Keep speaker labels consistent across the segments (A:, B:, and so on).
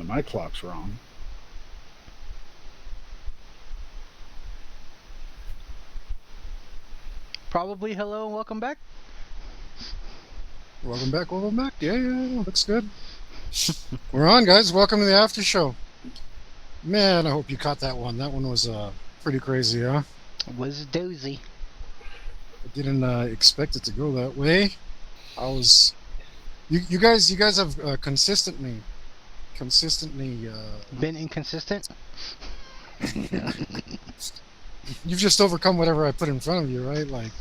A: My clock's wrong.
B: Probably hello and welcome back.
C: Welcome back, welcome back. Yeah, looks good. We're on, guys. Welcome to the after show. Man, I hope you caught that one. That one was pretty crazy, huh?
B: Was doozy.
C: I didn't expect it to go that way. I was. You guys have consistently.
B: Been inconsistent.
C: Yeah. You've just overcome whatever I put in front of you, right? Like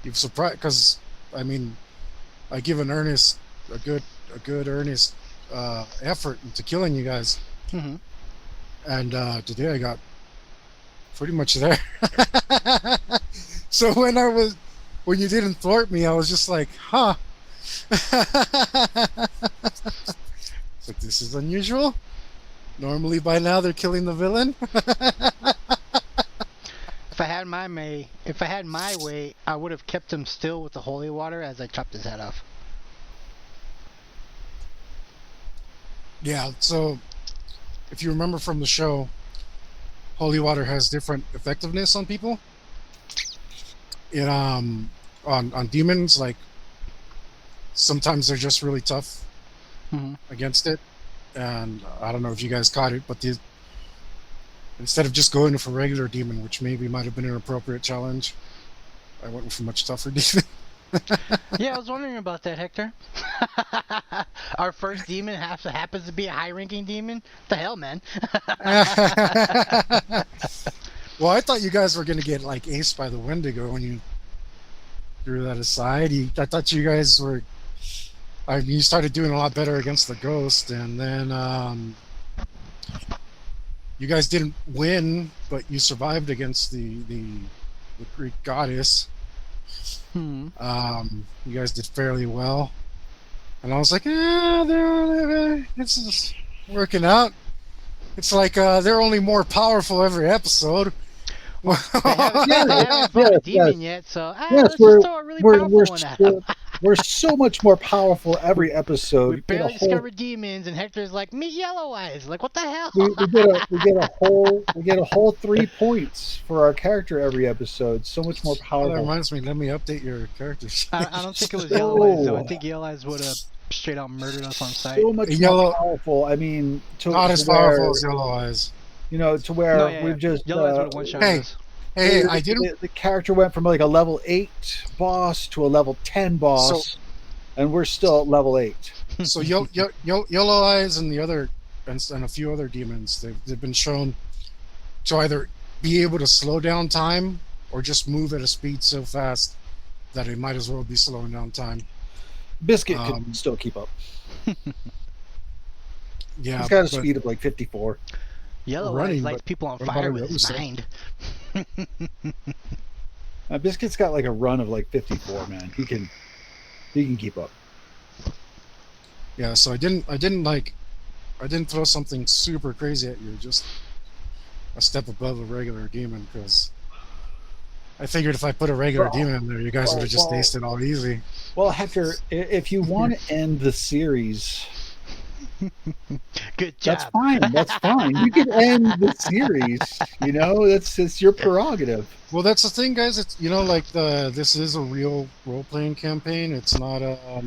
C: you've surprised, because I mean, I give a good earnest effort into killing you guys,
B: Mm-hmm.
C: and today I got pretty much there. So when you didn't thwart me, I was just like, huh. It's like, this is unusual. Normally by now they're killing the villain.
B: If I had my way, I would have kept him still with the holy water as I chopped his head off.
C: Yeah, so if you remember from the show, holy water has different effectiveness on people. It on demons, like sometimes they're just really tough against it. And I don't know if you guys caught it, but instead of just going for regular demon, which maybe might have been an appropriate challenge, I went with a much tougher demon.
B: Yeah, I was wondering about that, Hector. Our first demon happens to be a high-ranking demon. What the hell, man?
C: Well, I thought you guys were going to get like aced by the Wendigo when you threw that aside. I thought you guys were. You started doing a lot better against the ghost, and then you guys didn't win, but you survived against the Greek goddess. You guys did fairly well, and I was like, this is working out. It's like they're only more powerful every episode.
B: They haven't fought a demon yet, so let's
A: we're
B: just throw a really powerful one at them.
A: we're so much more powerful every episode.
B: We barely discovered demons, and Hector's like, meet Yellow Eyes. Like, what the hell?
A: we get a whole 3 points for our character every episode. So much more
C: Oh,
A: powerful.
C: that reminds me. Let me update your characters.
B: I don't think it was Yellow Eyes, though. I think Yellow Eyes would have straight out murdered us on sight.
A: So much more powerful. I mean,
C: not as powerful as Yellow Eyes.
A: You know, to where we've just
B: Yellow Eyes would have one-shot us.
C: Hey, I didn't.
A: The character went from like a level 8 boss to a level 10 boss, and we're still at level 8.
C: So Yellow Eyes and the other and a few other demons, they've been shown to either be able to slow down time or just move at a speed so fast that it might as well be slowing down time.
A: Biscuit can still keep up.
C: Yeah,
A: he's got a speed of like 54.
B: Yellow Eyes lights people on fire with his mind.
A: Biscuit's got like a run of like 54, man. He can keep up.
C: Yeah, so I didn't throw something super crazy at you, just a step above a regular demon, because I figured if I put a regular demon in there, you guys would have just aced it all easy.
A: Well, Hector, if you want to end the series,
B: good job.
A: That's fine. You can end the series. You know, it's your prerogative.
C: Well, that's the thing, guys. It's like this is a real role-playing campaign. It's not a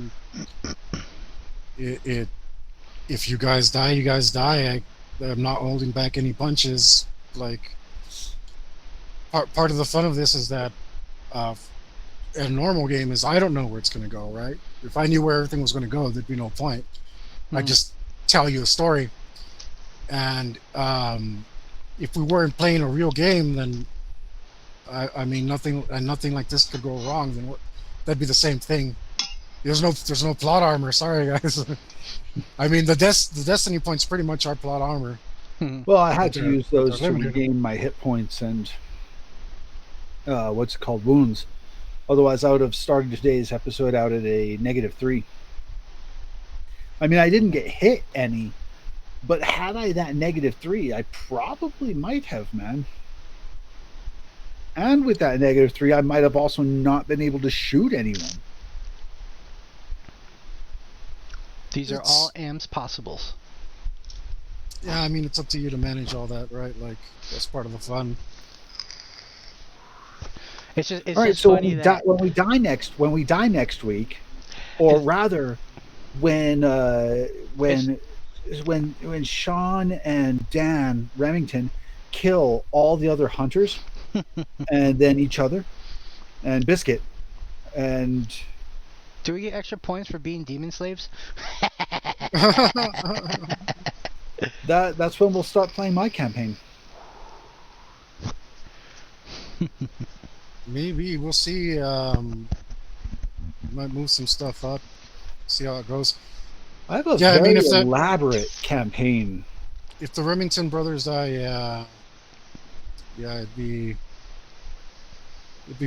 C: if you guys die, you guys die. I'm not holding back any punches. Like part of the fun of this is that a normal game is I don't know where it's going to go, right? If I knew where everything was going to go, there'd be no point. I just tell you a story, and if we weren't playing a real game, then I mean nothing like this could go wrong. Then that'd be the same thing. There's no plot armor. Sorry, guys. I mean the destiny points pretty much our plot armor.
A: Well, I had to use those to regain my hit points and what's it called, wounds. Otherwise, I would have started today's episode out at a -3. I mean, I didn't get hit any, but had I that -3, I probably might have, man. And with that -3, I might have also not been able to shoot anyone.
B: These are all AM's possibles.
C: Yeah, I mean, it's up to you to manage all that, right? Like, that's part of the fun.
B: It's
A: All right,
B: just
A: so
B: funny that
A: when we die next week, or
B: is
A: rather, when
B: it's
A: when Sean and Dan Remington kill all the other hunters and then each other and Biscuit, and
B: do we get extra points for being demon slaves?
A: that's when we'll start playing my campaign.
C: Maybe we'll see. Might move some stuff up. See how it goes.
A: I have a
C: Yeah, I mean,
A: very elaborate campaign.
C: if the Remington brothers die, yeah, it'd be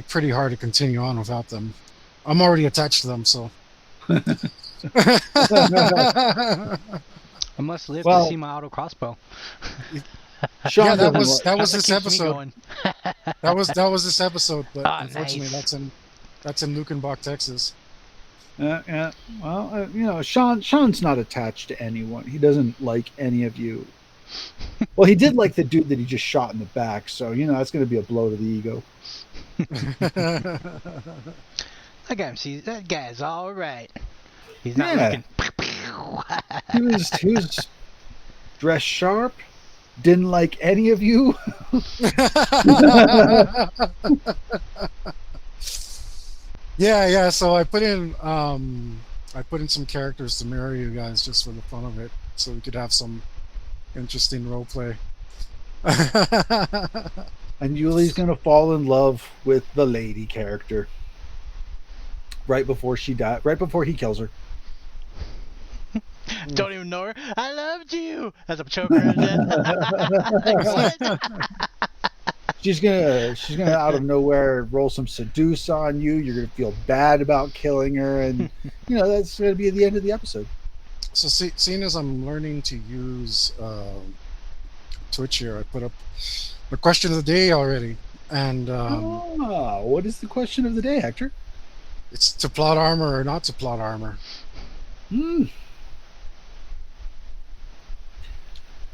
C: pretty hard to continue on without them. I'm already attached to them, so.
B: I must live to
A: Well,
B: see my auto crossbow.
C: Yeah,
A: Sean
C: that
A: doesn't.
C: was
B: That's what
C: this
B: keeps me
C: episode.
B: going.
C: That was this episode, but
B: Ah,
C: unfortunately,
B: nice.
C: that's in Lukenbach, Texas.
A: Yeah. Well, Sean's not attached to anyone. He doesn't like any of you. Well, he did like the dude that he just shot in the back, so that's going to be a blow to the ego.
B: That guy's all right. He's not
A: Yeah,
B: looking.
A: he was dressed sharp. Didn't like any of you.
C: Yeah. So I put in some characters to mirror you guys just for the fun of it, so we could have some interesting role play.
A: And Yuli's going to fall in love with the lady character right before she died. Right before he kills her.
B: Don't even know her. I loved you. As I'm choking her to death. Like, what?
A: She's gonna out of nowhere roll some seduce on you. You're gonna feel bad about killing her, and that's gonna be the end of the episode.
C: So seeing as I'm learning to use Twitch here, I put up the question of the day already, and
A: What is the question of the day, Hector?
C: it's to plot armor or not to plot armor.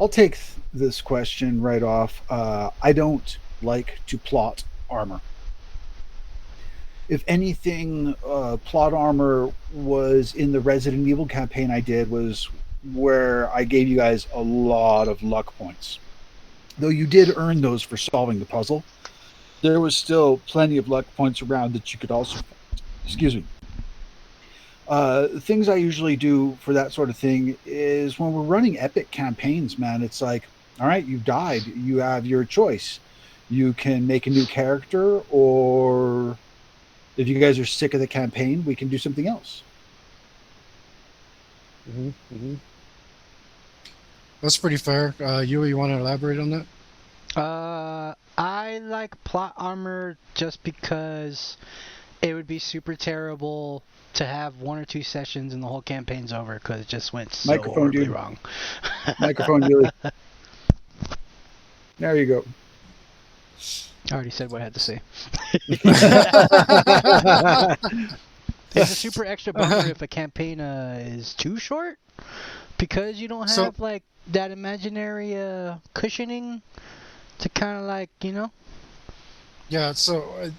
A: I'll take this question right off. I don't like to plot armor. If anything, plot armor was in the Resident Evil campaign I did, was where I gave you guys a lot of luck points. Though you did earn those for solving the puzzle, there was still plenty of luck points around that you could also, excuse me. Things I usually do for that sort of thing is when we're running epic campaigns, man, it's like, all right, you died. You have your choice. You can make a new character, or if you guys are sick of the campaign, we can do something else.
C: That's pretty fair. You want to elaborate on that?
B: I like plot armor just because it would be super terrible to have 1 or 2 sessions and the whole campaign's over because it just went so horribly wrong.
A: Microphone, Yuli. There you go.
B: I already said what I had to say. It's a super extra bummer if a campaign is too short because you don't have like that imaginary cushioning to kind of like
C: Yeah, so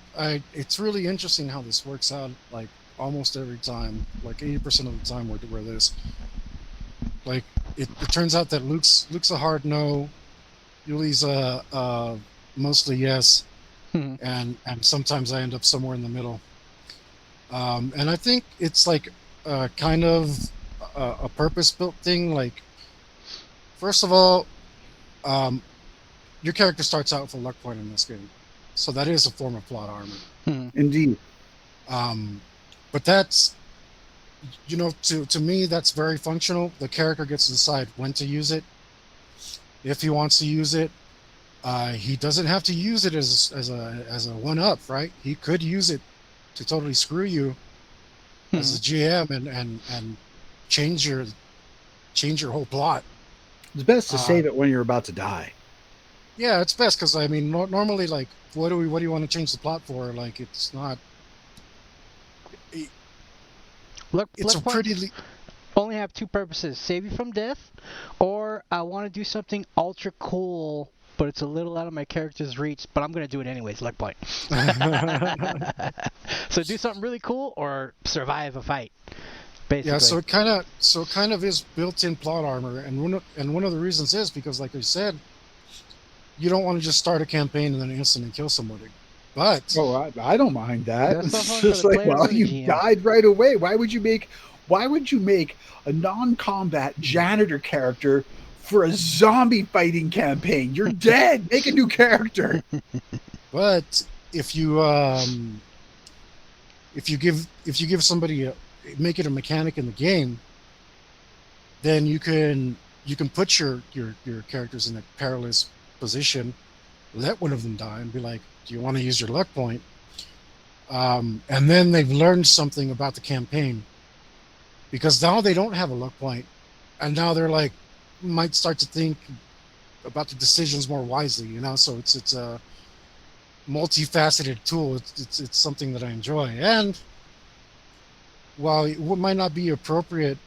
C: it's really interesting how this works out. Like almost every time, like 80% of the time, where this, like it turns out that Luke's a hard no, Yuli's mostly yes, and sometimes I end up somewhere in the middle. And I think it's like kind of a purpose-built thing. Like, first of all, your character starts out with a luck point in this game, so that is a form of plot armor.
A: Indeed.
C: But that's, to me, that's very functional. The character gets to decide when to use it, if he wants to use it. He doesn't have to use it as a one-up, right? He could use it to totally screw you as a GM and change your whole plot.
A: It's best to save it when you're about to die.
C: Yeah, it's best because I mean, normally, like, what do you want to change the plot for? Like, it's not. It's a pretty.
B: only have two purposes: save you from death, or I want to do something ultra cool, but it's a little out of my character's reach, but I'm gonna do it anyways. Luck point. So do something really cool or survive a fight. Basically.
C: Yeah, so it kind of is built-in plot armor, and one of the reasons is because, like I said, you don't want to just start a campaign and then instantly kill somebody. But
A: I don't mind that.
B: That's not
A: It's
B: fun
A: just
B: for the
A: like,
B: player
A: well,
B: or the
A: you
B: GM.
A: died right away. Why would you make a non-combat janitor character for a zombie fighting campaign? You're dead. Make a new character.
C: But if you give somebody make it a mechanic in the game, then you can put your characters in a perilous position, let one of them die, and be like, do you want to use your luck point? And then they've learned something about the campaign, because now they don't have a luck point, and now they're like, might start to think about the decisions more wisely, you know. So it's a multifaceted tool. It's something that I enjoy. And while it might not be appropriate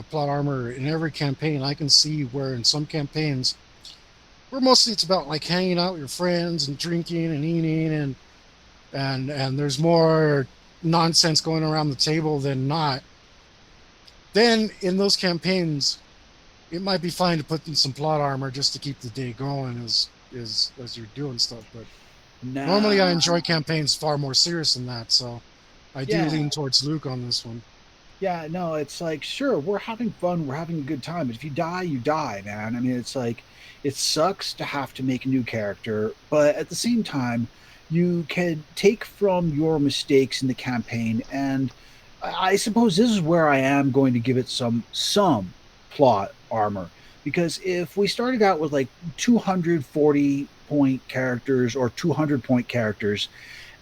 C: plot armor in every campaign, I can see where in some campaigns, where mostly it's about like hanging out with your friends and drinking and eating, and there's more nonsense going around the table than not, then in those campaigns it might be fine to put in some plot armor just to keep the day going as you're doing stuff. But normally I enjoy campaigns far more serious than that, so I do lean towards Luke on this one.
A: Yeah, no, it's like, sure, we're having fun, we're having a good time, but if you die, you die, man. I mean, it's like, it sucks to have to make a new character, but at the same time, you can take from your mistakes in the campaign, and I suppose this is where I am going to give it some plot armor, because if we started out with like 240 point characters or 200 point characters,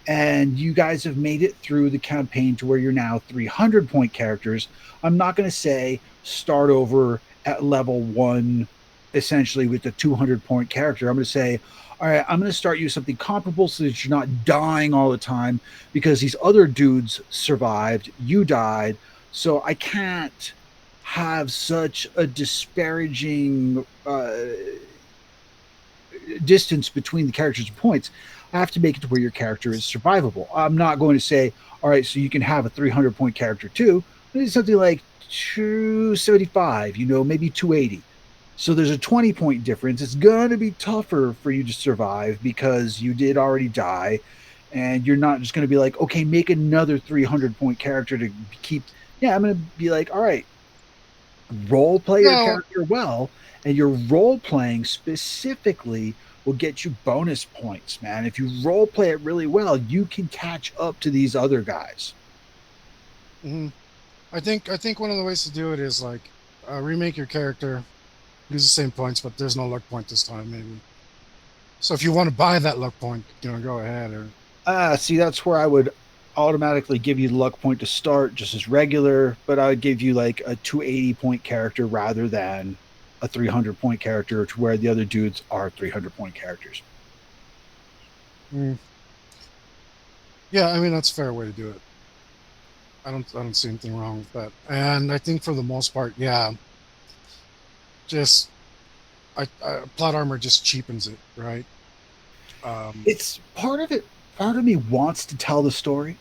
A: and you guys have made it through the campaign to where you're now 300 point characters, I'm not going to say start over at level 1 essentially with the 200 point character. I'm going to say, all right, I'm going to start you something comparable so that you're not dying all the time, because these other dudes survived, you died, so I can't have such a disparaging distance between the characters' points. I have to make it to where your character is survivable. I'm not going to say, all right, so you can have a 300 point character too. Maybe something like 275, maybe 280. So there's a 20 point difference. It's going to be tougher for you to survive because you did already die. And you're not just going to be like, okay, make another 300 point character to keep. Yeah, I'm going to be like, all right, role play your character well. And your role playing specifically will get you bonus points, man. If you role play it really well, you can catch up to these other guys.
C: Mm-hmm. I think one of the ways to do it is like remake your character, use the same points, but there's no luck point this time, maybe. So if you want to buy that luck point, go ahead. Or
A: see, that's where I would automatically give you the luck point to start, just as regular. But I would give you like a 280 point character rather than a 300 point character, to where the other dudes are 300 point characters.
C: Yeah, I mean, that's a fair way to do it. I don't see anything wrong with that. And I think for the most part, yeah, just plot armor just cheapens it, right?
A: It's part of it. Part of me wants to tell the story,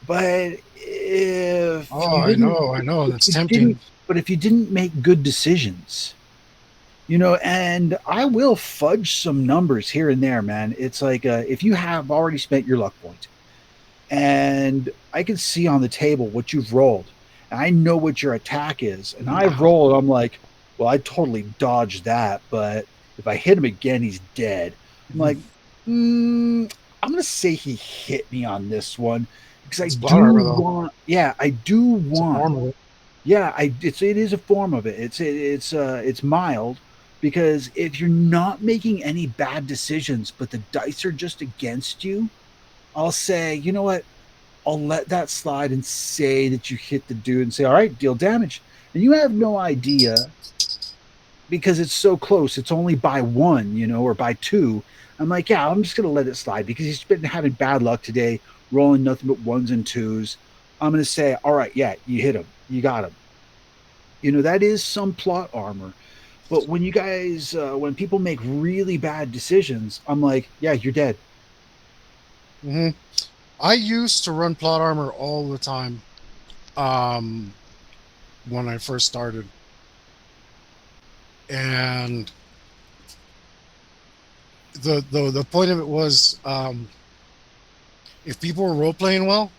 A: but if
C: I know that's tempting.
A: But if you didn't make good decisions, and I will fudge some numbers here and there, man. It's like if you have already spent your luck point, and I can see on the table what you've rolled, and I know what your attack is, and I've rolled, I'm like, well, I totally dodged that, but if I hit him again, he's dead. I'm like, I'm going to say he hit me on this one, because I do want. Yeah, it is a form of it. It's mild, because if you're not making any bad decisions, but the dice are just against you, I'll say, you know what? I'll let that slide and say that you hit the dude and say, all right, deal damage. And you have no idea, because it's so close. It's only by 1, or by 2. I'm like, yeah, I'm just going to let it slide, because he's been having bad luck today, rolling nothing but 1s and 2s. I'm going to say, all right, yeah, you hit him. You got him. That is some plot armor. But when you guys, when people make really bad decisions, I'm like, yeah, you're dead.
C: Hmm. I used to run plot armor all the time. Um, when I first started, and the point of it was, if people were role playing well,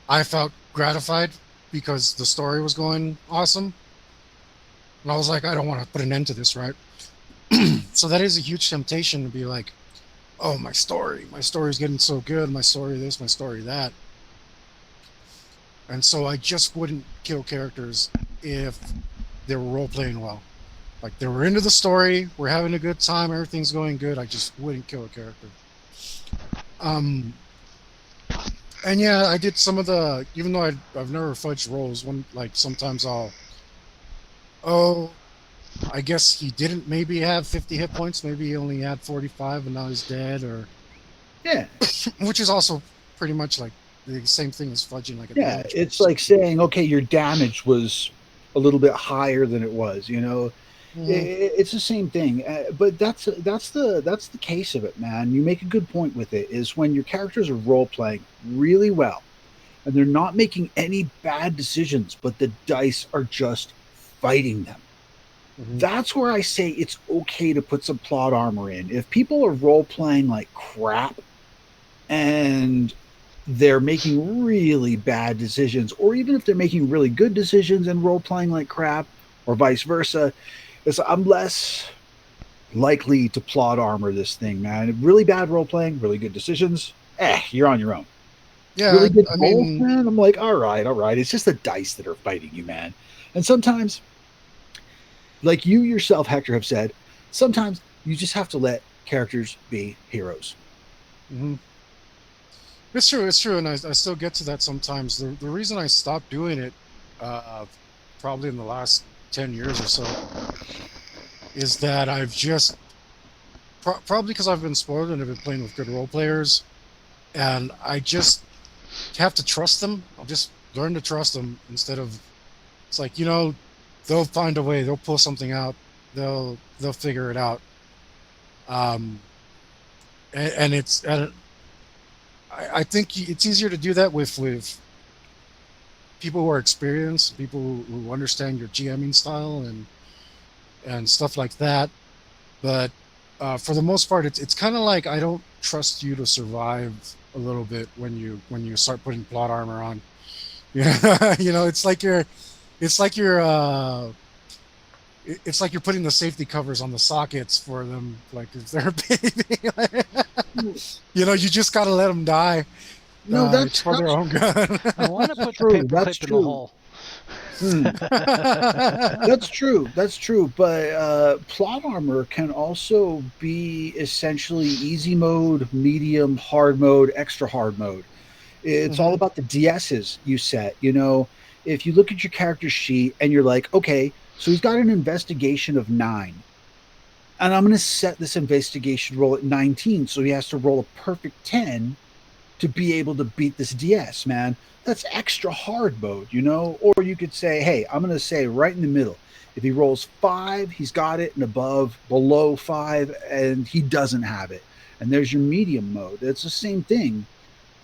C: I felt gratified because the story was going awesome, and I was like, I don't want to put an end to this, right? So that is a huge temptation to be like, oh, my story's getting so good, my story this, my story that. And so I just wouldn't kill characters if they were role playing well. Like they were into the story, we're having a good time, everything's going good. I just wouldn't kill a character. Um, and yeah, I did some of the. Even though I've never fudged rolls, when like sometimes I'll. Oh, I guess he didn't maybe have 50 hit points. Maybe he only had 45, and now he's dead. Or
A: Yeah.
C: which is also pretty much like the same thing as fudging like a
A: Yeah.
C: damage
A: It's
C: boost.
A: like saying, okay, your damage was a little bit higher than it was.
C: Hmm.
A: It's the same thing. But that's the case of it, man. You make a good point with it. Is when your characters are role playing really well, and they're not making any bad decisions, but the dice are just fighting them.
C: Hmm.
A: That's where I say it's okay to put some plot armor in. If people are role playing like crap and they're making really bad decisions, or even if they're making really good decisions and role playing like crap, or vice versa, I'm less likely to plot armor this thing, man. Really bad role playing, really good decisions. You're on your own.
C: Yeah,
A: Really good
C: I
A: rolls,
C: mean,
A: man. I'm like, all right, all right. It's just the dice that are fighting you, man. And sometimes, like you yourself, Hector, have said, sometimes you just have to let characters be heroes.
C: mhm. It's true. It's true, and I still get to that sometimes. The reason I stopped doing it, uh, probably in the last 10 years or so, is that I've just probably because I've been spoiled and I've been playing with good role players, and I just have to trust them. I'll just learn to trust them instead of it's like they'll find a way. They'll pull something out. They'll figure it out. Um, and I think it's easier to do that with people who are experienced, people who understand your GMing style and stuff like that. But for the most part, it's kind of like I don't trust you to survive a little bit when you start putting plot armor on. Yeah, it's like you're it's like you're putting the safety covers on the sockets for them, like if they're a baby. You just gotta let them die.
A: No,
C: It's for their own good.
B: I want to
A: that's
B: put the
A: true.
B: paper
A: That's
B: clip in the
A: true.
B: hole.
A: Hmm. That's true. That's true. But plot armor can also be essentially easy mode, medium, hard mode, extra hard mode. It's all
C: Hmm.
A: about the DSs you set. If you look at your character sheet and you're like, okay, so he's got an investigation of 9, and I'm going to set this investigation roll at 19, so he has to roll a perfect 10 to be able to beat this DS, man. That's extra hard mode. Or you could say, hey, I'm going to say right in the middle. If he rolls 5, he's got it, and below 5, and he doesn't have it. And there's your medium mode. It's the same thing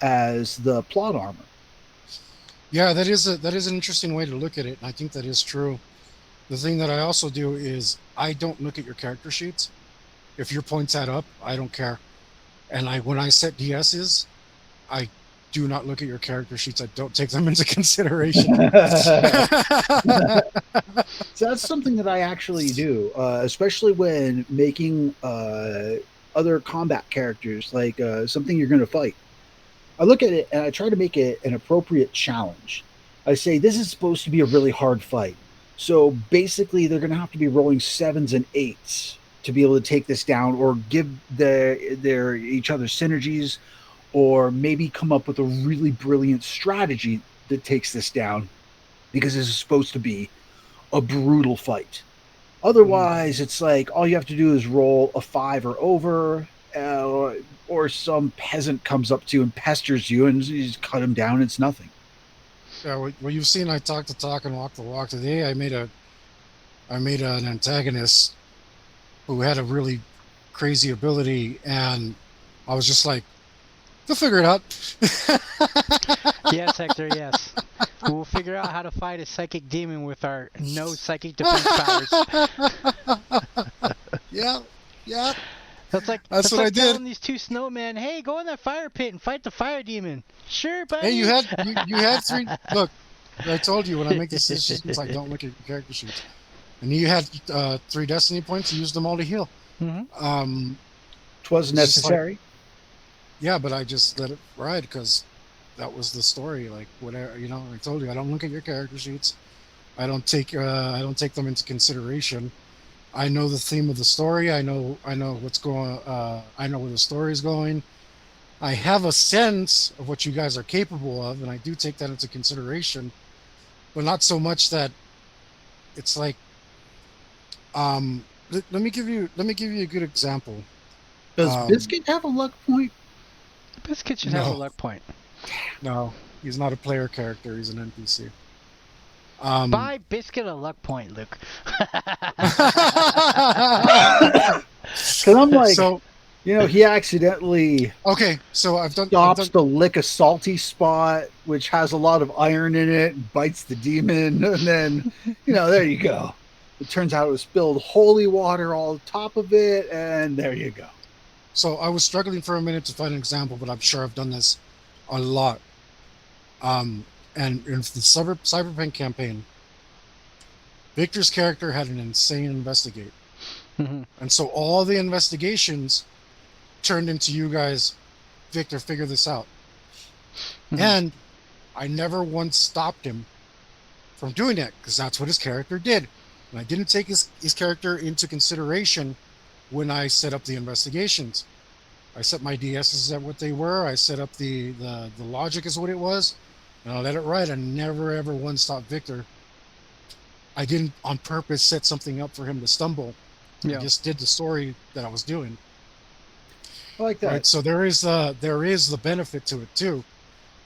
A: as the plot armor.
C: Yeah, that is an interesting way to look at it, and I think that is true. The thing that I also do is I don't look at your character sheets. If your points add up, I don't care. And when I set DSs, I do not look at your character sheets. I don't take them into consideration.
A: So that's something that I actually do, especially when making other combat characters, like something you're going to fight. I look at it and I try to make it an appropriate challenge. I say this is supposed to be a really hard fight. So basically, they're going to have to be rolling 7s and 8s to be able to take this down, or give their each other synergies, or maybe come up with a really brilliant strategy that takes this down, because this is supposed to be a brutal fight.
C: Mm.
A: Otherwise, it's like all you have to do is roll a 5 or over, or some peasant comes up to you and pesters you, and you just cut him down. It's nothing.
C: Yeah, well, you've seen I talk the talk and walk the walk. Today, I made a I made an antagonist who had a really crazy ability, and I was just like, they'll figure it out.
B: Yes, Hector, yes. We'll figure out how to fight a psychic demon with our no psychic defense powers.
C: Yeah, yeah.
B: That's like
C: That's what I did.
B: telling these two snowmen, hey, go in that fire pit and fight the fire demon. Sure, buddy.
C: Hey, you had three. Look, I told you when I make decisions, I don't look at your character sheets. And you had 3 destiny points. You used them all to heal.
B: Mm-hmm.
A: 'Twas necessary.
C: Like, yeah, but I just let it ride because that was the story. Like whatever, you know. I told you I don't look at your character sheets. I don't take them into consideration. I know the theme of the story. I know what's going. I know where the story is going. I have a sense of what you guys are capable of, and I do take that into consideration, but not so much that it's like. Let me give you a good example.
A: Does Biscuit have a luck point?
B: Biscuit should have a luck point.
C: No, he's not a player character. He's an NPC.
B: Buy Biscuit a luck point, Luke.
A: Because I'm like, so, he accidentally
C: so I've done
A: to lick a salty spot, which has a lot of iron in it, and bites the demon, and then there you go. It turns out it was spilled holy water all top of it, and there you go.
C: So I was struggling for a minute to find an example, but I'm sure I've done this a lot. And in the Cyberpunk campaign, Victor's character had an insane investigate.
B: Mm-hmm.
C: And so all the investigations turned into you guys, Victor, figure this out. Mm-hmm. And I never once stopped him from doing that because that's what his character did. And I didn't take his character into consideration when I set up the investigations. I set my DSs at what they were. I set up the logic as what it was. And I let it ride. I never, ever once stopped Victor. I didn't on purpose set something up for him to stumble. Yeah. I just did the story that I was doing.
A: I like that.
C: Right? So there is the benefit to it too.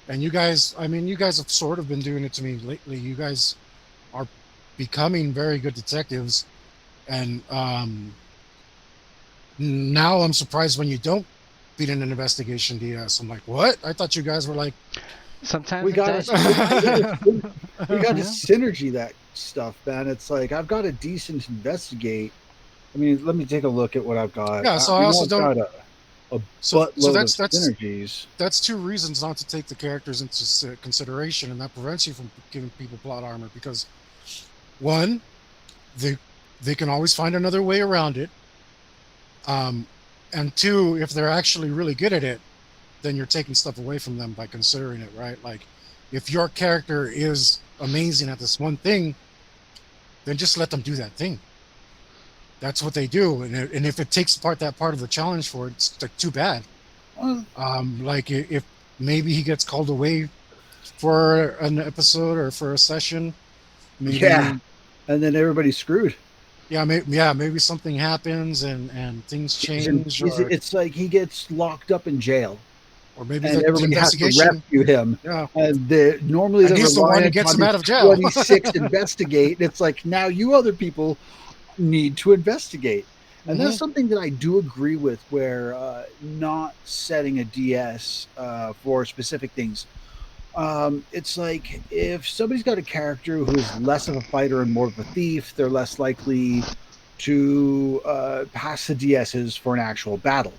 C: And you guys have sort of been doing it to me lately. You guys are becoming very good detectives. And now I'm surprised when you don't beat an investigation DS. I'm like, what? I thought you guys were like.
B: Sometimes
A: we got to synergy that stuff, man. It's like I've got a decent investigate. I mean, let me take a look at what I've got.
C: Yeah, so I also don't.
A: Got a buttload of synergies.
C: That's 2 reasons not to take the characters into consideration, and that prevents you from giving people plot armor because, 1, they can always find another way around it. And 2, if they're actually really good at it, then you're taking stuff away from them by considering it, right? Like, if your character is amazing at this one thing, then just let them do that thing. That's what they do, and if it takes that part of the challenge for it, it's like too bad. Like if maybe he gets called away for an episode or for a session, maybe,
A: and then everybody's screwed.
C: Yeah, maybe something happens and things change.
A: It's like he gets locked up in jail.
C: Or maybe
A: everybody has to rescue him.
C: Yeah.
A: And normally
C: he's the one who gets him out of jail.
A: 26 investigate. It's like now you other people need to investigate. And that's something that I do agree with, where not setting a DS for specific things. It's like if somebody's got a character who's less of a fighter and more of a thief, they're less likely to pass the DSs for an actual battle.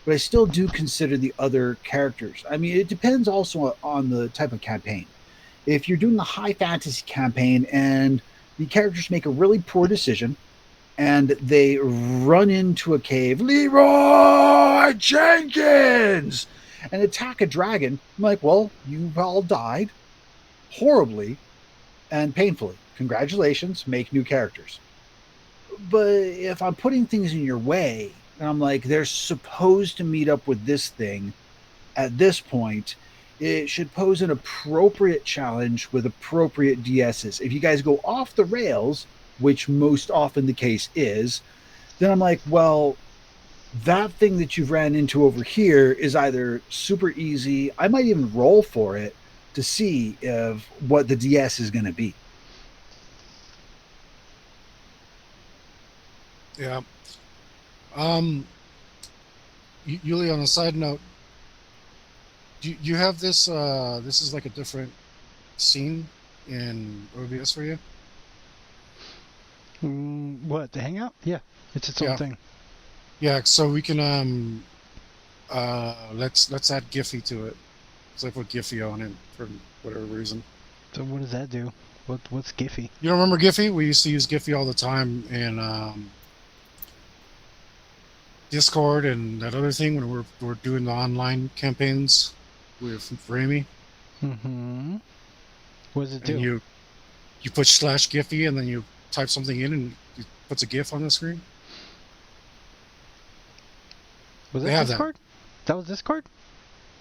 A: But I still do consider the other characters. I mean, it depends also on the type of campaign. If you're doing the high fantasy campaign and the characters make a really poor decision and they run into a cave, Leroy Jenkins, and attack a dragon, I'm like, well, you've all died horribly and painfully. Congratulations, make new characters. But if I'm putting things in your way, and I'm like, they're supposed to meet up with this thing at this point, it should pose an appropriate challenge with appropriate DSs. If you guys go off the rails, which most often the case is, then I'm like, well, that thing that you've ran into over here is either super easy. I might even roll for it to see if what the DS is going to be.
C: Yeah. Yuli, on a side note, you have this. This is like a different scene in OBS for you.
B: What, the Hangout? Yeah, it's its own
C: Yeah.
B: thing.
C: Yeah. So we can let's add Giphy to it. So I put Giphy on it for whatever reason.
B: So what does that do? What's Giphy?
C: You don't remember Giphy? We used to use Giphy all the time in Discord and that other thing when we're doing the online campaigns with Rami.
B: Mm-hmm. What does it
C: And
B: do?
C: you put /Giphy and then you type something in and it puts a GIF on the screen.
B: Was
C: They
B: that
C: have that.
B: Discord? That was Discord?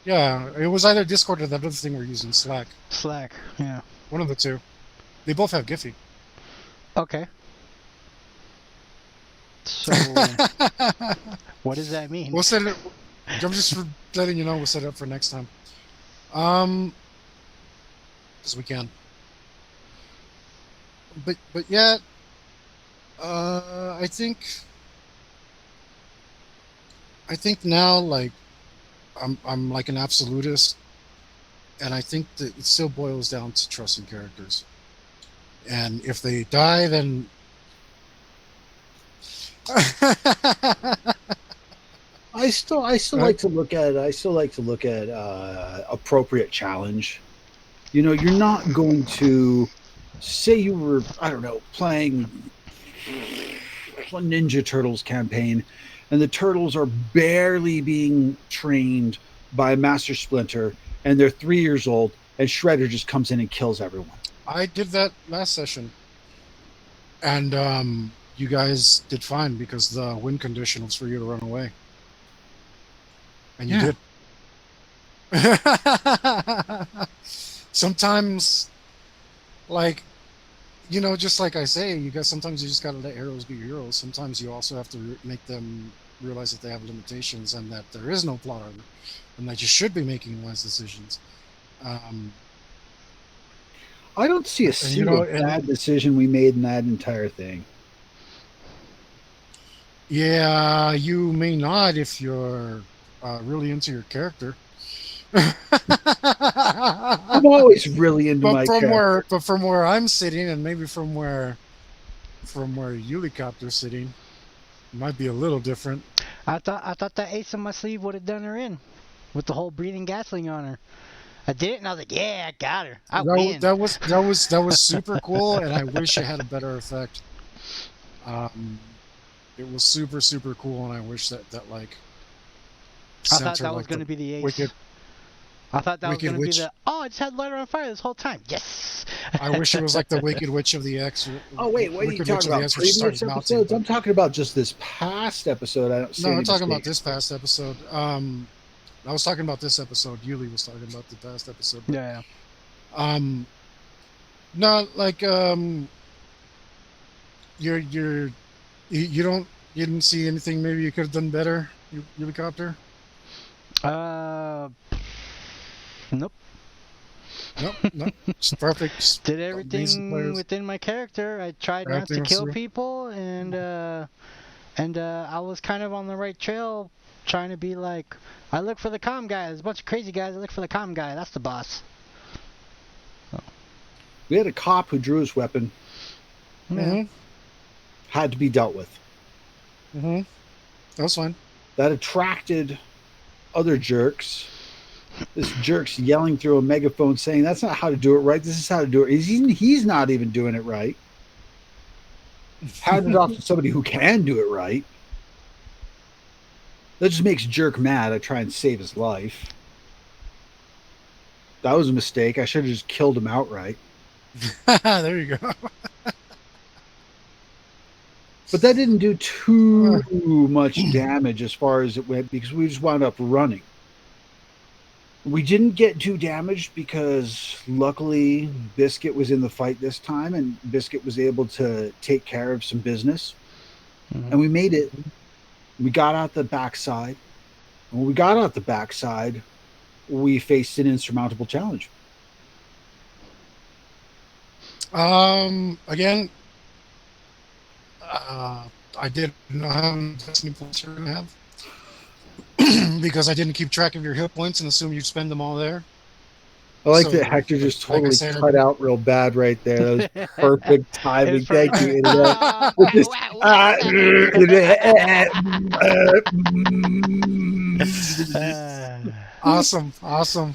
C: Yeah, it was either Discord or that other thing we're using, Slack.
B: Slack, yeah.
C: One of the two. They both have Giphy.
B: Okay. So, what does that mean?
C: We'll set it. I'm just letting you know. We'll set it up for next time. Because we can. But yeah, I think now like I'm like an absolutist, and I think that it still boils down to trusting characters. And if they die, then
A: I still like to look at appropriate challenge. You know, you're not going to say you were, I don't know, playing Ninja Turtles campaign, and the turtles are barely being trained by Master Splinter, and they're 3 years old, and Shredder just comes in and kills everyone.
C: I did that last session, and you guys did fine because the win condition was for you to run away, and you did. Sometimes, like, you know, just like I say, you guys, sometimes you just gotta let heroes be heroes. Sometimes you also have to make them realize that they have limitations and that there is no plot armor, and that you should be making wise decisions.
A: I don't see a single bad decision we made in that entire thing.
C: Yeah, you may not if you're really into your character.
A: I'm always really into my character.
C: But from where I'm sitting, and maybe from where Helicopter's sitting, it might be a little different.
B: I thought that ace on my sleeve would have done her in, with the whole breathing gasoline on her. I did it, and I was like, "Yeah, I got her. I win."
C: That was super cool, and I wish it had a better effect. It was super cool, and I wish that like.
B: I thought that was going to be the ace. I thought that was going to be the, I just had lighter on fire this whole time. Yes!
C: I wish it was like the Wicked Witch of the X.
A: Oh, wait, what are you talking about? Previous episodes? I'm talking about just this past episode. I don't see
C: No, I'm talking about this past episode. I was talking about this episode. Yuli was talking about the past episode. But,
B: yeah.
C: No, like, you didn't see anything maybe you could have done better, Helicopter?
B: Nope.
C: Nope. It's perfect. Just
B: did everything within my character. I tried not to kill people, and I was kind of on the right trail, trying to be like, I look for the calm guy. There's a bunch of crazy guys. I look for the calm guy. That's the boss.
A: So. We had a cop who drew his weapon.
C: Mm-hmm.
A: Had to be dealt with.
C: Mm-hmm. That was fine.
A: That attracted other jerks. This jerk's yelling through a megaphone saying, "That's not how to do it right. This is how to do it." He's not even doing it right. Hand it off to somebody who can do it right. That just makes jerk mad. I try and save his life. That was a mistake. I should have just killed him outright.
C: There you go.
A: But that didn't do too much damage as far as it went because we just wound up running. We didn't get too damaged because luckily Biscuit was in the fight this time and Biscuit was able to take care of some business. Mm-hmm. And we made it. We got out the backside. And when we got out the backside, we faced an insurmountable challenge.
C: Again, I didn't know how many destiny points you're gonna have because I didn't keep track of your hit points and assumed you'd spend them all there.
A: I like that
C: So,
A: Hector just
C: like I
A: totally
C: said, I
A: cut
C: didn't.
A: out real bad right there. That was perfect timing.
B: It's
A: Thank you,
B: perfect.
A: internet. With this,
C: Awesome, awesome.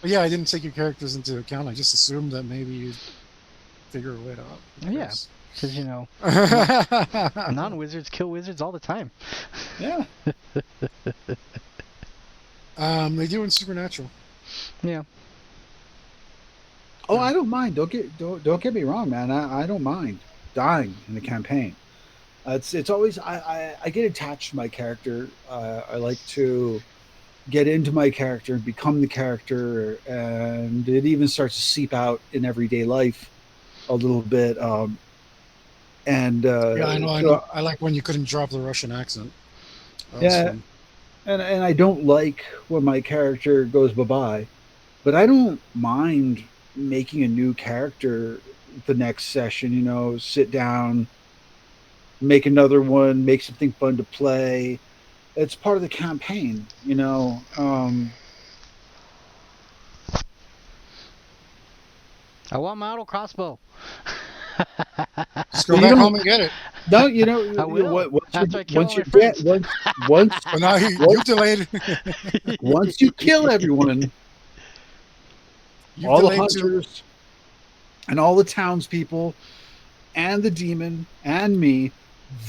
C: But yeah, I didn't take your characters into account. I just assumed that maybe you'd figure a way out.
B: Yeah, because non-wizards kill wizards all the time.
A: yeah.
C: They do in Supernatural.
B: Yeah.
A: Oh, I don't mind. Don't get me wrong, man. I don't mind dying in the campaign. It's always I get attached to my character. I like to get into my character and become the character, and it even starts to seep out in everyday life a little bit. And
C: Yeah, I know, I
A: so
C: know. I like when you couldn't drop the Russian accent. That was
A: yeah,
C: fun.
A: and I don't like when my character goes bye bye, but I don't mind making a new character the next session. Sit down, make another one, make something fun to play. It's part of the campaign.
B: I want my auto crossbow.
C: Just
A: Well,
C: go
A: you
C: back
A: don't.
C: home and get it.
A: No,
B: I will after I kill all
A: once
B: my
A: you're dead,
B: friends.
C: But now you
A: once
C: delayed.
A: once you kill everyone,
C: You've
A: all the
C: delayed too.
A: hunters and all the townspeople and the demon and me,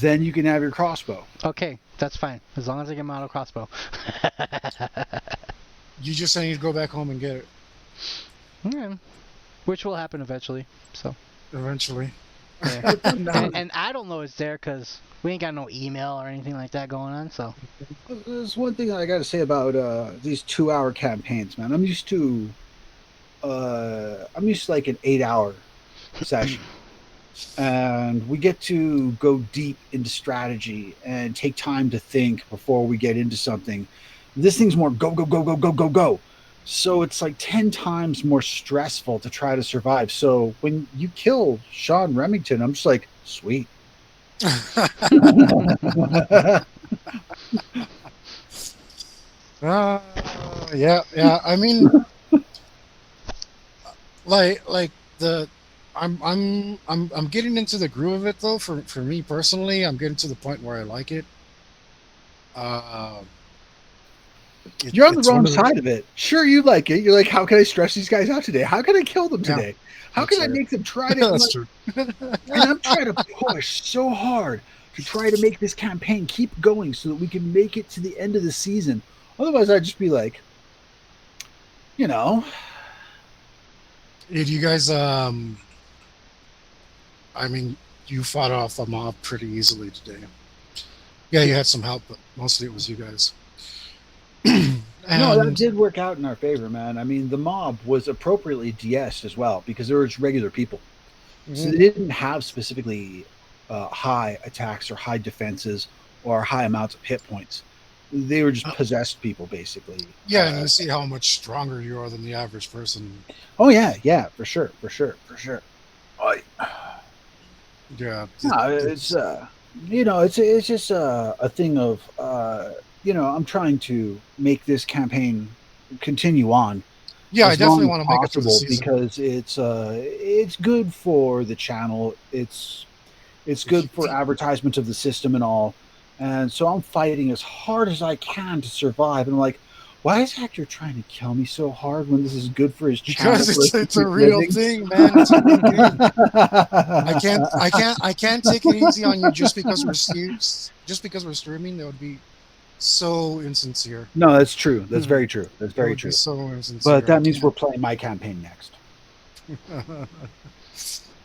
A: then you can have your crossbow.
B: Okay, that's fine as long as I get my auto crossbow.
C: You just saying you'd go back home and get it
B: Yeah, which will happen eventually. So.
C: eventually.
B: Yeah. and I don't know it's there because we ain't got no email or anything like that going on. So
A: There's one thing I got to say about these 2-hour campaigns, man. I'm used to like an 8-hour session, and we get to go deep into strategy and take time to think before we get into something. This thing's more go go go go go go go. So it's like 10 times more stressful to try to survive. So when you kill Sean Remington, I'm just like, sweet.
C: Yeah, yeah. I mean, like the, I'm getting into the groove of it though. For me personally, I'm getting to the point where I like it. Uh,
A: You're on the
C: it's one
A: wrong
C: of the.
A: side of it. Sure, you like it. You're like, how can I stress these guys out today? How can I kill them
C: Yeah,
A: today? How
C: that's
A: can I
C: right.
A: make them try to?
C: That's true.
A: And I'm trying to push so hard to try to make this campaign keep going so that we can make it to the end of the season. Otherwise, I'd just be like, you know,
C: Did you guys? I mean, you fought off a mob pretty easily today. Yeah, you had some help, but mostly it was you guys.
A: no, that
C: And
A: did work out in our favor, man. I mean, the mob was appropriately DS'd as well because they were just regular people. So they didn't have specifically high attacks or high defenses or high amounts of hit points. They were just possessed people, basically.
C: yeah, and you see how much stronger you are than the average person.
A: Oh yeah, for sure. Oh,
C: Yeah,
A: no, it's just a thing of I'm trying to make this campaign continue on
C: yeah. I
A: as long
C: definitely
A: as
C: want to make it through the
A: possible
C: season.
A: because it's good for the channel. It's good for advertisement of the system and all. And so I'm fighting as hard as I can to survive. And I'm like, why is Hector trying to kill me so hard when this is good for his channel
C: Because
A: for us to
C: it's a
A: keep
C: real
A: living?
C: thing, man. It's a real game. I can't take it easy on you just because we're streaming. That would be so insincere.
A: No, that's true. That's very true. That's
C: That
A: very
C: would be
A: true.
C: so
A: But
C: insincere. I
A: that means
C: can't.
A: we're playing my campaign next.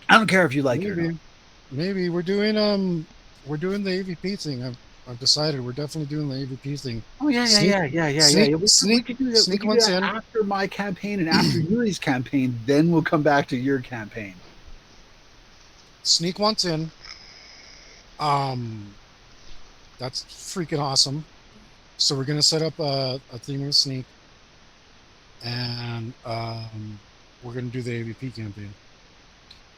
A: I don't care if you like it or not.
C: Maybe we're doing the AVP thing. I've decided we're definitely doing the AVP thing.
A: Oh yeah.
C: Sneak
A: Yeah. We could do that. We
C: sneak
A: could do
C: once
A: that
C: in.
A: after my campaign and after Yuri's campaign. Then we'll come back to your campaign.
C: Sneak once in. Um, that's freaking awesome. So we're gonna set up a thing with Sneak, and we're gonna do the AVP campaign.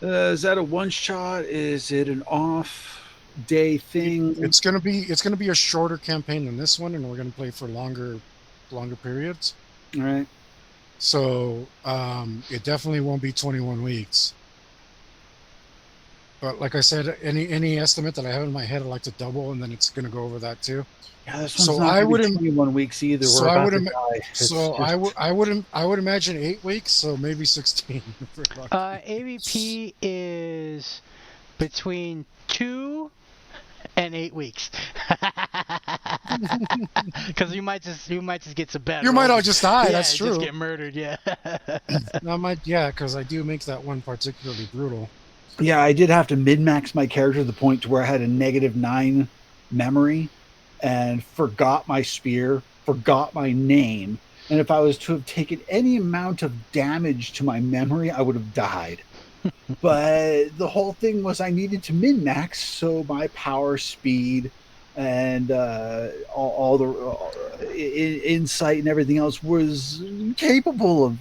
A: Is that a one shot? Is it an off? day thing.
C: It's gonna be a shorter campaign than this one, and we're gonna play for longer periods.
A: All right.
C: So it definitely won't be 21 weeks. But like I said, any estimate that I have in my head, I like to double, and then it's gonna go over that too.
A: Yeah, this one's not going to be 21 weeks either.
C: So
A: We're about to die.
C: So just... I would imagine 8 weeks, so maybe 16.
B: AVP is between 2 and 8 weeks. Because you might just get some bad.
C: You might all just die. That's true.
B: Just get murdered. Yeah.
C: Because I do make that one particularly brutal.
A: Yeah, I did have to min-max my character to the point to where I had a -9 memory and forgot my spear, forgot my name. And if I was to have taken any amount of damage to my memory, I would have died. But the whole thing was I needed to min-max, so my power, speed, and all the insight and everything else was capable of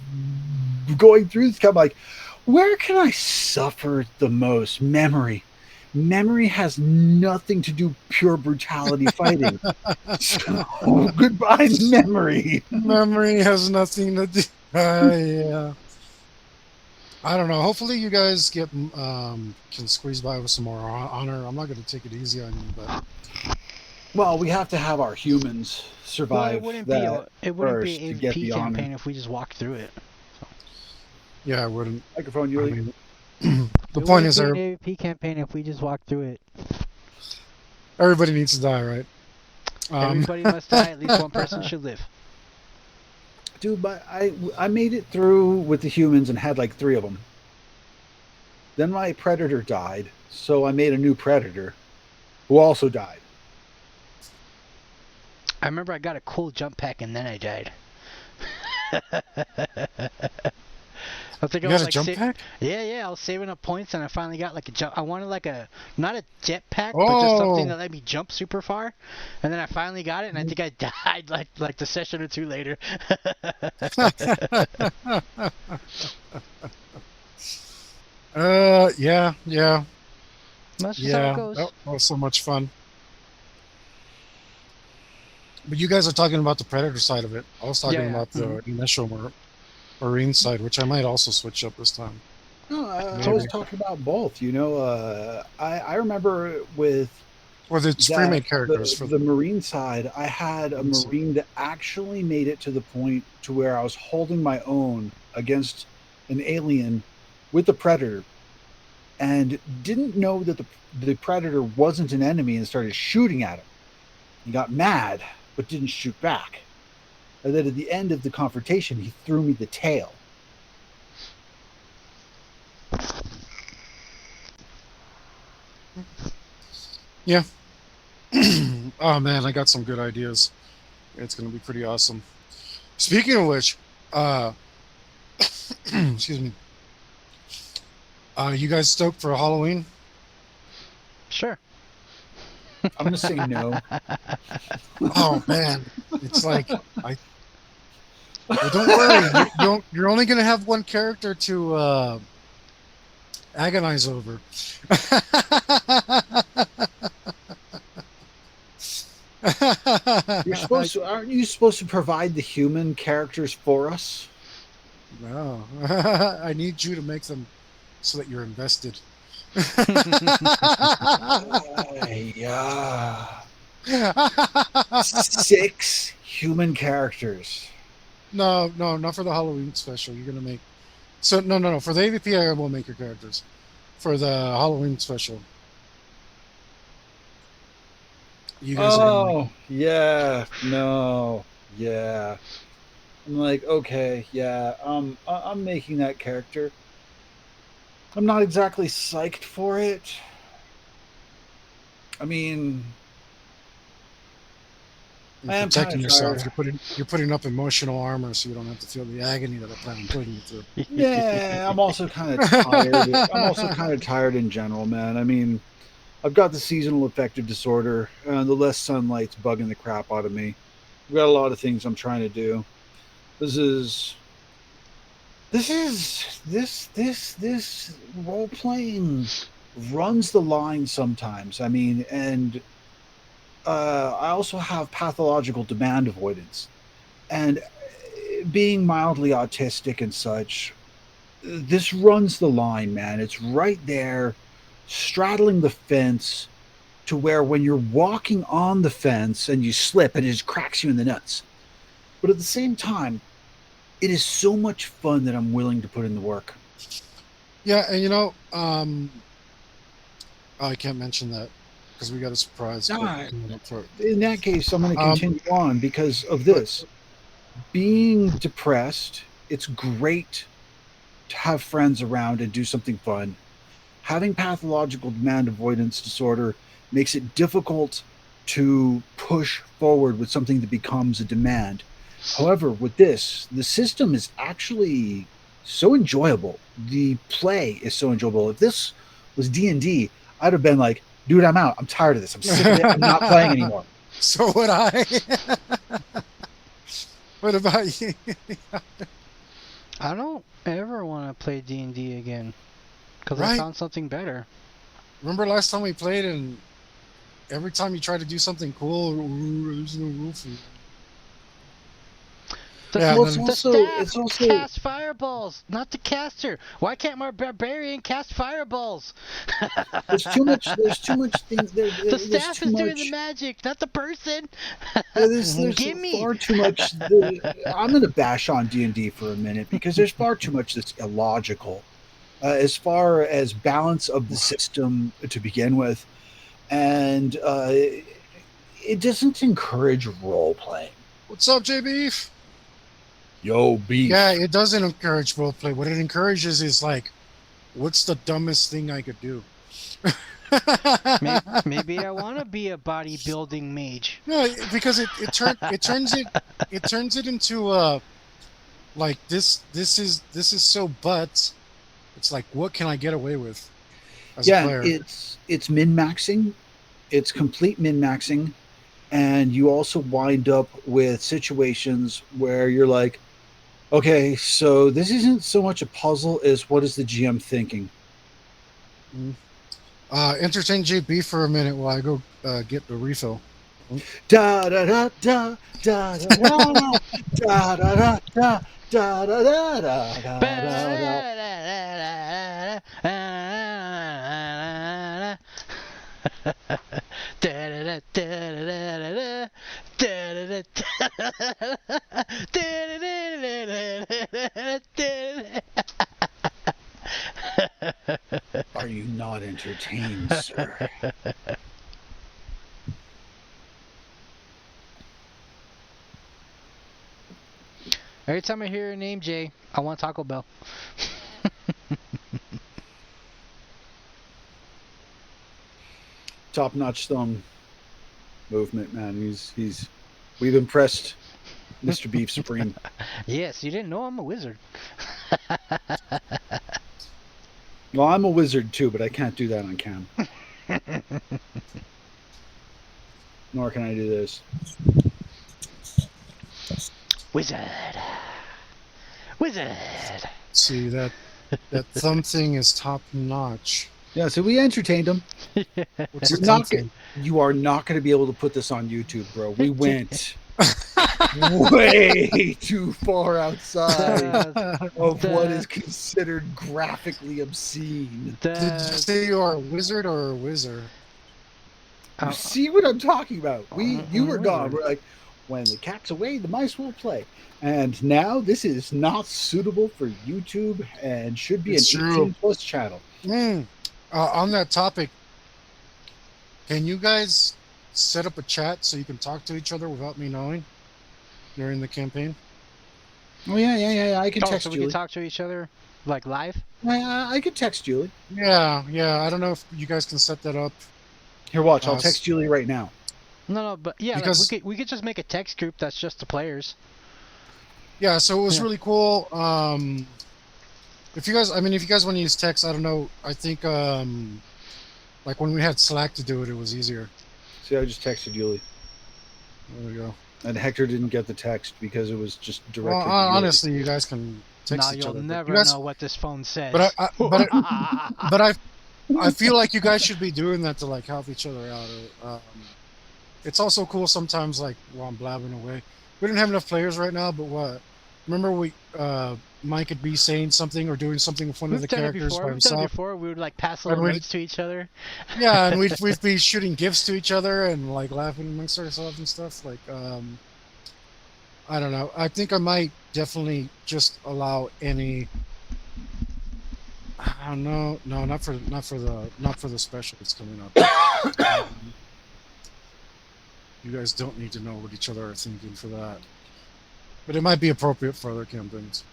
A: going through this. I'm like, where can I suffer the most? Memory. Memory has nothing to do with pure brutality fighting. So, goodbye, memory.
C: Memory has nothing to do. Yeah. I don't know. Hopefully, you guys can squeeze by with some more honor. I'm not going to take it easy on you, but
A: well, we have to have our humans survive.
B: Well, it wouldn't be an AVP campaign if we just walked through it. So.
C: Yeah, I wouldn't.
A: Microphone, Yuli.
C: The point is,
B: an AVP campaign if we just walked through it.
C: Everybody needs to die, right?
B: Everybody must die. At least one person should live.
A: Dude, but I made it through with the humans and had like 3 of them. Then my predator died, so I made a new predator who also died.
B: I remember I got a cool jump pack and then I died. I think
C: you got a jump pack?
B: Yeah. I was saving up points and I finally got like a jump. I wanted like not a jet pack, but just something that let me jump super far. And then I finally got it, and I think I died like the session or 2 later.
C: Yeah.
B: That's just how it goes.
C: That was so much fun. But you guys are talking about the predator side of it. I was talking about the initial marine side, which I might also switch up this time.
A: No, I was talking about both. You know, I remember with
C: the pre-made characters
A: for the marine side, I had a marine that actually made it to the point to where I was holding my own against an alien with the predator, and didn't know that the predator wasn't an enemy and started shooting at him. He got mad, but didn't shoot back. And then at the end of the confrontation, he threw me the tail.
C: Yeah. Oh man, I got some good ideas. It's going to be pretty awesome. Speaking of which, excuse me. You guys stoked for Halloween?
B: Sure.
A: I'm gonna say no.
C: Oh man, it's like well, don't worry. You're only gonna have one character to agonize over.
A: Aren't you supposed to provide the human characters for us?
C: No, I need you to make them so that you're invested.
A: Yeah. 6 human characters.
C: No, not for the Halloween special. You're gonna make no. For the AVP, I will make your characters. For the Halloween special,
A: you guys. Yeah, no, yeah. I'm like, okay, yeah. I'm making that character. I'm not exactly psyched for it. I mean,
C: you're protecting yourself. You're putting up emotional armor so you don't have to feel the agony that I plan on putting you through.
A: Yeah, I'm also kind of tired. I'm also kind of tired in general, man. I mean, I've got the seasonal affective disorder. The less sunlight's bugging the crap out of me. I've got a lot of things I'm trying to do. This role playing runs the line sometimes. I mean, and I also have pathological demand avoidance. And being mildly autistic and such, this runs the line, man. It's right there, straddling the fence to where when you're walking on the fence and you slip and it just cracks you in the nuts. But at the same time, it is so much fun that I'm willing to put in the work.
C: Yeah, and I can't mention that because we got a surprise.
A: In that case, I'm going to continue on because of this. Being depressed, it's great to have friends around and do something fun. Having pathological demand avoidance disorder makes it difficult to push forward with something that becomes a demand. However, with this, the system is actually so enjoyable. The play is so enjoyable. If this was D&D, I'd have been like, dude, I'm out. I'm tired of this. I'm sick of it. I'm not playing anymore.
C: So would I. What about you?
B: I don't ever want to play D&D again because
C: Right?
B: I found something better.
C: Remember last time we played, and every time you try to do something cool, there's no roof.
B: The staff cast fireballs, not the caster. Why can't my barbarian cast fireballs?
A: There's too much things.
B: The staff is doing the magic, not the person.
A: There's far too much. I'm going to bash on D&D for a minute because there's far too much that's illogical as far as balance of the system to begin with, and it doesn't encourage role playing.
C: What's up, J Beef?
A: Yo, Beef.
C: Yeah, it doesn't encourage role play. What it encourages is like, what's the dumbest thing I could do?
B: Maybe I want to be a bodybuilding mage.
C: No, because it turns it into like this is so butt. It's like, what can I get away with as a player?
A: It's min-maxing. It's complete min-maxing. And you also wind up with situations where you're like, okay, so this isn't so much a puzzle as what is the GM thinking?
C: Entertain JB for a minute while I go get the refill.
A: Da da da da da da da da da da da da da Are you not entertained, sir?
B: Every time I hear your name, Jay, I want Taco Bell.
A: Top-notch thumb movement, man. We've impressed Mr. Beef Supreme.
B: Yes, you didn't know I'm a wizard.
A: Well, I'm a wizard too, but I can't do that on cam. Nor can I do this.
B: Wizard.
C: See, that thumb thing is top notch.
A: Yeah, so we entertained him. You are not going to be able to put this on YouTube, bro. We went way too far outside of what is considered graphically obscene.
C: Did you say you are a wizard or a wizard?
A: You see what I'm talking about? You were gone. We're like, when the cat's away, the mice will play. And now this is not suitable for YouTube and should be an 18+ channel.
C: On that topic, can you guys set up a chat so you can talk to each other without me knowing during the campaign?
A: Oh, yeah. I can text
B: so
A: Julie.
B: We can talk to each other, like, live?
A: I could text Julie.
C: Yeah. I don't know if you guys can set that up.
A: Here, watch. I'll text Julie right now.
B: No, but yeah,
C: because,
B: like we could just make a text group that's just the players.
C: Yeah, so it was really cool. If you guys want to use text, I don't know. I think like when we had Slack to do it, it was easier.
A: See, I just texted Julie.
C: There we go.
A: And Hector didn't get the text because it was just directed.
C: Well, honestly, you guys can text each other.
B: You'll never know what this phone says.
C: But I feel like you guys should be doing that to like help each other out. It's also cool sometimes, like while I'm blabbing away. We don't have enough players right now, but what? Remember Mike could be saying something or doing something with one of
B: We've
C: the
B: done it
C: characters
B: before.
C: by
B: We've done it
C: himself,
B: before. We would like pass
C: and
B: little
C: we
B: notes to each other.
C: yeah, and we'd be shooting gifts to each other and like laughing amongst ourselves and stuff. Like I don't know. I think I might definitely just allow any. I don't know. No, not for the special that's coming up. You guys don't need to know what each other are thinking for that, but it might be appropriate for other campaigns.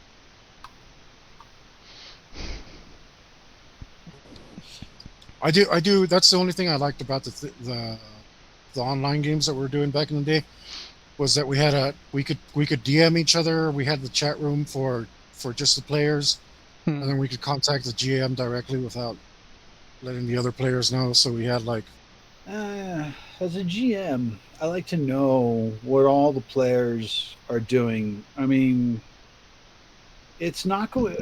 C: I do. That's the only thing I liked about the online games that we were doing back in the day, was that we could DM each other. We had the chat room for just the players, and then we could contact the GM directly without letting the other players know. So we had like,
A: as a GM, I like to know what all the players are doing. I mean, it's not going.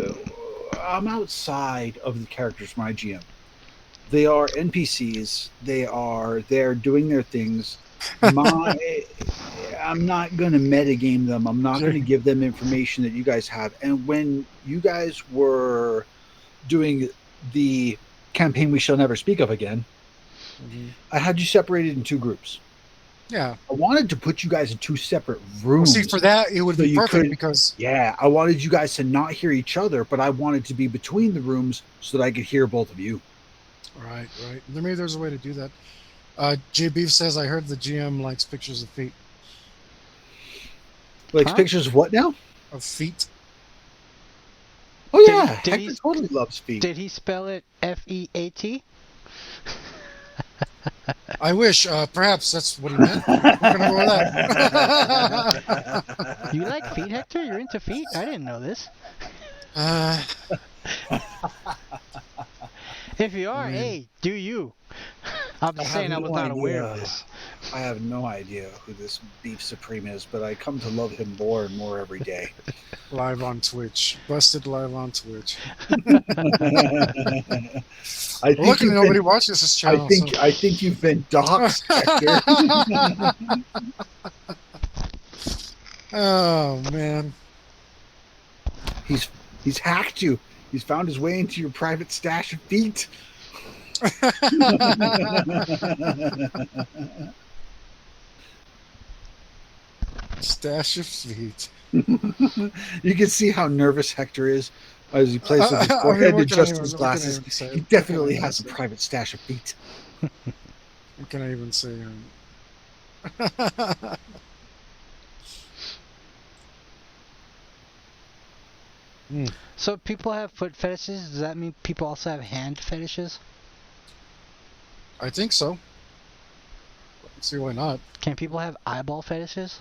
A: I'm outside of the characters my GM. They are NPCs. They're doing their things. I'm not going to metagame them. I'm not going to give them information that you guys have. And when you guys were doing the campaign We Shall Never Speak of Again, I had you separated in two groups.
C: Yeah.
A: I wanted to put you guys in two separate rooms.
C: Well, see, for that, it would be perfect because...
A: Yeah, I wanted you guys to not hear each other, but I wanted to be between the rooms so that I could hear both of you.
C: Right. Maybe there's a way to do that. J Beef says, I heard the GM likes pictures of feet.
A: Likes pictures of what now?
C: Of feet.
A: Oh, yeah. Hector totally loves feet.
B: Did he spell it F-E-A-T?
C: I wish. Perhaps that's what he meant. We're going to go with
B: that. You like feet, Hector? You're into feet? I didn't know this. If you are, hey, do you? I'm just saying I was not aware of this.
A: I have no idea who this Beef Supreme is, but I come to love him more and more every day.
C: Live on Twitch. Busted live on Twitch. Luckily nobody watches this channel.
A: I think you've been doxxed, Hector.
C: Oh, man.
A: He's hacked you. He's found his way into your private stash of feet.
C: Stash of feet.
A: You can see how nervous Hector is as he plays with his forehead and adjusts his glasses. He definitely has a private stash of feet.
C: What can I even say?
B: So people have foot fetishes. Does that mean people also have hand fetishes?
C: I think so. Let's see why not.
B: Can people have eyeball fetishes?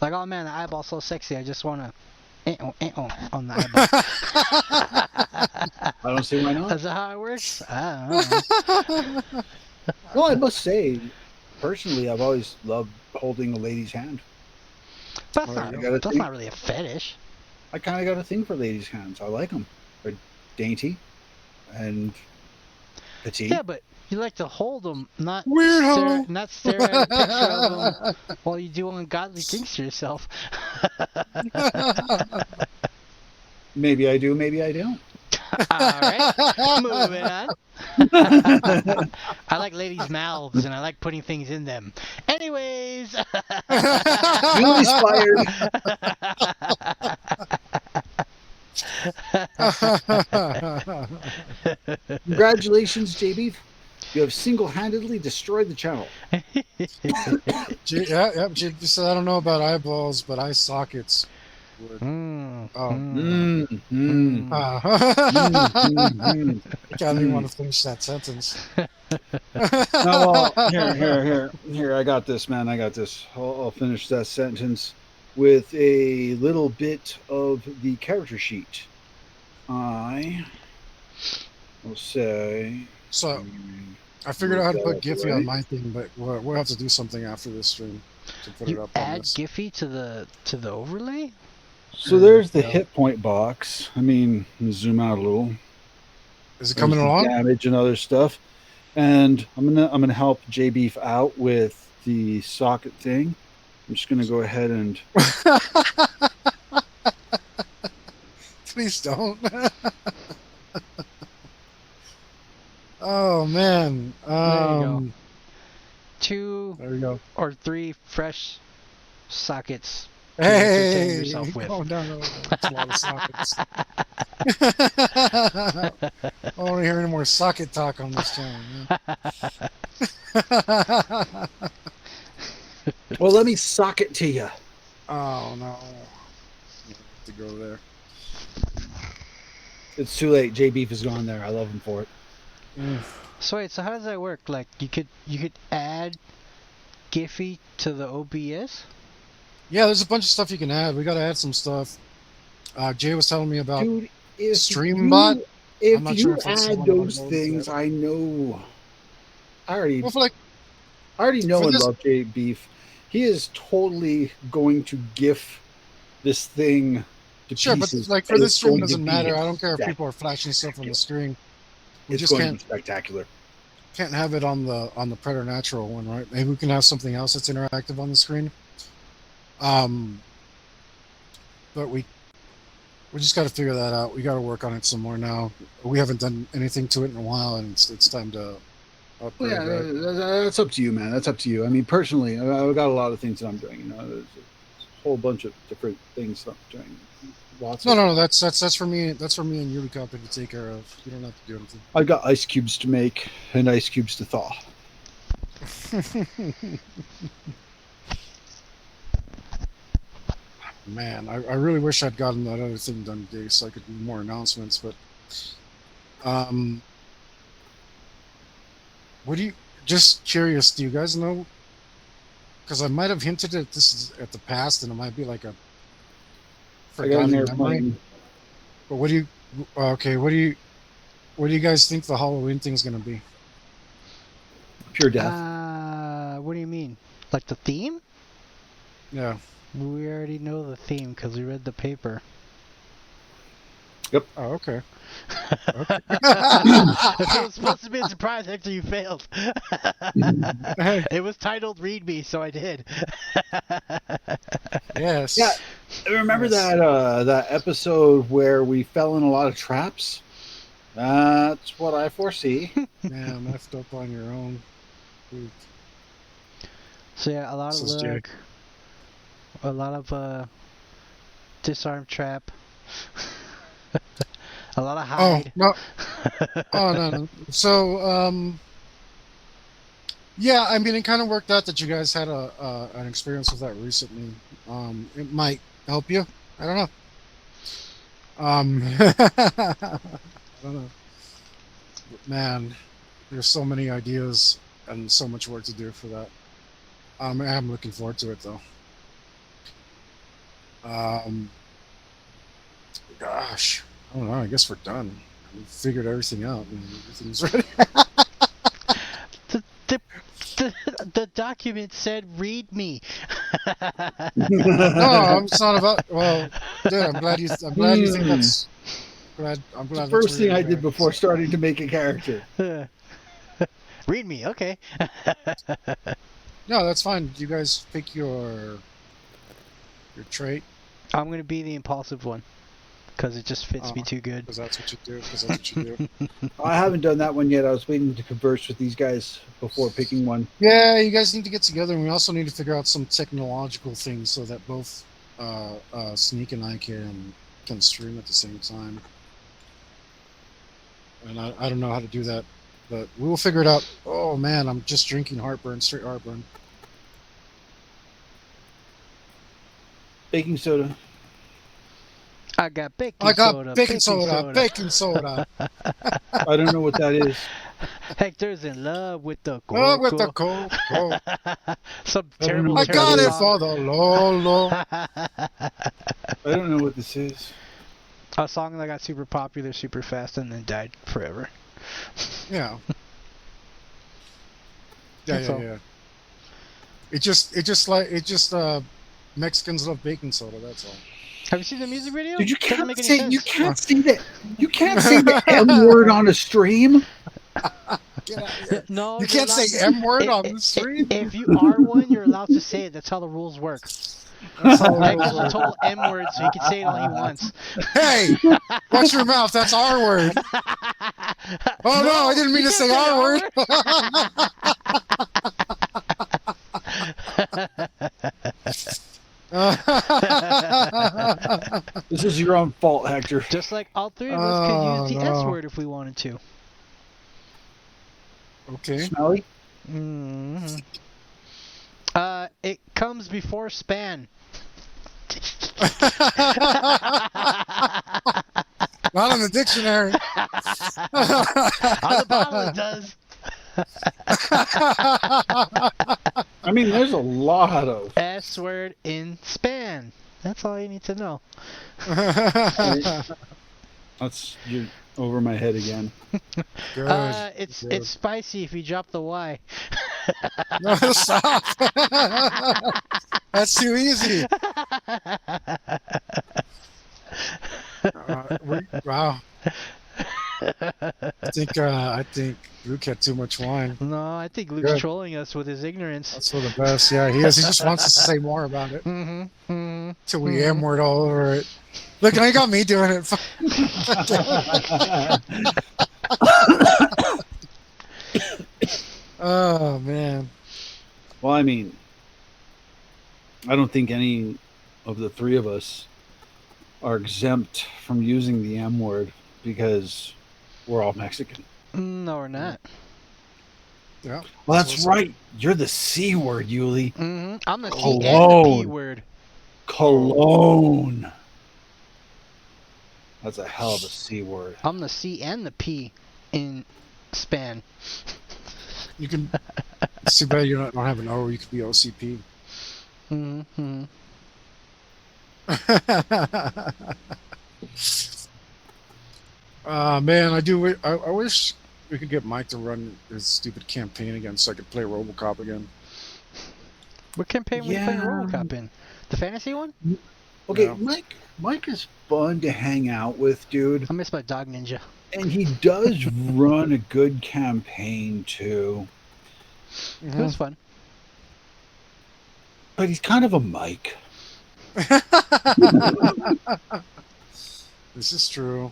B: Like, oh man, the eyeball's so sexy. I just want to on the eyeball.
A: I don't see why not.
B: Is that how it works? I don't know.
A: Well, I must say, personally, I've always loved holding a lady's hand.
B: That's not really a fetish.
A: I kind of got a thing for ladies' hands. I like them. They're dainty and petite.
B: Yeah, but you like to hold them, not stare at a picture of them while you do ungodly things to yourself.
A: Maybe I do, maybe I don't.
B: Alright, moving on. I like ladies' mouths and I like putting things in them. Anyways.
A: Feel inspired. Congratulations, JB. You have single-handedly destroyed the channel.
C: JB said, I don't know about eyeballs, but eye sockets. I can't even want to finish that sentence.
A: No, well, here. I got this, man. I got this. I'll finish that sentence with a little bit of the character sheet. I will say.
C: So, I figured out how to put Giphy on my thing, but we'll have to do something after this stream to put it up.
B: Add Giphy to the overlay.
A: So there's the hit point box. I mean, zoom out a little.
C: Is it coming along?
A: Damage and other stuff. And I'm gonna help J Beef out with the socket thing. I'm just gonna go ahead and
C: Please don't. Oh man.
B: There you go. 2
C: There we go.
B: or 3 fresh sockets to
C: Hey,
B: entertain yourself with.
C: oh no, that's a lot of sockets. I don't want to hear any more socket talk on this channel. Man.
A: well, let me sock it to you.
C: Oh no, I have to go there.
A: It's too late. J Beef is gone there. I love him for it.
B: So wait, so how does that work? Like you could add Giphy to the OBS?
C: Yeah, there's a bunch of stuff you can add. We got to add some stuff. Jay was telling me about
A: Dude,
C: StreamBot.
A: If you add those things, I know. I already know and love J Beef. He is totally going to GIF this thing to pieces.
C: But like for this stream, it doesn't matter. I don't care if people are flashing stuff on the screen. We
A: it's
C: just
A: going to be spectacular.
C: Can't have it on the Preternatural one, right? Maybe we can have something else that's interactive on the screen. But we just got to figure that out. We got to work on it some more now. We haven't done anything to it in a while, and it's time to upgrade.
A: Yeah, right? That's up to you, man. That's up to you. I mean, personally, I've got a lot of things that I'm doing. You know, there's a whole bunch of different things that I'm doing.
C: No. That's for me. That's for me and Yuri Copy to take care of. You don't have to do anything.
A: I've got ice cubes to make and ice cubes to thaw.
C: Man, I really wish I'd gotten that other thing done today so I could do more announcements. But, what do you? Just curious. Do you guys know? Because I might have hinted at this at the past, and it might be like a forgotten memory. But what do you? Okay, what do you guys think the Halloween thing's gonna be?
A: Pure death.
B: What do you mean? Like the theme?
C: Yeah.
B: We already know the theme because we read the paper.
A: Yep.
C: Oh, okay.
B: It was supposed to be a surprise after you failed. It was titled "Read Me," so I did.
C: Yes.
A: Yeah. Remember that episode where we fell in a lot of traps? That's what I foresee.
C: Yeah, messed up on your own.
B: So yeah, a lot of luck. A lot of disarm trap. A lot of hide.
C: Oh no. So yeah, I mean it kind of worked out that you guys had an experience with that recently. It might help you. I don't know. I don't know. But man, there's so many ideas and so much work to do for that. I'm looking forward to it though. Gosh, I don't know. I guess we're done. We figured everything out. And everything's ready.
B: The document said "Read me."
C: No, it's not about. Well, dude, I'm glad you think that's. I'm glad.
A: The first thing I did before starting to make a character.
B: Read me, okay.
C: No, that's fine. You guys pick your trait.
B: I'm gonna be the impulsive one, because it just fits me too good.
C: Because that's what you do.
A: I haven't done that one yet. I was waiting to converse with these guys before picking one.
C: Yeah, you guys need to get together, and we also need to figure out some technological things so that both Sneak and I can stream at the same time. And I don't know how to do that, but we will figure it out. Oh man, I'm just drinking heartburn, straight heartburn.
A: Baking soda.
B: I got baking soda.
C: Baking soda.
A: I don't know what that is.
B: Hector's in love with the cocoa.
C: Oh, with the cocoa.
B: Some terrible.
C: I got it for the Lolo.
A: I don't know what this is.
B: A song that got super popular super fast and then died forever.
C: Yeah. Yeah. It just Mexicans love baking soda, that's all.
B: Have you seen the music video?
A: Dude, you
B: Doesn't
A: can't
B: make any
A: say
B: sense.
A: you can't say that. You can't say the M word on a stream.
C: Get out of here.
B: No,
C: You
B: you're
C: can't
B: allowed
C: say
B: to-
C: M word
B: i-
C: on the stream.
B: If you are one, you're allowed to say it. That's how the rules work.
C: That's how the rules
B: Hector's a
C: work.
B: total M word, so he can say it all he wants.
C: Hey, watch your mouth. That's our word. Oh no, I didn't mean
B: you
C: to
B: can't
C: say our word.
A: This is your own fault, Hector.
B: Just like all three of us could use the S
C: no.
B: word if we wanted to.
C: Okay.
A: Smelly?
B: Mm-hmm. It comes before span.
C: Not in the dictionary.
B: On the bottle it does.
A: I mean, there's a lot of.
B: S word in span. That's all you need to know.
A: That's you're over my head again.
C: Good.
B: It's spicy if you drop the Y.
C: No, stop. That's too easy. Wow. I think Luke had too much wine.
B: No, I think Luke's
C: Good.
B: trolling us with his ignorance.
C: That's for the best. Yeah, he is. He just wants us to say more about it. Till we M word all over it. Look, and I got me doing it. Oh man.
A: Well, I mean, I don't think any of the three of us are exempt from using the M word because we're all Mexican.
B: No, we're not.
C: Yeah.
A: Well, that's right. You're the C word, Yuli.
B: I'm the C and the P
A: Cologne.
B: word.
A: Cologne. That's a hell of a C word.
B: I'm the C and the P in span.
C: You can. It's too bad you don't have an O. You could be OCP. Man, I wish we could get Mike to run his stupid campaign again so I could play RoboCop again.
B: What campaign were you playing RoboCop in? The fantasy one?
A: Okay,
C: Yeah.
A: Mike is fun to hang out with, dude.
B: I miss my dog ninja.
A: And he does run a good campaign too.
B: It was fun.
A: But he's kind of a Mike.
C: This is true.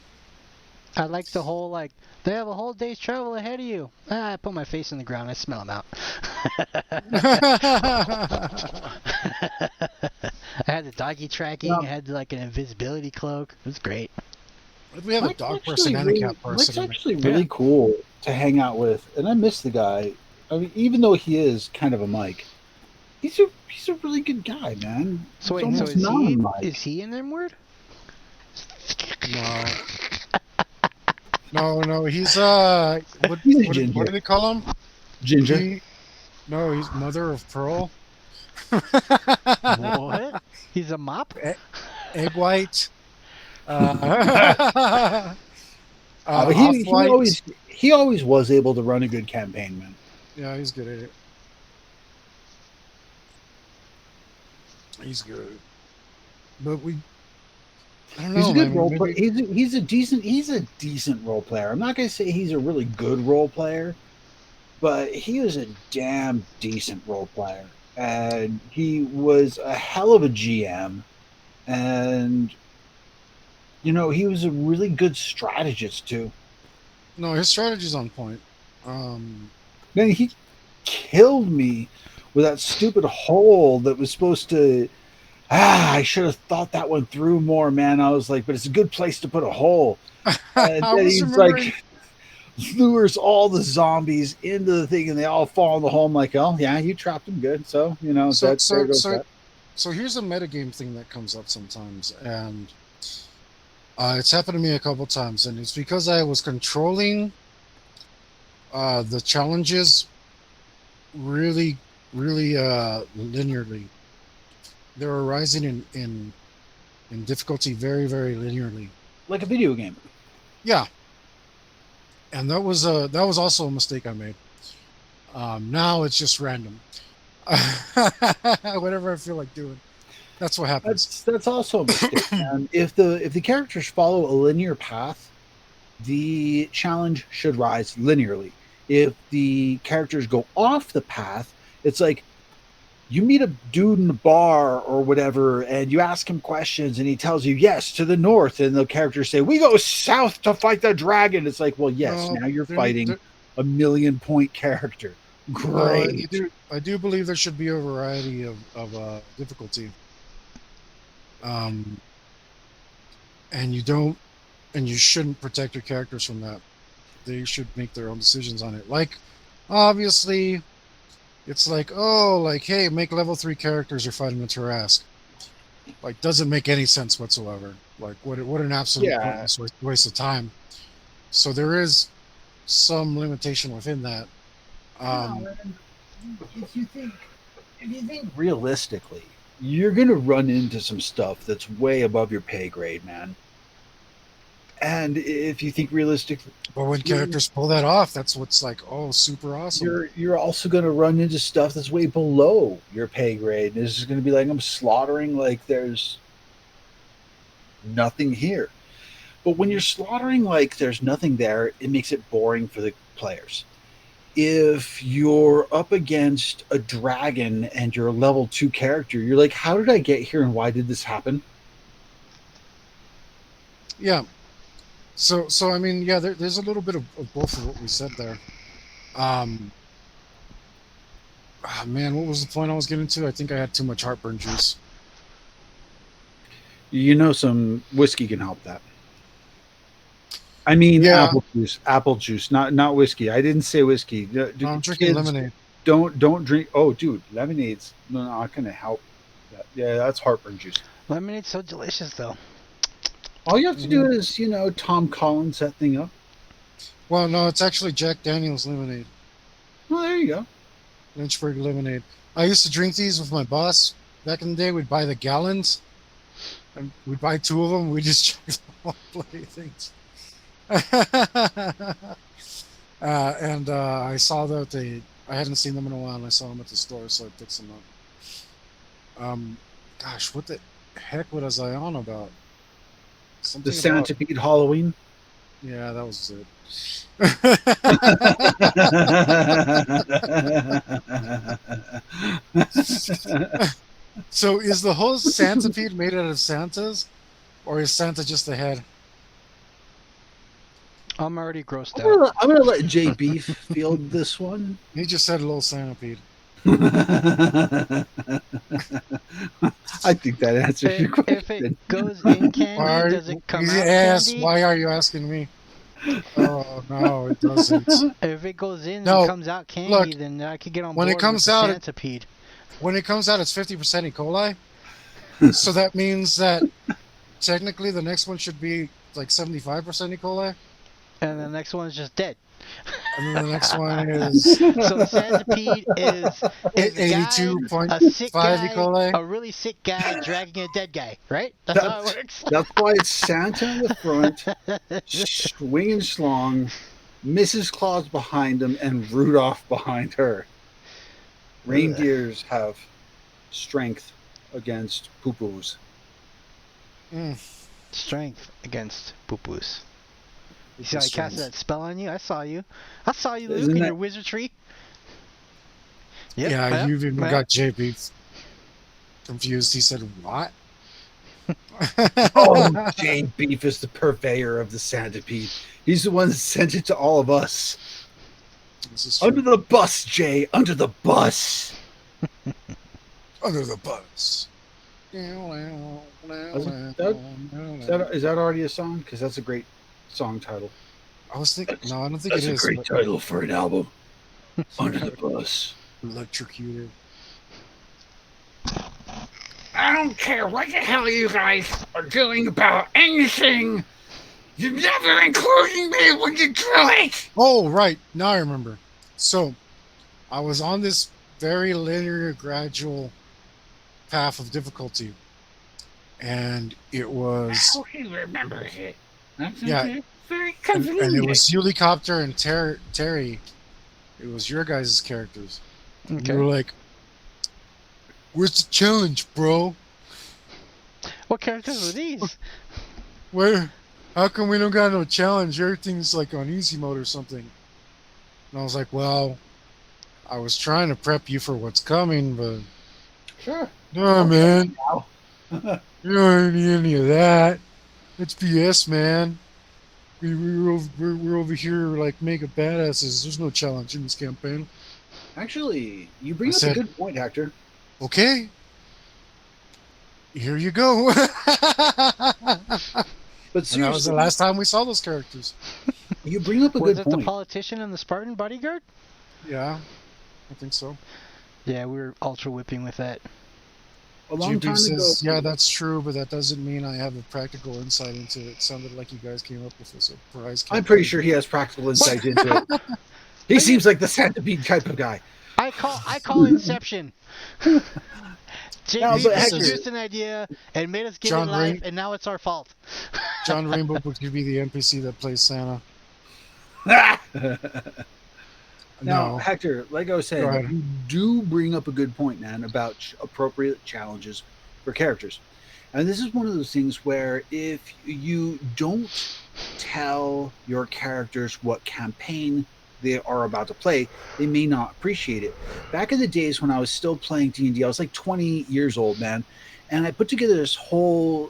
B: I like the whole, like, they have a whole day's travel ahead of you. I put my face in the ground. I smell them out. I had the doggy tracking. I had, like, an invisibility cloak. It was great.
C: What if we have a dog person and a cat person?
A: Mike's actually really cool to hang out with. And I miss the guy. I mean, even though he is kind of a Mike, he's a really good guy, man.
B: So wait,
A: He's
B: so
A: almost
B: is he in them word?
C: No. He's what do they call him?
A: Ginger.
C: He's mother of pearl.
B: What? He's a mop?
C: Egg white.
A: But he always was able to run a good campaign, man.
C: Yeah, he's good at it. He's good. But I don't know.
A: He's a good role player. He's a decent role player. I'm not gonna say he's a really good role player, but he is a damn decent role player. And he was a hell of a GM, and he was a really good strategist too.
C: No, his strategy's on point.
A: Man, he killed me with that stupid hole that was supposed to. I should have thought that one through more, man. I was like, but it's a good place to put a hole. And then he's like, lures all the zombies into the thing, and they all fall in the hole. I'm like, oh yeah, you trapped them good. So
C: So here's a metagame thing that comes up sometimes, and it's happened to me a couple times, and it's because I was controlling the challenges really linearly. They were rising in difficulty very, very linearly,
A: like a video game.
C: Yeah, and that was also a mistake I made. Now it's just random, whatever I feel like doing. That's what happens.
A: That's also a mistake. If the characters follow a linear path, the challenge should rise linearly. If the characters go off the path, it's like you meet a dude in a bar or whatever, and you ask him questions, and he tells you yes to the north, and the characters say we go south to fight the dragon. It's like, well, yes,
C: No,
A: now you're
C: they're,
A: fighting
C: they're,
A: a 1,000,000-point character.
C: no,
A: Great.
C: I do believe there should be a variety of difficulty. And you shouldn't protect your characters from that. They should make their own decisions on it. Like, obviously, it's like, oh, like, hey, make level 3 characters or fighting a Tarrasque. Like, doesn't make any sense whatsoever. Like, what an absolute pointless waste of time. So there is some limitation within that.
A: If you think realistically, you're gonna run into some stuff that's way above your pay grade, man. And if you think realistically,
C: but when characters pull that off, that's what's like, oh, super awesome.
A: You're also gonna run into stuff that's way below your pay grade. This is gonna be like I'm slaughtering like there's nothing here. But when you're slaughtering like there's nothing there, it makes it boring for the players. If you're up against a dragon and you're a level 2 character, you're like, how did I get here and why did this happen?
C: Yeah. So I mean, yeah, there's a little bit of both of what we said there. Man, what was the point I was getting to? I think I had too much heartburn juice.
A: You know, some whiskey can help that. I mean,
C: yeah.
A: apple juice, not whiskey. I didn't say whiskey.
C: No, I'm drinking lemonade.
A: Don't drink. Oh, dude, lemonade's not going to help. Yeah, that's heartburn juice.
B: Lemonade's so delicious, though.
A: All you have to do is, Tom Collins that thing up.
C: Well, no, it's actually Jack Daniel's lemonade.
A: Well, there you go.
C: Lynchburg lemonade. I used to drink these with my boss back in the day. We'd buy the gallons, and we'd buy 2 of them. We just check them all bloody things. And I saw that I hadn't seen them in a while, and I saw them at the store, so I picked some up. Gosh, what the heck was I on about?
A: Something the Centipede Halloween?
C: Yeah, that was it. So is the whole Centipede made out of Santas? Or is Santa just the head?
B: I'm already grossed out.
A: I'm gonna let Jay Beef field this one.
C: He just said a little centipede.
A: I think that answers your question.
B: If it goes in candy, does it come out candy?
C: Why are you asking me? Oh, no, it doesn't.
B: If it goes in and comes out candy, then I could get on board with the Centipede.
C: When it comes out, it's 50% E. coli. So that means that technically the next one should be like 75% E. coli.
B: And the next one is just dead.
C: And then the next one is...
B: So the Centipede is
C: 82.5 E. coli.
B: A really sick guy dragging a dead guy, right? That's how it works.
A: That's why it's Santa in the front, swinging schlong, Mrs. Claus behind him, and Rudolph behind her. Reindeers have strength against poo-poos.
B: Strength against poo-poos. You see how I casted that spell on you? I saw you. I saw you, Luke, in your wizardry.
C: Yep, yeah, you've even got JB confused. He said, what?
A: Oh, Jay Beef is the purveyor of the Centipede. He's the one that sent it to all of us. Under the bus, Jay. Under the bus.
C: Under the bus.
A: Is that already a song? Because that's a great song title.
C: I was thinking, no, I don't think it is.
A: That's a great title for an album. Under the bus.
C: Electrocuted.
A: I don't care what the hell you guys are doing about anything. You're never including me when you do it.
C: Oh, right. Now I remember. So, I was on this very linear, gradual path of difficulty. And it was...
A: Oh, he remembers it. That's
C: very convenient. And it was Helicopter and Terry. It was your guys' characters. Okay. You were like, where's the challenge, bro?
B: What characters were these?
C: Where? How come we don't got no challenge? Everything's like on easy mode or something. And I was like, well, I was trying to prep you for what's coming, but
A: Sure.
C: no, man, you don't need any of that. It's BS, man. We're over here like mega badasses. There's no challenge in this campaign.
A: Actually, you bring up a good point, Hector.
C: Okay. Here you go.
A: But seriously,
C: and that was the last time we saw those characters.
A: You bring up a good point.
B: Was it the politician and the Spartan bodyguard?
C: Yeah, I think so.
B: Yeah, we were ultra whipping with that.
A: A long time ago.
C: Yeah, that's true, but that doesn't mean I have a practical insight into it. It sounded like you guys came up with a surprise.
A: I'm pretty sure he has practical insight into it. He seems like the centipede type of guy.
B: I call Inception. JP introduced an idea and made us get it live, and now it's our fault.
C: John Rainbow would be the NPC that plays Santa.
A: Now, Hector, like I was saying, you do bring up a good point, man, about appropriate challenges for characters. And this is one of those things where if you don't tell your characters what campaign they are about to play, they may not appreciate it. Back in the days when I was still playing D&D, I was like 20 years old, man, and I put together this whole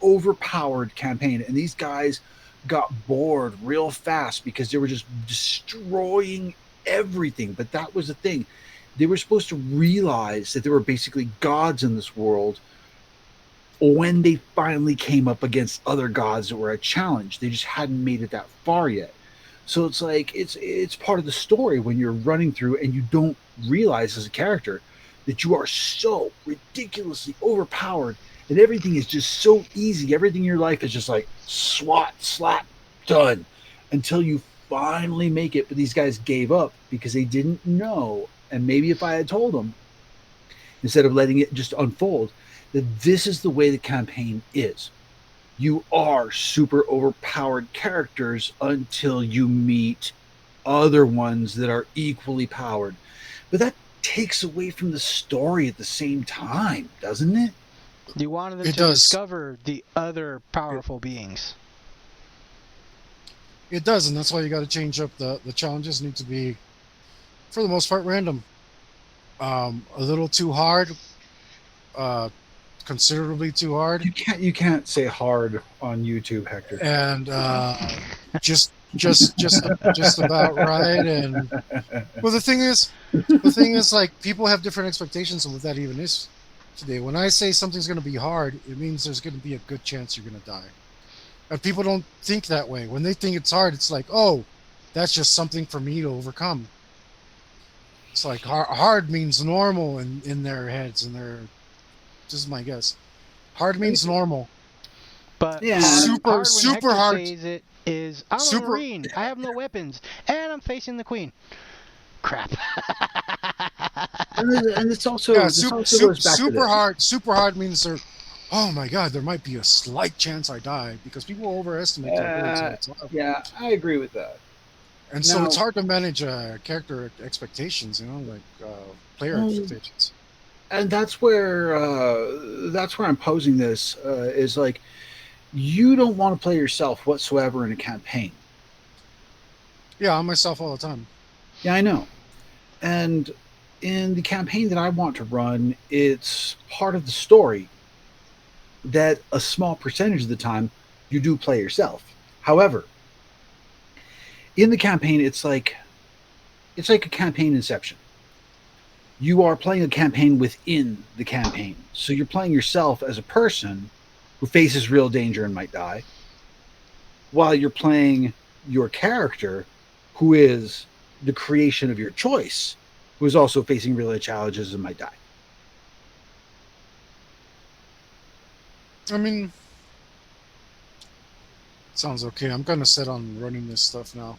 A: overpowered campaign, and these guys got bored real fast because they were just destroying everything. But that was the thing. They were supposed to realize that there were basically gods in this world when they finally came up against other gods that were a challenge. They just hadn't made it that far yet. So it's like it's part of the story when you're running through and you don't realize as a character that you are so ridiculously overpowered and everything is just so easy. Everything in your life is just like swat, slap, done until you finally make it. But these guys gave up because they didn't know. And maybe if I had told them, instead of letting it just unfold, that this is the way the campaign is. You are super overpowered characters until you meet other ones that are equally powered. But that takes away from the story at the same time, doesn't it?
B: You wanted them to discover the other powerful beings.
C: It does, and that's why you got to change up the challenges. Need to be, for the most part, random. A little too hard. Considerably too hard.
A: You can't say hard on YouTube, Hector.
C: And just about right. And well, the thing is, like, people have different expectations of what that even is today. When I say something's going to be hard, it means there's going to be a good chance you're going to die. And people don't think that way. When they think it's hard, it's like, oh, that's just something for me to overcome. It's like hard means normal in their heads, and their. This is my guess. Hard means normal.
B: But
A: yeah,
C: super hard.
B: Says it is, I'm a Marine. I have no weapons, and I'm facing the Queen. Crap.
A: and it's also
C: super hard. Super hard means they're. Oh my God! There might be a slight chance I die because people overestimate their ability.
A: Yeah, I agree with that.
C: And so it's hard to manage character expectations. Like player expectations.
A: And that's where I'm posing this is like, you don't want to play yourself whatsoever in a campaign.
C: Yeah, I'm myself all the time.
A: Yeah, I know. And in the campaign that I want to run, it's part of the story that a small percentage of the time you do play yourself. However, in the campaign, it's like a campaign inception. You are playing a campaign within the campaign. So you're playing yourself as a person who faces real danger and might die, while you're playing your character who is the creation of your choice, who is also facing real challenges and might die.
C: I mean, sounds okay. I'm kind of set on running this stuff now.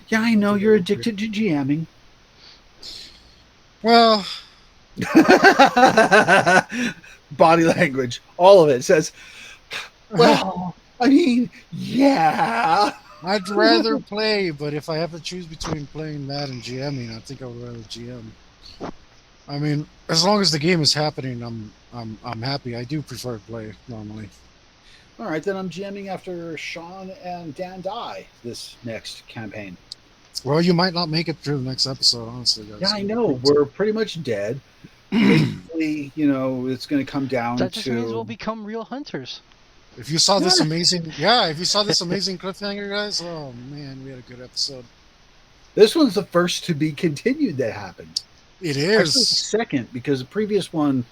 A: Yeah, I know you're addicted to GMing.
C: Well,
A: body language, all of it says, well, I mean, yeah.
C: I'd rather play, but if I have to choose between playing that and GMing, I think I would rather GM. I mean, as long as the game is happening, I'm happy. I do prefer to play normally.
A: All right, then I'm GMing after Sean and Dan die this next campaign.
C: Well, you might not make it through the next episode, honestly, guys.
A: Yeah, I know. We're pretty much dead. Basically, it's going to come down
B: That just means
A: to.
B: we'll become real hunters.
C: If you saw this amazing, if you saw this amazing cliffhanger, guys, oh man, we had a good episode.
A: This one's the first to be continued that happened.
C: It is.
A: Actually, second, because the previous one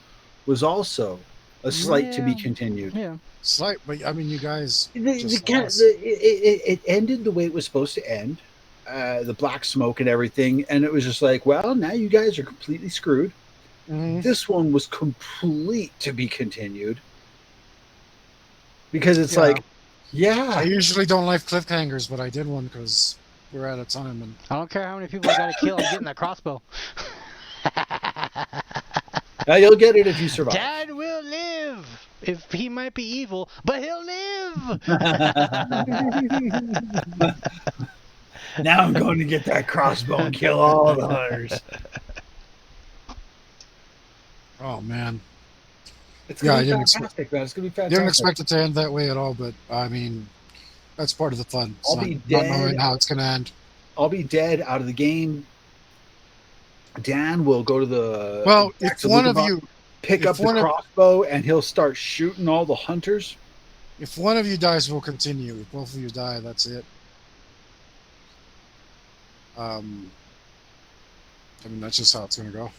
A: was also a slight to be continued.
B: Yeah.
C: Slight, but I mean, you guys.
A: It ended the way it was supposed to end. The black smoke and everything, and it was just like, well, now you guys are completely screwed. Mm-hmm. This one was complete to be continued because it's like, I
C: usually don't like cliffhangers, but I did one because we're out of time, and
B: I don't care how many people I gotta kill. I'm getting that crossbow.
A: You'll get it if you survive.
B: Dad will live. If he might be evil, but he'll live.
A: Now I'm going to get that crossbow and kill all the hunters.
C: Oh man,
A: it's gonna be fantastic, man. It's gonna be fantastic.
C: Didn't expect it to end that way at all, but I mean, that's part of the fun.
A: I'll be dead.
C: Not knowing how it's gonna end.
A: I'll be dead out of the game. Dan will go to the.
C: Well, if one of you
A: pick up the crossbow and he'll start shooting all the hunters.
C: If one of you dies, we'll continue. If both of you die, that's it. I mean, that's just how it's gonna go.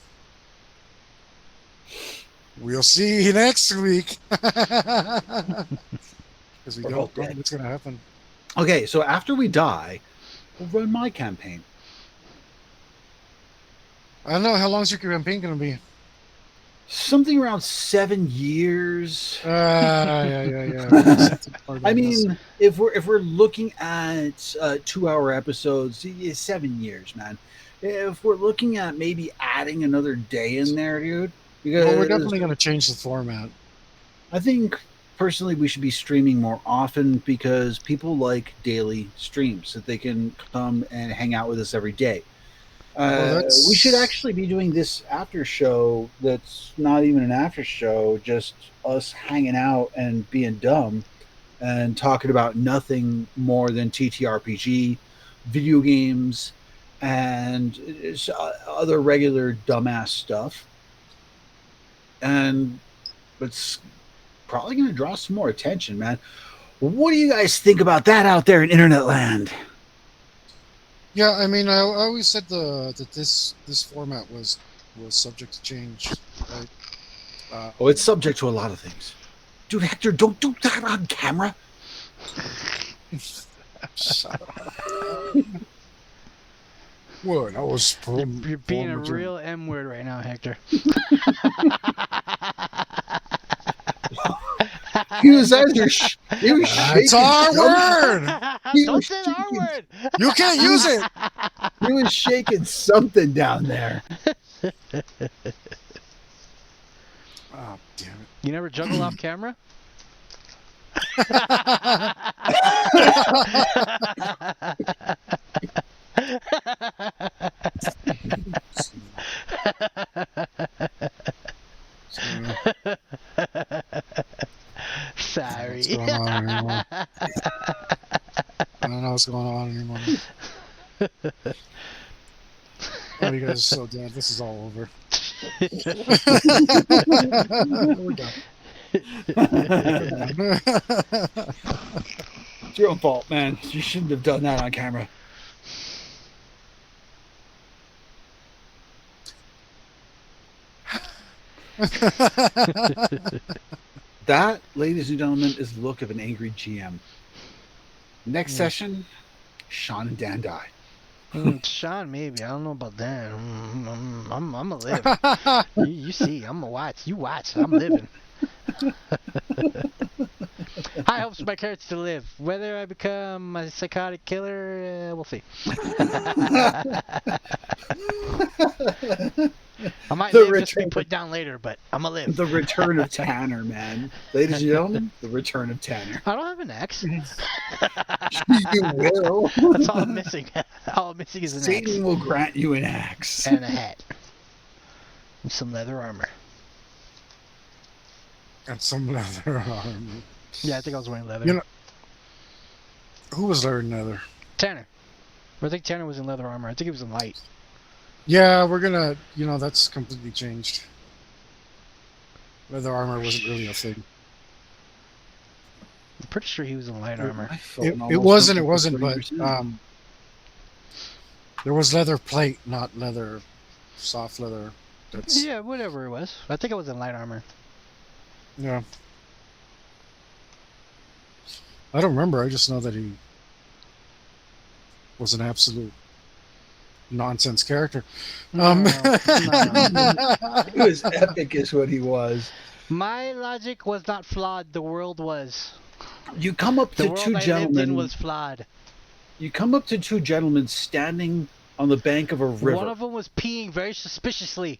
C: We'll see you next week. Because we don't know what's gonna happen.
A: Okay, so after we die, we'll run my campaign.
C: I don't know, how long is your campaign gonna be?
A: Something around 7 years.
C: Yeah.
A: I mean, if we're looking at 2-hour episodes, 7 years, man. If we're looking at maybe adding another day in there, dude, because
C: we're definitely going to change the format.
A: I think personally we should be streaming more often because people like daily streams that they can come and hang out with us every day. We should actually be doing this after show that's not even an after show, just us hanging out and being dumb and talking about nothing more than TTRPG, video games, and other regular dumbass stuff. And it's probably going to draw some more attention, man. What do you guys think about that out there in internet land?
C: Yeah, I mean, I always said that this format was subject to change, right?
A: It's subject to a lot of things. Dude, Hector, don't do that on camera.
C: Shut up. What? I was.
B: You're being a real M word right now, Hector.
A: He was either he was shaking.
C: It's our word.
B: Don't say the R word.
C: You can't use it.
A: He was shaking something down there.
C: Oh, damn it!
B: You never juggle off camera? Sorry.
C: I don't know what's going on anymore. Oh, you guys are so dead. This is all over. We're done.
A: It's your own fault, man. You shouldn't have done that on camera. That, ladies and gentlemen, is the look of an angry GM. Next session, Sean and Dan die.
B: Sean, maybe. I don't know about that. I'm gonna live. You see, I'm gonna watch. You watch. I'm living. High hopes for my character to live. Whether I become a psychotic killer, we'll see. I might live just to be put down later, but I'm gonna live.
A: The return of Tanner, man. Ladies and gentlemen, the return of Tanner.
B: I don't have an axe.
A: You will.
B: That's all I'm missing. All I'm missing is an axe.
A: Satan will grant you an axe.
B: And a hat. Some leather armor.
C: And some leather armor.
B: Yeah, I think I was wearing leather.
C: You know, who was wearing leather?
B: Tanner. I think Tanner was in leather armor. I think he was in light.
C: Yeah, we're gonna. That's completely changed. Leather armor wasn't really a thing.
B: I'm pretty sure he was in light armor.
C: It wasn't, but there was leather plate, not leather, soft leather.
B: Yeah, whatever it was. I think I was in light armor.
C: Yeah. I don't remember. I just know that he was an absolute nonsense character.
B: No.
A: He was epic, is what he was.
B: My logic was not flawed. The world was.
A: You come up to
B: The world
A: two
B: I lived
A: gentlemen.
B: in was flawed.
A: You come up to two gentlemen standing on the bank of a river.
B: One of them was peeing very suspiciously.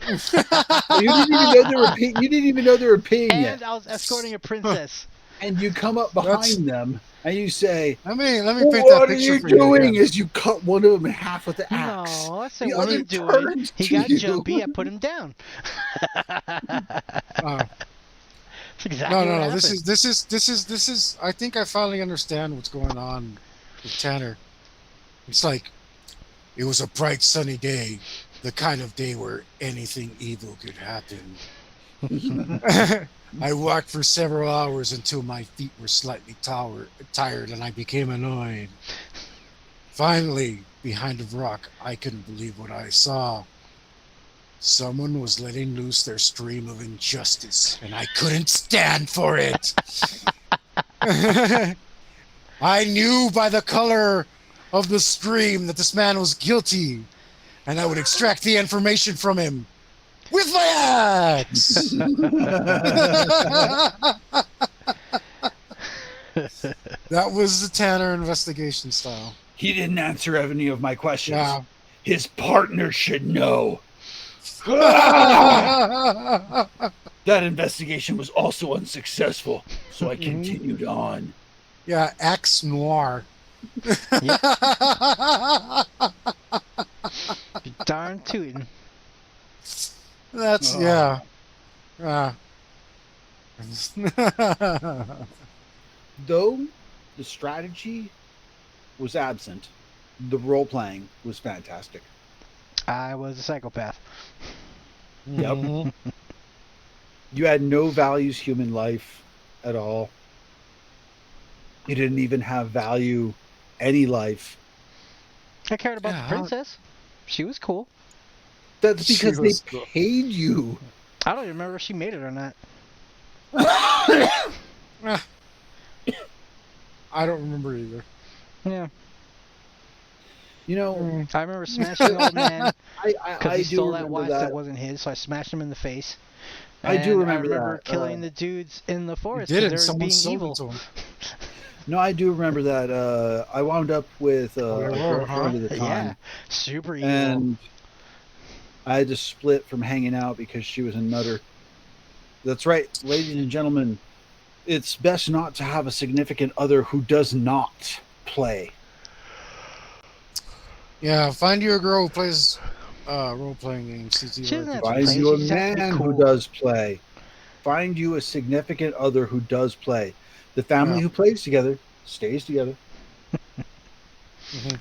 A: You didn't even know they were peeing. You didn't even know they were peeing
B: And
A: yet.
B: I was escorting a princess.
A: And you come up behind them and you say,
C: Let me paint that
A: "What are
C: picture
A: you
C: for you
A: doing?"
C: again.
A: As you cut one of them in half with the axe.
B: No, I said,
A: The
B: what are
A: other
B: you doing?
A: turns
B: He
A: to
B: got
A: you.
B: jumpy. I put him down. That's exactly what
C: No.
B: happened.
C: This is. I think I finally understand what's going on with Tanner. It's like it was a bright sunny day, the kind of day where anything evil could happen. I walked for several hours until my feet were slightly tired and I became annoyed. Finally, behind a rock, I couldn't believe what I saw. Someone was letting loose their stream of injustice, and I couldn't stand for it. I knew by the color of the stream that this man was guilty, and I would extract the information from him with my axe. That was the Tanner investigation style.
A: He didn't answer any of my questions.
C: Yeah.
A: His partner should know. That investigation was also unsuccessful, so I continued on.
C: Yeah, axe noir.
B: Darn tootin'.
C: That's yeah.
A: Though the strategy was absent, the role playing was fantastic.
B: I was a psychopath.
A: Yep. You had no values human life at all. You didn't even have value any life.
B: I cared about the princess. She was cool.
A: That's because they paid you.
B: I don't even remember if she made it or not.
C: I don't remember either.
B: Yeah.
A: You know,
B: I remember smashing the old man because he stole that watch
A: that
B: wasn't his, so I smashed him in the face.
A: I do remember that.
B: I remember killing the dudes in the forest
C: You did
B: because
C: it.
B: they were
C: Someone
B: being
C: sold
B: evil.
C: it to him.
A: No, I do remember that. I wound up with a girlfriend at the time.
B: Yeah, super evil.
A: And I had to split from hanging out because she was a nutter. That's right, ladies and gentlemen. It's best not to have a significant other who does not play.
C: Yeah, find you a girl who plays role-playing games.
A: Find you a man who does play. Find you a significant other who does play. The family who plays together stays together.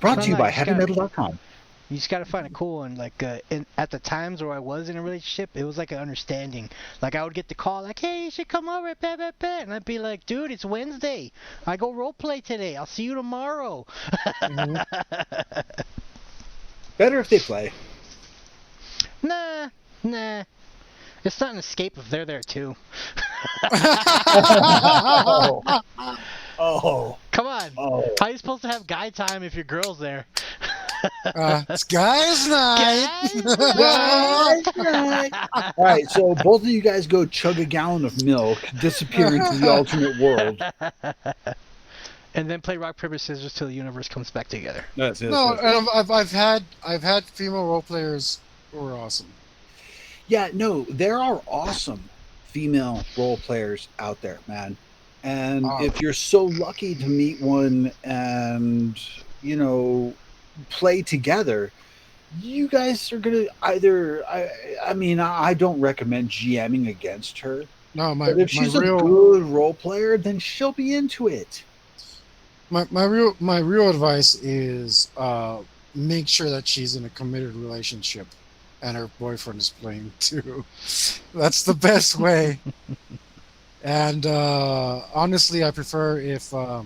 A: Brought to you by HeavyMetal.com.
B: You just gotta find a cool one. Like at the times where I was in a relationship, it was like an understanding. Like I would get the call, like, "Hey, you should come over," and I'd be like, "Dude, it's Wednesday. I go role play today. I'll see you tomorrow."
A: Better if they play.
B: Nah. It's not an escape if they're there too.
A: Oh.
B: Come on.
A: Oh.
B: How are you supposed to have guy time if your girl's there?
C: It's guys' night.
A: Guys' night. All right, so both of you guys go chug a gallon of milk, disappear into the alternate world,
B: and then play rock paper scissors till the universe comes back together.
A: That's it.
C: No, and I've had female role players who were awesome.
A: Yeah, no, there are awesome female role players out there, man. And if you're so lucky to meet one and, play together, you guys are gonna either. I mean, I don't recommend GMing against her,
C: No,
A: but if
C: my
A: she's a
C: real
A: good role player, then she'll be into it.
C: my real advice is make sure that she's in a committed relationship and her boyfriend is playing too. That's the best way. And honestly, I prefer if no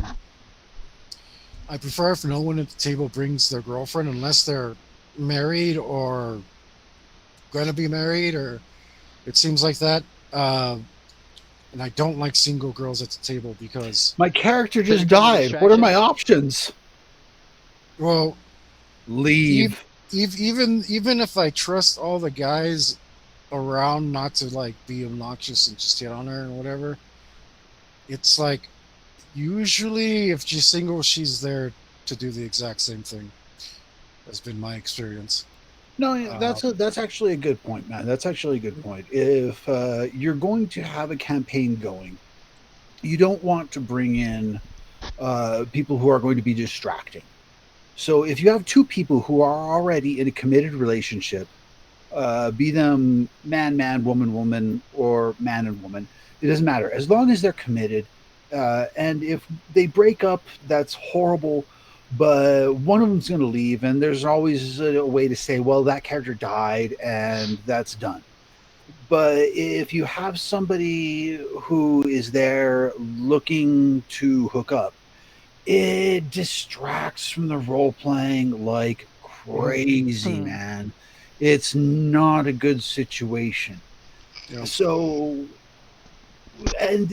C: one at the table brings their girlfriend unless they're married or going to be married, or it seems like that. Uh, and I don't like single girls at the table because,
A: My character
B: They
A: just
B: become a
A: died. What are
B: distraction.
A: my options?
C: well,
A: Leave.
C: even if I trust all the guys around not to like be obnoxious and just hit on her and whatever, it's like usually if she's single, she's there to do the exact same thing. Has been my experience.
A: No,
C: Uh,
A: that's actually a good point, man. That's actually a good point. If you're going to have a campaign going, you don't want to bring in people who are going to be distracting. So if you have two people who are already in a committed relationship, be them man, man, woman, woman, or man and woman, it doesn't matter. As long as they're committed, and if they break up, that's horrible. But one of them's going to leave, and there's always a way to say, well, that character died, and that's done. But if you have somebody who is there looking to hook up, it distracts from the role playing like
C: mhm,
A: crazy,
B: Hmm.
A: man. It's not a good situation.
C: yeah.
A: So, and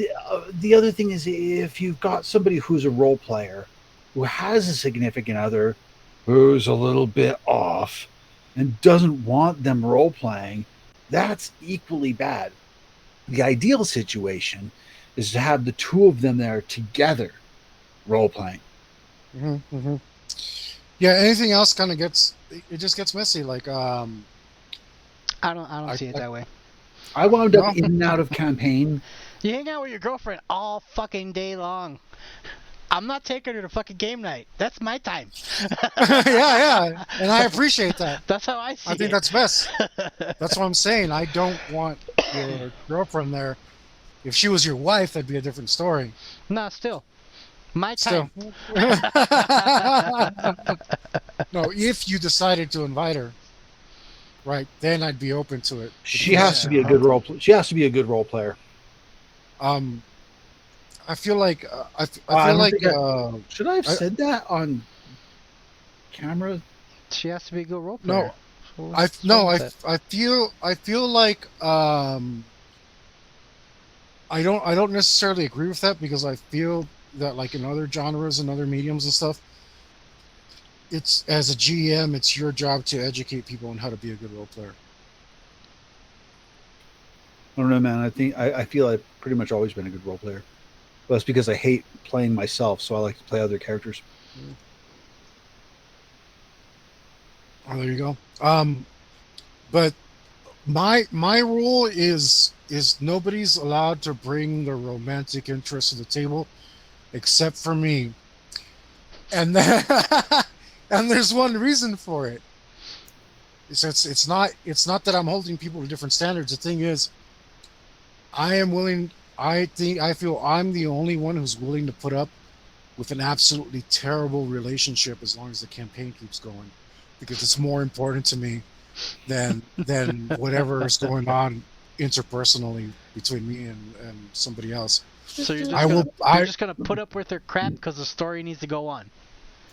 A: the other thing is, if you've got somebody who's a role player who has a significant other who's a little bit off and doesn't want them role playing, that's equally bad. The ideal situation is to have the two of them there together role playing.
C: Hmm. Yeah, anything else kind of gets it just gets messy. Like
B: I don't see it
C: I
B: that way.
A: I wound up
C: no,
A: in and out of campaign.
B: You hang out with your girlfriend all fucking day long. I'm not taking her to fucking game night. That's my time.
C: yeah, yeah, and I appreciate that.
B: That's how I see
C: I think
B: it.
C: that's best. That's what I'm saying. I don't want your girlfriend there. If she was your wife, that'd be a different story.
B: Nah, still my
C: Still,
B: time.
C: no. If you decided to invite her, right, then I'd be open to it. But if
A: She
C: you
A: has
C: just
A: to
B: Yeah.
A: be a
C: want
A: good
C: to,
A: she has to be a good role player.
C: um, I feel like I
A: I
C: feel
A: don't
C: like
A: think should I have
C: I
A: said that on camera.
B: She has to be a good role player.
C: no
B: So what's wrong
C: no
B: with that?
C: I feel like I don't necessarily agree with that because I feel that like in other genres and other mediums and stuff, it's as a GM, it's your job to educate people on how to be a good role player.
A: I don't know, man. I feel I've pretty much always been a good role player. Well, that's because I hate playing myself, so I like to play other characters.
C: Mm. Oh, there you go. But my rule is nobody's allowed to bring their romantic interest to the table except for me. And then, and there's one reason for it. It's not that I'm holding people to different standards. The thing is, I am willing. I feel I'm the only one who's willing to put up with an absolutely terrible relationship as long as the campaign keeps going, because it's more important to me than whatever is going on interpersonally between me and somebody else.
B: So you're
C: I
B: just gonna
C: will. I
B: put up with her crap because the story needs to go on.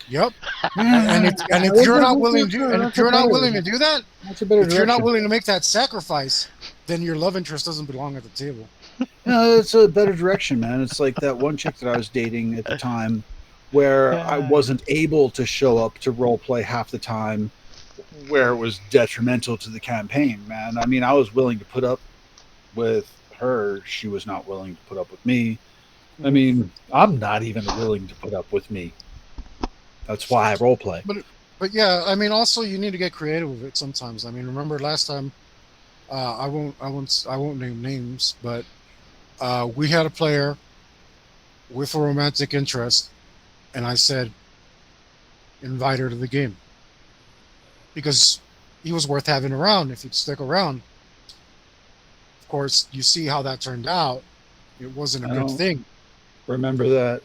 C: Yep.
A: Yeah,
C: And if you're not willing to, and if
A: that's a
C: you're not
A: better
C: willing to do that,
A: that's a better
C: if you're not
A: direction.
C: willing to make that sacrifice, then your love interest doesn't belong at the table.
A: No, it's a better direction, man. It's like that one chick that I was dating at the time where I
B: Yeah.
A: wasn't able to show up to role play half the time where it was detrimental to the campaign, man. I mean, I was willing to put up with her. She was not willing to put up with me. I
C: Mhm.
A: mean, I'm not even willing to put up with me. That's why I role play.
C: But but yeah, I mean, also you need to get creative with it sometimes. I mean, remember last time? I won't name names, but we had a player with a romantic interest, and I said invite her to the game because he was worth having around if he'd stick around. Of course, you see how that turned out. It wasn't a
A: I
C: good
A: don't
C: thing.
A: remember that.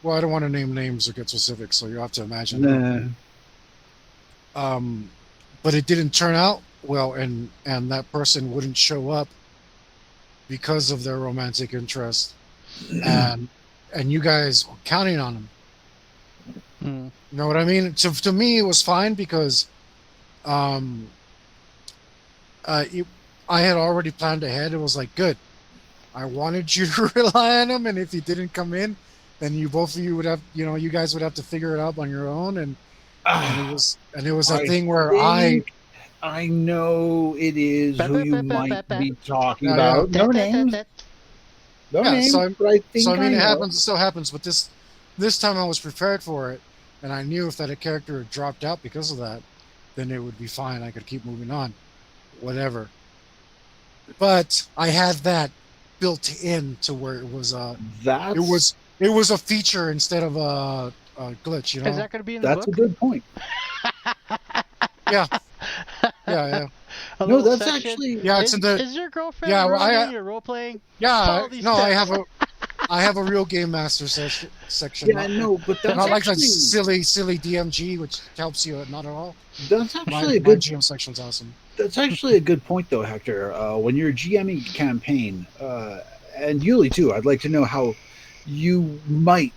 C: Well, I don't want to name names or get specific, so you have to imagine.
A: Nah.
C: But it didn't turn out well, and that person wouldn't show up because of their romantic interest, and you guys were counting on him.
B: Mm.
C: You know what I mean? To me, it was fine because um, I had already planned ahead. It was like, good. I wanted you to rely on him, and if he didn't come in, then you both of you would have, you guys would have to figure it out on your own, and it was a
A: I
C: thing where
A: think I know it is who you might be talking
C: yeah.
A: about. No names, no
C: Yeah,
A: names, but I
C: so I
A: think
C: mean,
A: I
C: it
A: know.
C: happens. It still happens. But this time I was prepared for it, and I knew if that a character had dropped out because of that, then it would be fine. I could keep moving on, whatever. But I had that built in to where it was
A: That's
C: it was a feature instead of a glitch.
B: Is that going to be in the
A: that's a
B: book?
A: good point.
C: Yeah, yeah.
B: A
A: No,
B: little
A: that's
B: section.
A: actually
C: Yeah, it's in the
B: Is your girlfriend
C: yeah. Well,
B: ruining your role playing?
C: yeah.
B: Follow these
C: No,
B: steps.
C: I have a real game master section.
A: yeah, I know, but
C: Not like that silly DMG, which helps you not at all.
A: that's actually a
C: My
A: good
C: GM section's awesome.
A: that's actually a good point though, Hector. When you're GMing a campaign, and Yuli too, I'd like to know how you might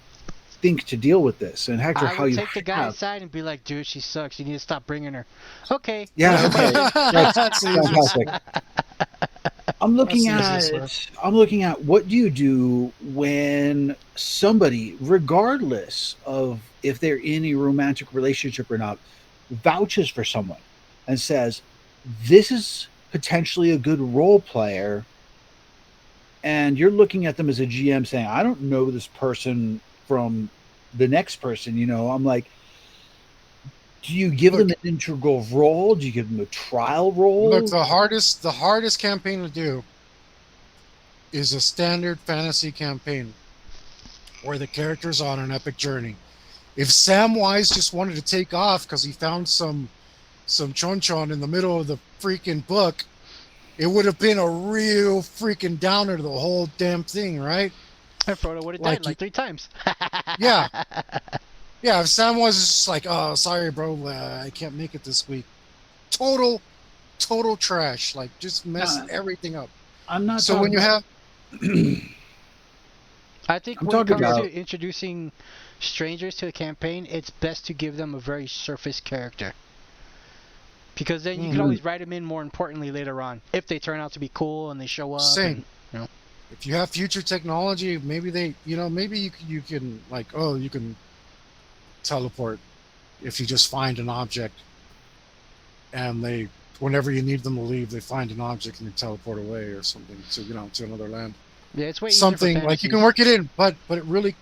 A: think to deal with this, and Hector,
B: I
A: how
B: would
A: you
B: take the guy
A: have.
B: aside and be like, dude, she sucks. You need to stop bringing her. Okay.
A: Yeah, okay, that's
C: That's the easiest.
A: fantastic. I'm
C: That's
A: looking
C: the easiest way.
A: at I'm looking at what do you do when somebody, regardless of if they're in a romantic relationship or not, vouches for someone and says, this is potentially a good role player, and you're looking at them as a GM saying, I don't know this person from the next person, I'm like, do you give
C: Look,
A: them an integral role? Do you give them a trial role?
C: the hardest campaign to do is a standard fantasy campaign where the character's on an epic journey. If Samwise just wanted to take off because he found some chonchon in the middle of the freaking book, it would have been a real freaking downer to the whole damn thing, right?
B: And Frodo would have died like 3 times.
C: Yeah. Yeah, if Samwise is just like, oh, sorry, bro, I can't make it this week. Total trash. Like, just mess everything up.
A: I'm not
C: So when you have...
B: I think
A: I'm
B: when it
A: talking
B: comes
A: about
B: to introducing strangers to a campaign, it's best to give them a very surface character. Because then you can always write them in more importantly later on. If they turn out to be cool and they show up.
C: Same.
B: And,
C: If you have future technology, maybe maybe you can, like, oh, you can teleport if you just find an object and whenever you need them to leave, they find an object and they teleport away or something to another land.
B: Yeah, it's way
C: Something
B: easier
C: like you can work it in, but it really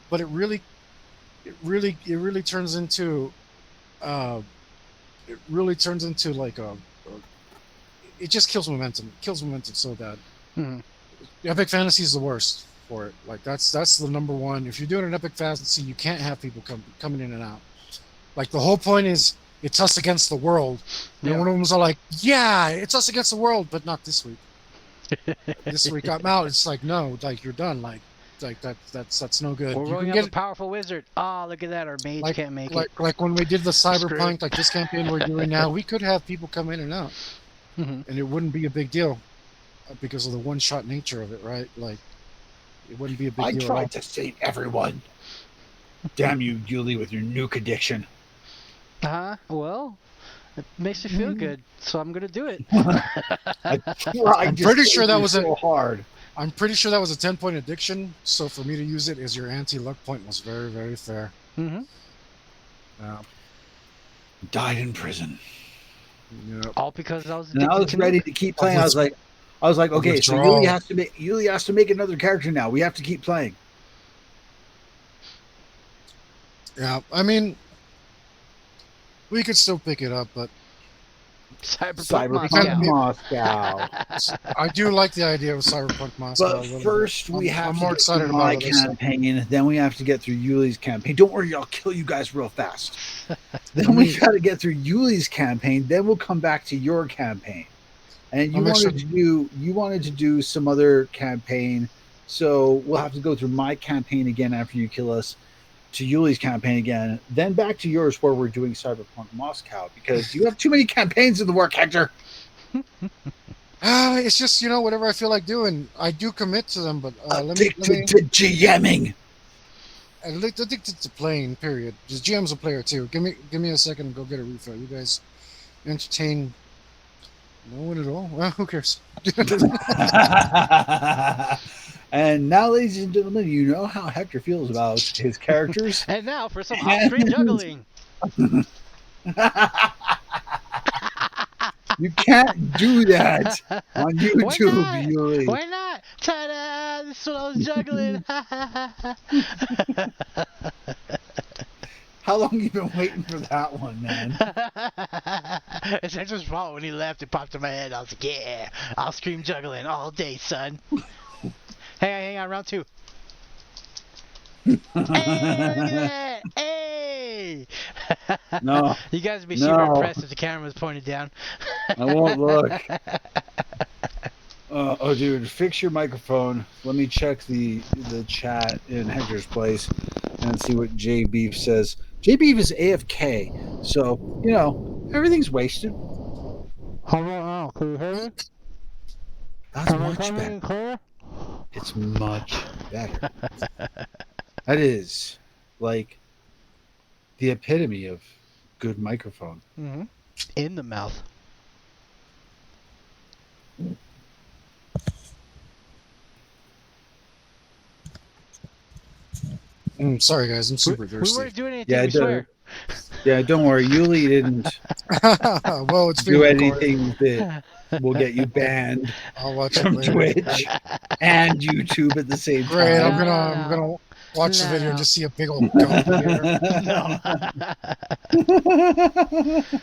C: turns into like it just kills momentum. It kills momentum so bad.
B: Mm-hmm.
C: Epic fantasy is the worst for it. Like that's the number one. If you're doing an epic fantasy, you can't have people coming in and out. Like the whole point is it's us against the world. And one of them's all like, yeah, it's us against the world, but not this week. This week I'm out. It's like, no, like you're done. Like that's no good.
B: We're rolling up a powerful wizard. Oh, look at that. Our mage can't make it.
C: Like when we did the cyberpunk, like this campaign we're doing now, we could have people come in and out, and it wouldn't be a big deal because of the one-shot nature of it, right? Like it wouldn't be a big deal.
A: I tried to save everyone. Damn you, Yuli, with your nuke addiction.
B: Well, it makes me feel good, so I'm gonna do it.
A: I'm
C: pretty sure that was
A: so hard.
C: I'm pretty sure that was a 10-point addiction, so for me to use it as your anti-luck point was very, very fair.
A: Died in prison.
C: Yep.
B: All because I was.
A: And I was ready to keep playing. I was like, okay, so Yuli has to make another character now. We have to keep playing.
C: Yeah, I mean, we could still pick it up, but
B: Cyberpunk
A: Moscow.
C: I do like the idea of Cyberpunk Moscow.
A: But first, we have
C: I'm
A: to
C: more
A: get
C: excited
A: through
C: about
A: my
C: other stuff.
A: campaign. Then we have to get through Yuli's campaign. Don't worry, I'll kill you guys real fast. Then we got to get through Yuli's campaign. Then we'll come back to your campaign. And you wanted to do some other campaign, so we'll have to go through my campaign again after you kill us, to Yuli's campaign again, then back to yours where we're doing Cyberpunk Moscow, because you have too many campaigns in the work, Hector.
C: It's just, whatever I feel like doing, I do commit to them, but
A: addicted to GMing.
C: Addicted to playing, period. Just GM's a player too. Give me a second and go get a refill. You guys entertain no one at all? Well, who cares?
A: And now, ladies and gentlemen, you know how Hector feels about his characters.
B: And now for some off-screen juggling.
A: You can't do that on YouTube, Yuli.
B: Why not? Ta-da! This is what I was juggling.
A: How long have you been waiting for that one, man?
B: It's Hector's fault. When he left, it popped in my head. I was like, yeah, I'll scream juggling all day, son. Hey, hang on, round 2. Hey, look at that! Hey!
A: No.
B: You guys would be super impressed if the camera was pointed down.
A: I won't look. Oh, dude, fix your microphone. Let me check the chat in Hector's place and see what J Beef says. J Beef is AFK, so everything's wasted.
B: How about now? Can you hear me?
A: That's much better. It's much better. That is like the epitome of good microphone.
B: Mm-hmm. In the mouth.
C: Sorry, guys. I'm super thirsty.
B: We weren't doing anything, we swear.
A: Yeah, don't worry. Yuli didn't
C: well, it's
A: do anything that will get you banned
C: I'll watch
A: from
C: it later.
A: Twitch and YouTube at the same time.
C: Great, I'm gonna watch the video and just see a big old gump here.
B: No.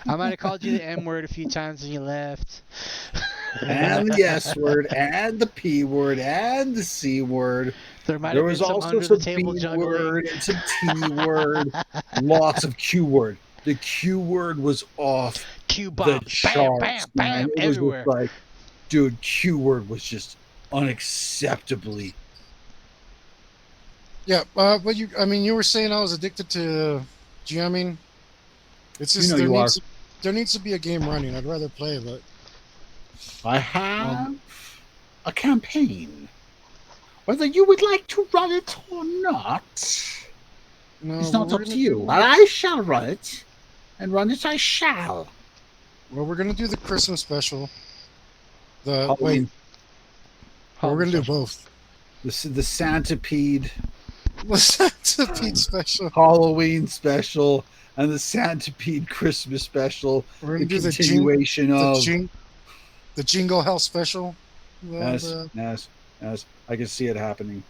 B: I might have called you the M word a few times and you left.
A: And the S word, and the P word, and the C word. There was also some B word and some T word. Lots of Q word. The Q word was off
B: Q bomb.
A: the charts,
B: bam, bam,
A: man. It
B: everywhere.
A: was just like, dude, Q word was just unacceptably.
C: Yeah, but you were saying I was addicted to GMing. It's just there needs to be a game running. I'd rather play, but
A: I have a campaign. Whether you would like to run it or not, it's not up to you. But I shall run it, and run it I shall.
C: Well, we're gonna do the Christmas special.
A: Halloween.
C: We're gonna do both.
A: The Santipede.
C: The Santipede special.
A: Halloween special and the Santipede Christmas special.
C: We're gonna do
A: continuation of
C: the Jingle Hell special.
A: Yes. I can see it happening.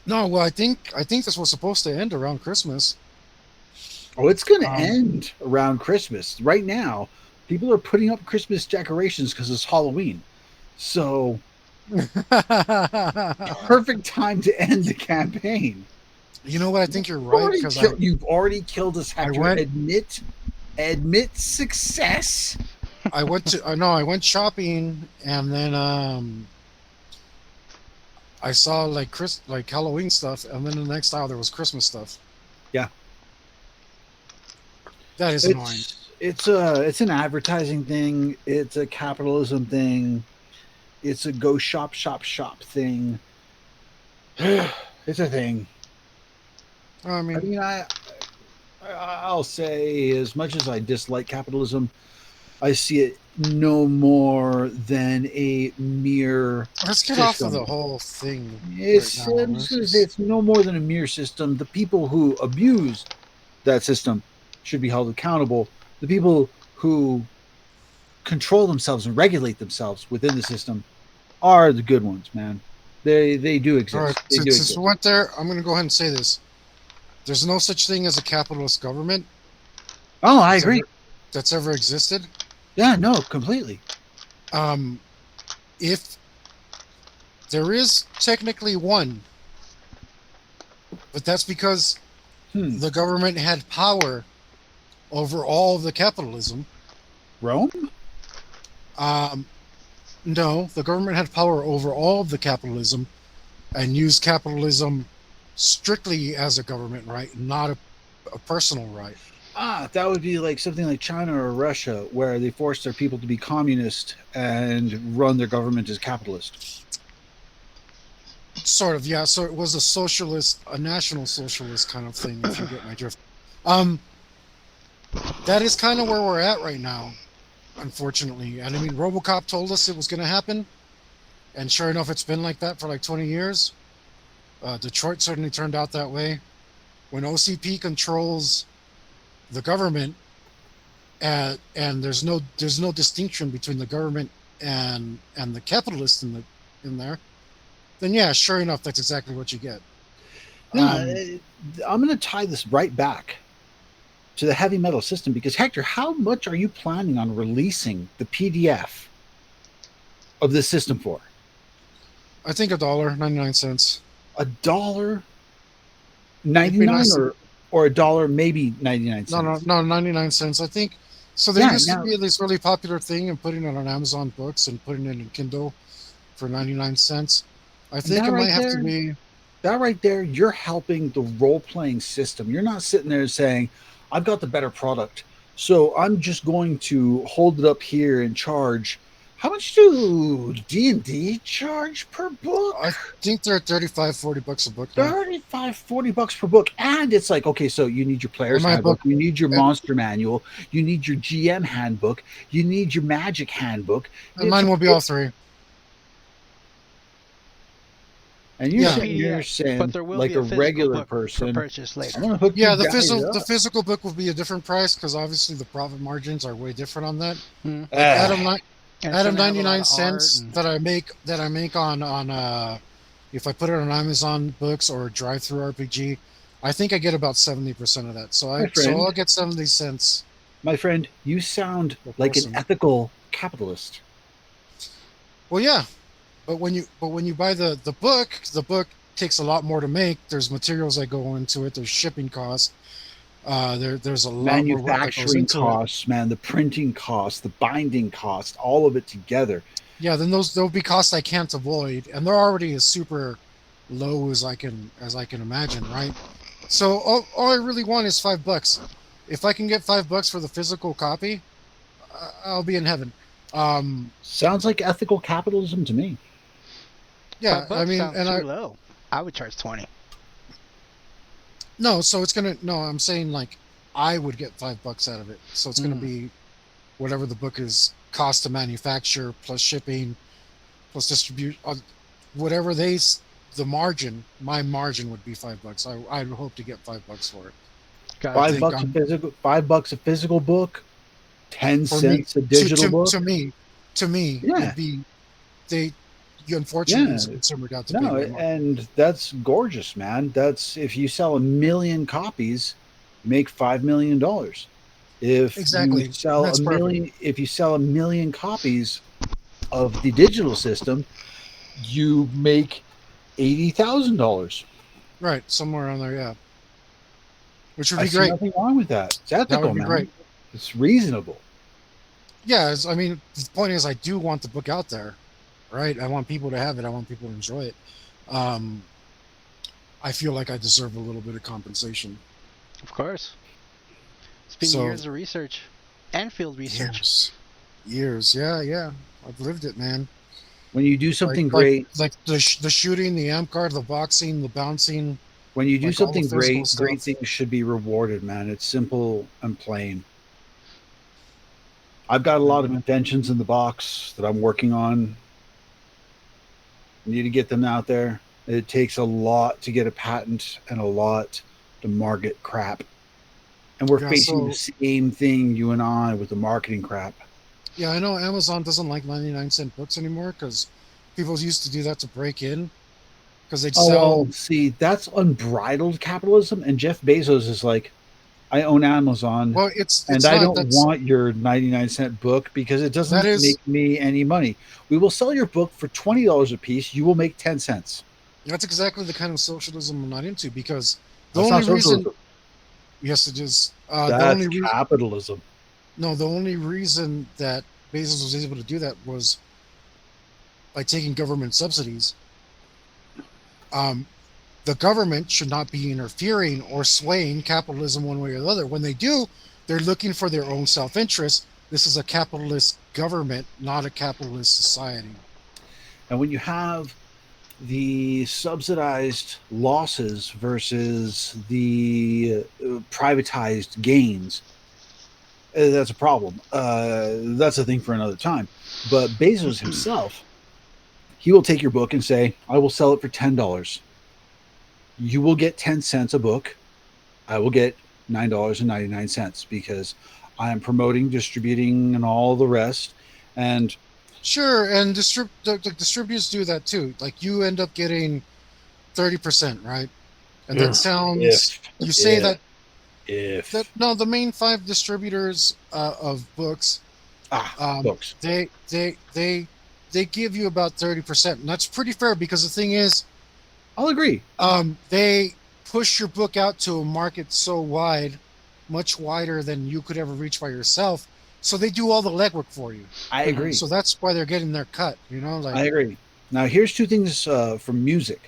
C: No, well, I think this was supposed to end around Christmas.
A: Oh, it's going to end around Christmas. Right now, people are putting up Christmas decorations because it's Halloween. So, perfect time to end the campaign.
C: You know what? I think you're right.
A: You've already killed us, Hector. Admit success.
C: I went shopping, and then I saw like Halloween stuff, and then the next aisle there was Christmas stuff.
A: Yeah.
C: That is annoying.
A: It's an advertising thing. It's a capitalism thing. It's a go shop thing. It's a thing. I'll say, as much as I dislike capitalism, I see it no more than a mere
C: Let's get
A: system.
C: off of the whole thing.
A: It's no more than a mere system. The people who abuse that system should be held accountable. The people who control themselves and regulate themselves within the system are the good ones, man. They do exist.
C: All right, since we went there, I'm going to go ahead and say this. There's no such thing as a capitalist government.
A: Oh, I agree.
C: that's ever existed.
A: Yeah, no, completely.
C: If there is technically one, but that's because the government had power over all of the capitalism.
A: Rome?
C: No, the government had power over all of the capitalism and used capitalism strictly as a government right, not a personal right.
A: That would be like something like China or Russia, where they force their people to be communist and run their government as capitalist.
C: Sort of, yeah. So it was a national socialist kind of thing, if you get my drift. That is kind of where we're at right now, unfortunately. And I mean, RoboCop told us it was going to happen, and sure enough, it's been like that for like 20 years. Detroit certainly turned out that way. When OCP controls the government, and there's no distinction between the government and the capitalists in there, then yeah, sure enough, that's exactly what you get.
A: I'm going to tie this right back to the heavy metal system, because Hector, how much are you planning on releasing the PDF of this system for?
C: I think $1.99.
A: $1.99 or $1 maybe 99 cents?
C: No, 99 cents. I think so. There used to be this really popular thing and putting it on Amazon Books and putting it in Kindle for 99 cents. I think it might have to be
A: that right there. You're helping the role-playing system. You're not sitting there saying, I've got the better product, so I'm just going to hold it up here and charge. How much do D&D charge per book?
C: I think they're $35-40 a book now.
A: $35-40 per book. And it's like, okay, so you need your player's handbook, you need your monster manual, you need your GM handbook, you need your magic handbook.
C: And mine will be all three.
A: And you're saying,
B: but there will
A: like
B: be
A: a regular person,
B: for purchase later.
C: The physical book will be a different price because obviously the profit margins are way different on that. Out of 99 cents that I make on if I put it on Amazon Books or Drive-Thru RPG, I think I get about 70% of that. So I'll get 70 cents.
A: My friend, you sound like an ethical capitalist.
C: Well, yeah. But when you buy the book takes a lot more to make. There's materials that go into it. There's shipping costs. There's a lot
A: manufacturing costs, man. The printing costs, the binding costs, all of it together.
C: Yeah, then there'll be costs I can't avoid, and they're already as super low as I can imagine, right? So all I really want is $5. If I can get $5 for the physical copy, I'll be in heaven.
A: Sounds like ethical capitalism to me.
B: Yeah, I mean, and low. I would charge 20.
C: No, so it's gonna. No, I'm saying like I would get $5 out of it. So it's gonna be whatever the book is cost to manufacture plus shipping plus distribute. Whatever the margin, my margin would be $5. I would hope to get $5 for it.
A: $5 a physical. $5 a physical book. 10 cents a digital book.
C: To me, it'd be you unfortunately as a consumer got to pay more.
A: And that's gorgeous, man. That's if you sell 1 million copies, make $5 million. If you sell if you sell 1 million copies of the digital system, you make $80,000.
C: Right, somewhere around there, yeah. Which would be great.
A: Nothing wrong with that. It's ethical,
C: that would be
A: man.
C: Great.
A: It's reasonable.
C: Yeah, I mean, the point is, I do want the book out there, right? I want people to have it. I want people to enjoy it. I feel like I deserve a little bit of compensation.
B: Of course. It's been years of research and field research.
C: Years. Yeah. I've lived it, man.
A: When you do something great,
C: like the shooting, the amp card, the boxing, the bouncing.
A: When you do something great, great things should be rewarded, man. It's simple and plain. I've got a lot of inventions in the box that I'm working on. I need to get them out there. It takes a lot to get a patent and a lot to market crap. And we're facing the same thing, you and I, with the marketing crap.
C: Yeah, I know Amazon doesn't like 99-cent books anymore because people used to do that to break in. Because they'd sell.
A: See, that's unbridled capitalism. And Jeff Bezos is like, I own Amazon,
C: Well,
A: and
C: it's
A: I
C: not
A: don't
C: that's
A: want your 99-cent book because it
C: that
A: doesn't
C: is
A: make me any money. We will sell your book for $20 a piece. You will make 10 cents.
C: that's exactly the kind of socialism I'm not into because the
A: That's
C: only
A: not
C: reason,
A: socialism.
C: yes, it is. The
A: That's
C: only reason,
A: capitalism.
C: no, the only reason that Bezos was able to do that was by taking government subsidies. Um, the government should not be interfering or swaying capitalism one way or the other. When they do, they're looking for their own self-interest. This is a capitalist government, not a capitalist society.
A: And when you have the subsidized losses versus the privatized gains, that's a problem. That's a thing for another time. But Bezos himself, he will take your book and say, I will sell it for $10. You will get 10 cents a book. I will get $9.99 because I am promoting, distributing, and all the rest. And
C: Sure, and the distributors do that too. Like you end up getting 30%, right? And that sounds,
A: if,
C: you say
A: if,
C: that
A: if,
C: no, the main five distributors of books,
A: books.
C: they give you about 30%, and that's pretty fair because the thing is,
A: I'll agree.
C: they push your book out to a market so wide, much wider than you could ever reach by yourself. So they do all the legwork for you.
A: I agree.
C: So that's why they're getting their cut. You know, like
A: I agree. Now, here's two things from music.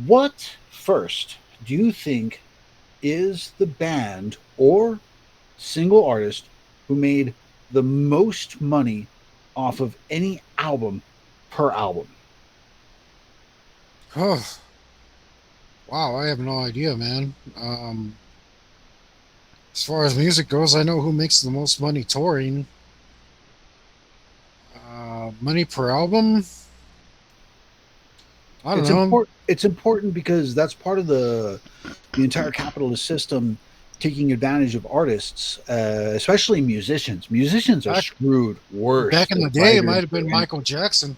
A: What first do you think is the band or single artist who made the most money off of any album per album?
C: oh, wow, I have no idea, man. As far as music goes, I know who makes the most money touring. Money per album? I don't
A: It's
C: know.
A: important. It's important because that's part of the entire capitalist system taking advantage of artists, especially musicians. Musicians are
C: Back
A: screwed worse
C: back in
A: than
C: the day, it might
A: writers
C: have
A: or
C: been
A: any-
C: Michael Jackson.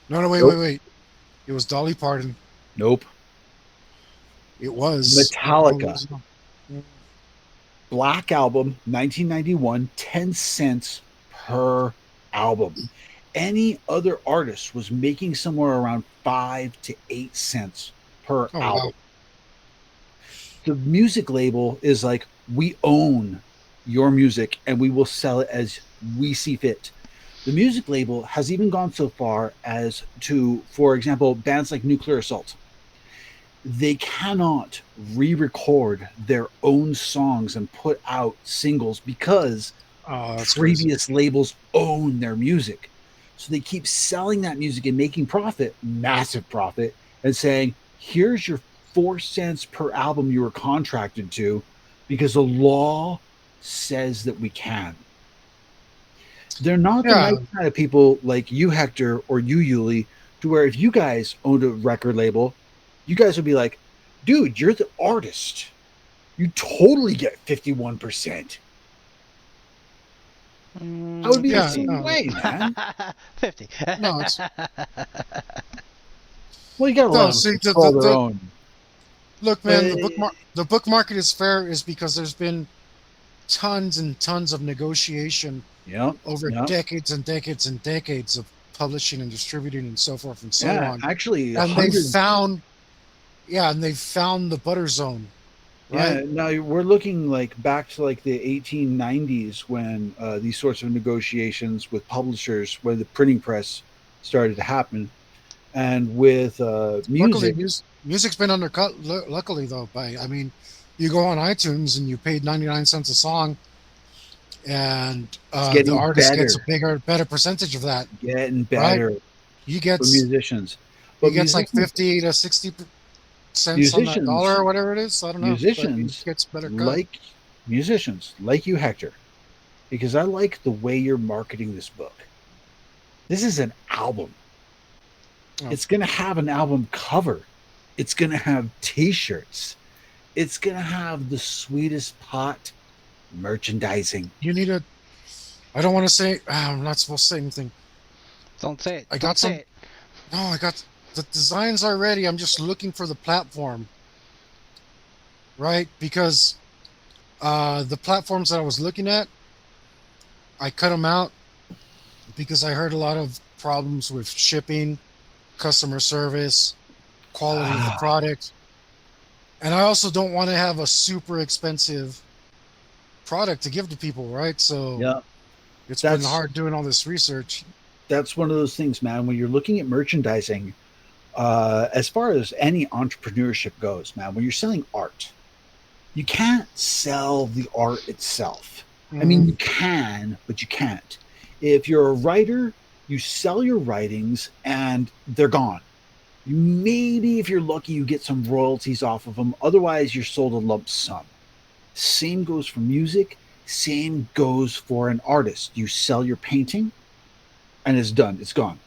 C: No, no, wait,
A: Nope.
C: wait, wait. It was Dolly Parton.
A: Nope.
C: It was.
A: Metallica. Black Album, 1991, 10 cents per album. Any other artist was making somewhere around 5 to 8 cents per
C: Oh wow.
A: album. The music label is like, we own your music and we will sell it as we see fit. The music label has even gone so far as to, for example, bands like Nuclear Assault. They cannot re-record their own songs and put out singles because
C: Oh, that's crazy.
A: previous labels own their music. So they keep selling that music and making profit, massive profit, and saying, here's your 4 cents per album you were contracted to because the law says that we can. They're not the
C: Yeah.
A: nice kind of people like you, Hector, or you, Yuli, to where if you guys owned a record label, you guys would be like, dude, you're the artist. You totally get 51%. I would be the
C: Yeah.
A: same
C: No.
A: way, man.
B: 50.
C: No. It's
A: Well, you gotta let
C: no.
A: them
C: See,
A: control their
C: the
A: own.
C: look,
A: But
C: man. The book market is fair is because there's been tons and tons of negotiation
A: yeah,
C: over
A: yeah,
C: decades and decades and decades of publishing and distributing and so forth and so
A: yeah.
C: on.
A: Actually,
C: And they
A: hundreds.
C: found, yeah, and they found the butter zone, right?
A: Yeah, now we're looking like back to like the 1890s when these sorts of negotiations with publishers, when the printing press started to happen, and with
C: Luckily,
A: music,
C: music's been undercut. Luckily, though, by I mean, you go on iTunes and you paid 99 cents a song, and
A: it's
C: the
A: getting
C: artist gets a
A: better,
C: better percentage of that,
A: getting
C: right?
A: better
C: He
A: for
C: gets
A: musicians.
C: he
A: But
C: gets like 50 to 60 cents on that dollar
A: musicians,
C: or whatever it is. I don't know, but he
A: musicians
C: gets better cut.
A: like musicians like you, Hector, because I like the way you're marketing this book. This is an album.
C: Oh.
A: It's going to have an album cover. It's going to have t-shirts. It's going to have the sweetest pot merchandising.
C: You need a. I don't want to say. I'm not supposed to say anything.
B: Don't say it.
C: I
B: Don't
C: got
B: say
C: some.
B: it.
C: No, I got the designs already. I'm just looking for the platform. Right? Because The platforms that I was looking at, I cut them out because I heard a lot of problems with shipping, customer service, quality of the product. And I also don't want to have a super expensive product to give to people, right? So
A: Yeah,
C: it's been
A: that's
C: hard doing all this research.
A: that's one of those things, man. When you're looking at merchandising, as far as any entrepreneurship goes, man, when you're selling art, you can't sell the art itself. I mean,
C: Mm,
A: you can, but you can't. If you're a writer, you sell your writings and they're gone. Maybe if you're lucky, you get some royalties off of them. Otherwise, you're sold a lump sum. Same goes for music. Same goes for an artist. You sell your painting and it's done. It's gone.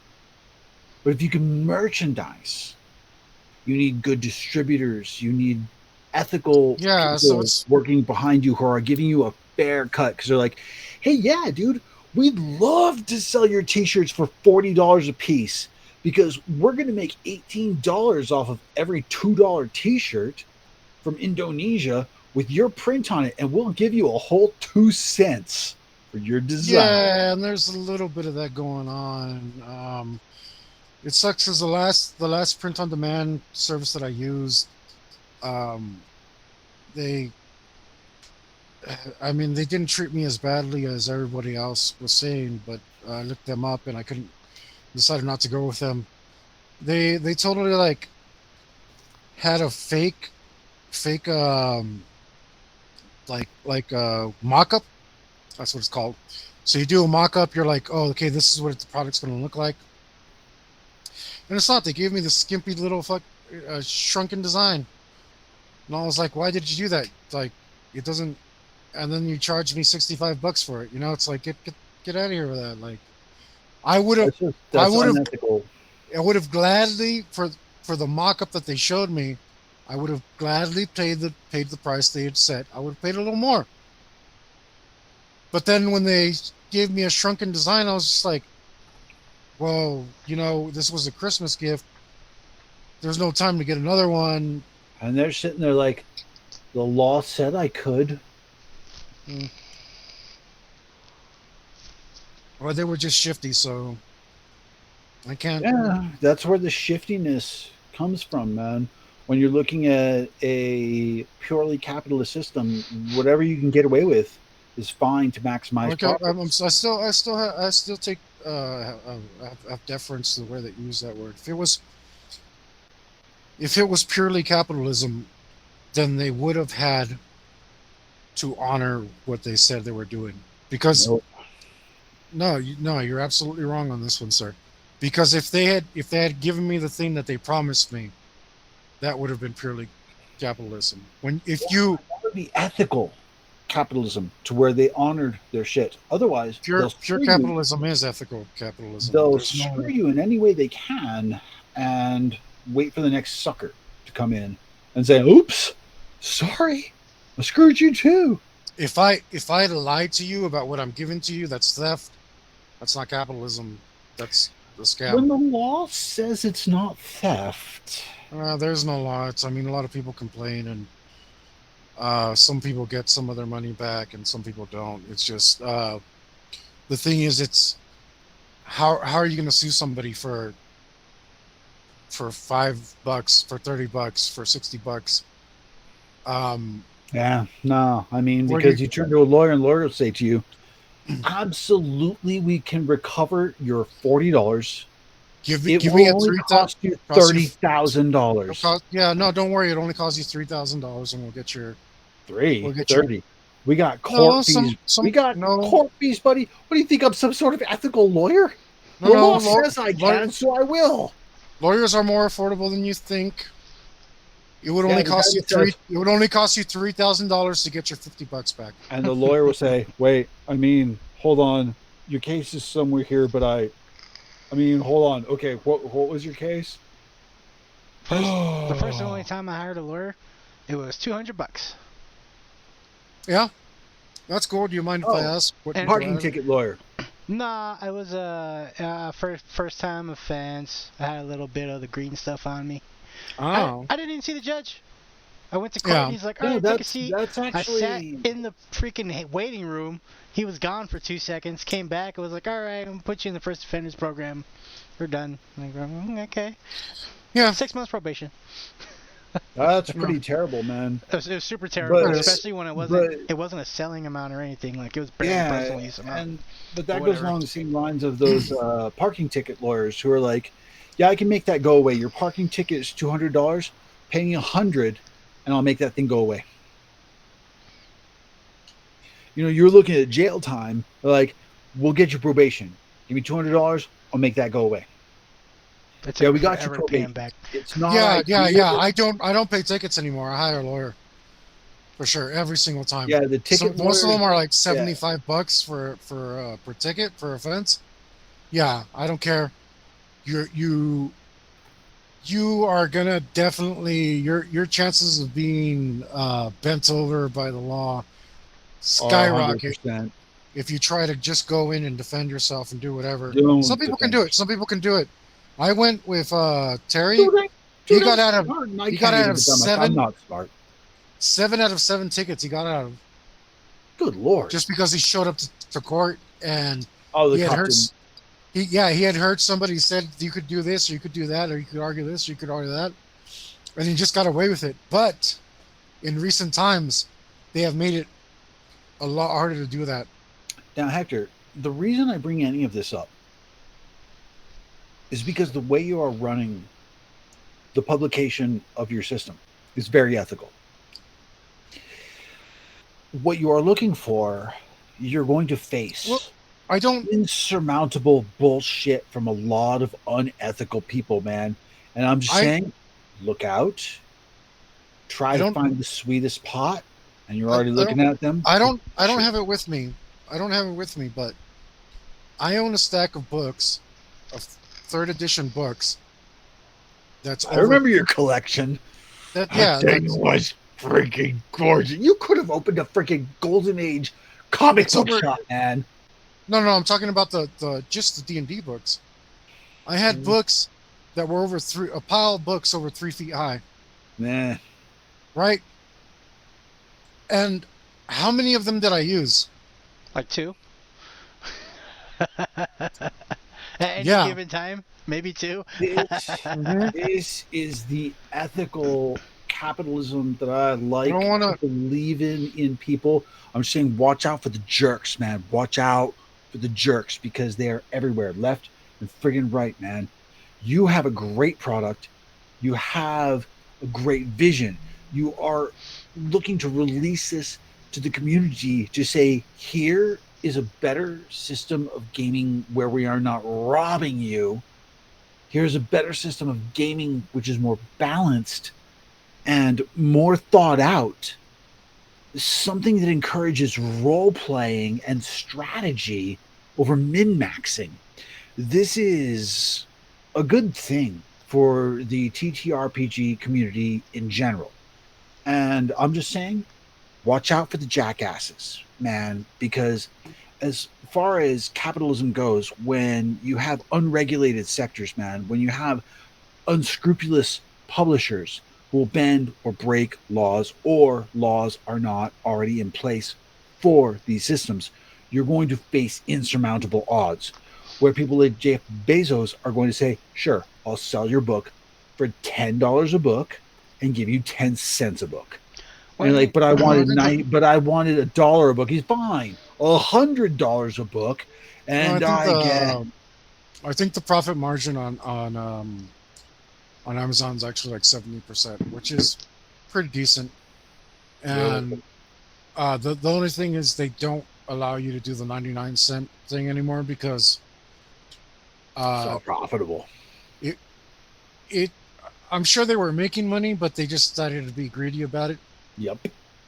A: But if you can merchandise, you need good distributors. You need ethical
C: yeah, so
A: people
C: it's
A: working behind you who are giving you a fair cut because they're like, hey, yeah, dude, we'd love to sell your t shirts for $40 a piece because we're going to make $18 off of every $2 t shirt from Indonesia with your print on it. And we'll give you a whole 2 cents for your design.
C: yeah, and there's a little bit of that going on. It sucks because the last print on demand service that I used, um, they I mean, they didn't treat me as badly as everybody else was saying, but I looked them up and I couldn't decided not to go with them. They totally like had a fake mock-up. That's what it's called. So you do a mock-up, you're like, oh, okay, this is what the product's going to look like. And it's not. They gave me this skimpy little shrunken design. And I was like, why did you do that? Like, it doesn't. And then you charge me $65 for it. You know, it's like get out of here with that. Like, I would have, I
A: That's
C: would have,
A: unethical.
C: I would have gladly for the mock-up that they showed me, I would have gladly paid the price they had set. I would have paid a little more. But then when they gave me a shrunken design, I was just like, well, this was a Christmas gift. There's no time to get another one.
A: And they're sitting there like, the law said I could.
C: Mm. Or they were just shifty, so I can't.
A: Yeah, that's where the shiftiness comes from, man. When you're looking at a purely capitalist system, whatever you can get away with is fine to maximize
C: Like
A: profits.
C: I still take have deference to the way that you use that word. If it was purely capitalism, then they would have had to honor what they said they were doing. Because
A: Nope.
C: no, you're absolutely wrong on this one, sir. Because if they had given me the thing that they promised me, that would have been purely capitalism. When if you
A: That would be ethical capitalism to where they honored their shit. Otherwise,
C: pure capitalism is ethical capitalism.
A: they'll
C: There's
A: screw
C: no
A: you in any way they can and wait for the next sucker to come in and say, oops, sorry, I screwed you too.
C: if I had lied to you about what I'm giving to you, that's theft. That's not capitalism. That's a scam.
A: When the law says it's not theft,
C: There's no law. I mean, a lot of people complain, and some people get some of their money back, and some people don't. It's just the thing is, it's how are you going to sue somebody for $5, for $30, for $60? Um,
A: yeah, no, I mean,
C: where do you
A: because you turn to a lawyer and lawyer will say to you, absolutely, we can recover your $40. It
C: give me
A: will
C: a
A: only
C: three thousand
A: cost you
C: cost you
A: $30,000.
C: yeah, no, don't worry. It only costs you $3,000, and we'll
A: Three
C: get your
A: 30. We got
C: no
A: court fees.
C: some
A: We got
C: no
A: court fees, buddy. What do you think? I'm some sort of ethical lawyer?
C: no
A: The
C: no
A: law says I can, so I will.
C: lawyers are more affordable than you think. It would
A: Yeah,
C: only
A: the guy
C: cost you
A: that says,
C: $3,000 to get your $50 back.
A: and the lawyer will say, "Wait, I mean, hold on. Your case is somewhere here, but I mean, hold on. Okay, what was your case?"
B: The first and only time I hired a lawyer, it was $200.
C: Yeah, that's cool. Do you mind if I
A: Oh,
C: ask what
B: And
C: you
A: parking
C: had?
A: ticket lawyer.
B: Nah, I was first time offense. I had a little bit of the green stuff on me.
C: Oh,
B: I didn't even see the judge. I went to court, and he's like, all right, take a seat.
A: That's actually...
B: I sat in the freaking waiting room. He was gone for 2 seconds, came back, and was like, all right, I'm going to put you in the first offenders program. We're done. I'm like, okay.
C: Yeah.
B: 6 months probation.
A: That's pretty terrible, man.
B: It was super terrible,
A: But,
B: especially when it wasn't a selling amount or anything. Like, it was barely personal use amount.
A: But that goes along the same lines of those parking ticket lawyers who are like, yeah, I can make that go away. Your parking ticket is $200. Pay me $100, and I'll make that thing go away. You know, you're looking at jail time. They're like, we'll get you probation. Give me $200. I'll make that go away.
B: We got you
A: probation.
B: Back.
A: It's not.
C: Yeah. I don't pay tickets anymore. I hire a lawyer for sure every single time.
A: Yeah, the ticket.
C: Most of them are like $75 for per ticket per offense. Yeah, I don't care. You are gonna definitely your chances of being bent over by the law skyrocket
A: 100%.
C: if you try to just go in and defend yourself and do whatever. Some people can do it. I went with Terry. He got out of 7.
A: I'm not smart.
C: 7 out of 7 tickets he got out of.
A: Good Lord!
C: Just because he showed up to court and
A: he
C: had heard somebody said you could do this or you could do that or you could argue this or you could argue that, and he just got away with it. But in recent times, they have made it a lot harder to do that.
A: Now, Hector, the reason I bring any of this up is because the way you are running the publication of your system is very ethical. What you are looking for, you're going to face insurmountable bullshit from a lot of unethical people, man. And I'm just saying, look out. Try to find the sweetest pot, and you're already looking at them.
C: I don't have it with me. But I own a stack of books, of 3rd edition books.
A: I remember your collection. That thing was freaking gorgeous. You could have opened a freaking Golden Age comic book shop, man.
C: No, I'm talking about just the D&D books. I had books that were a pile of books over 3 feet high.
A: Nah.
C: Right? And how many of them did I use?
B: Like 2. At any given time, maybe 2.
A: This is the ethical capitalism that I like to believe in people. I'm just saying, watch out for the jerks, man. Watch out for the jerks because they are everywhere, left and friggin' right, man. You have a great product. You have a great vision. You are looking to release this to the community to say, here is a better system of gaming where we are not robbing you. Here's a better system of gaming which is more balanced and more thought out. Something that encourages role-playing and strategy over min-maxing. This is a good thing for the TTRPG community in general. And I'm just saying, watch out for the jackasses, man, because as far as capitalism goes, when you have unregulated sectors, man, when you have unscrupulous publishers who will bend or break laws, or laws are not already in place for these systems, you're going to face insurmountable odds where people like Jeff Bezos are going to say, sure, I'll sell your book for $10 a book and give you 10 cents a book. And like, but I wanted $1 a book. He's fine. $100 a book, and I
C: think the profit margin on Amazon's actually like 70%, which is pretty decent. And the only thing is they don't allow you to do the 99-cent thing anymore because
A: so profitable.
C: I'm sure they were making money, but they just decided to be greedy about it.
A: Yep.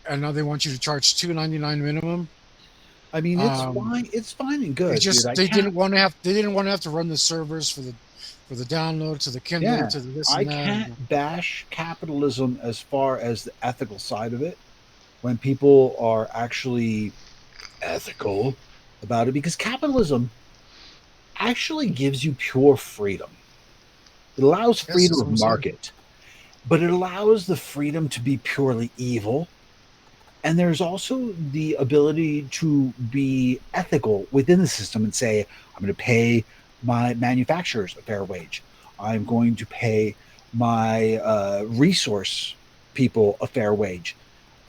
C: And now they want you to charge $2.99 minimum.
A: I mean, it's fine. It's fine and good.
C: They didn't want to have to run the servers for the download to the Kindle to this and that.
A: I can't bash capitalism as far as the ethical side of it when people are actually ethical about it, because capitalism actually gives you pure freedom. It allows freedom of market. but it allows the freedom to be purely evil. And there's also the ability to be ethical within the system and say, I'm going to pay my manufacturers a fair wage. I'm going to pay my resource people a fair wage.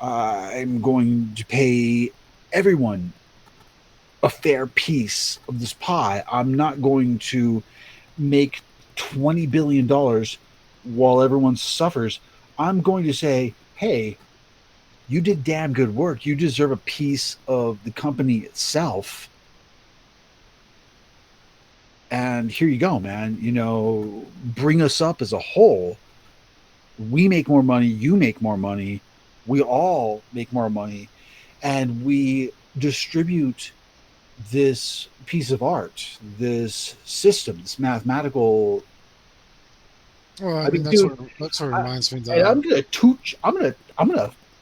A: I'm going to pay everyone a fair piece of this pie. I'm not going to make $20 billion while everyone suffers. I'm going to say, hey, you did damn good work. You deserve a piece of the company itself. And here you go, man. Bring us up as a whole. We make more money. You make more money. We all make more money. And we distribute this piece of art, this system, this mathematical.
C: Well, I mean, that's
A: dude,
C: what reminds me.
A: And I'm gonna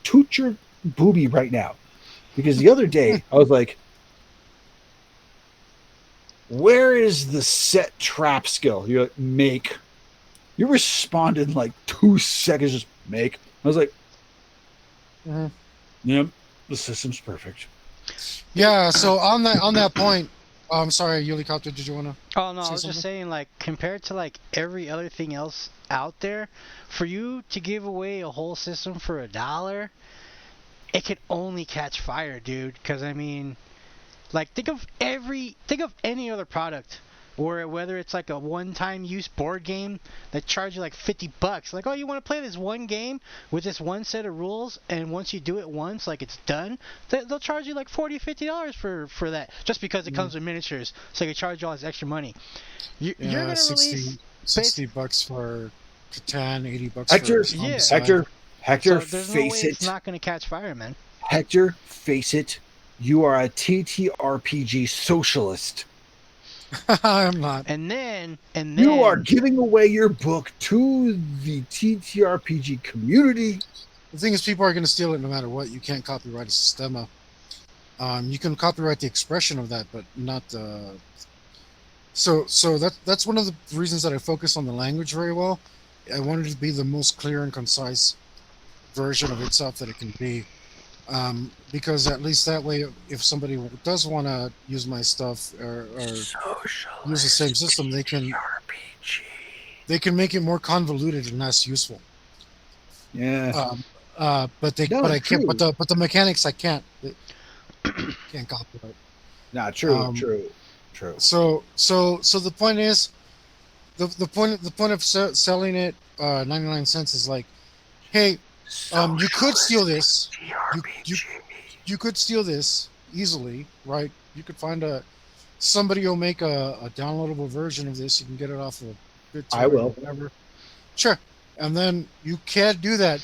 A: toot your booby right now, because the other day I was like, where is the set trap skill? You're like, make. You responded in like 2 seconds, just make. I was like, yeah, the system's perfect.
C: Yeah, so on that point, I'm sorry, Yulikopter, did you want to?
B: Oh no, I was just saying, like, compared to like every other thing else out there, for you to give away a whole system for $1, it could only catch fire, dude. Because I mean, like, think of any other product, or whether it's like a one-time use board game that charge you like $50. Like, oh, you want to play this one game with this one set of rules, and once you do it once, like, it's done, they'll charge you like $40, $50 for that, just because it comes with miniatures. So they charge you all this extra money. You're gonna
C: 60 $60 for Catan, $80
A: Hector,
C: for
A: Hector,
B: so there's
A: face
B: no way
A: it.
B: it's not gonna catch fire, man.
A: Hector, face it. You are a TTRPG socialist.
C: I'm not.
B: And then
A: you are giving away your book to the TTRPG community.
C: The thing is, people are going to steal it no matter what. You can't copyright a systema. You can copyright the expression of that, but not the. So that's one of the reasons that I focus on the language very well. I wanted it to be the most clear and concise version of itself that it can be. Because at least that way, if somebody does want to use my stuff or use the same system, they can make it more convoluted and less useful.
A: Yeah.
C: But I can't. But the mechanics I can't. Can't copyright.
A: Nah, true.
C: So the point is, the point of selling it 99 cents is like, hey, you could steal this. You could steal this easily, right? You could find somebody will make a downloadable version of this. You can get it off of BitTorrent.
A: I will.
C: Whatever. Sure. And then you can't do that.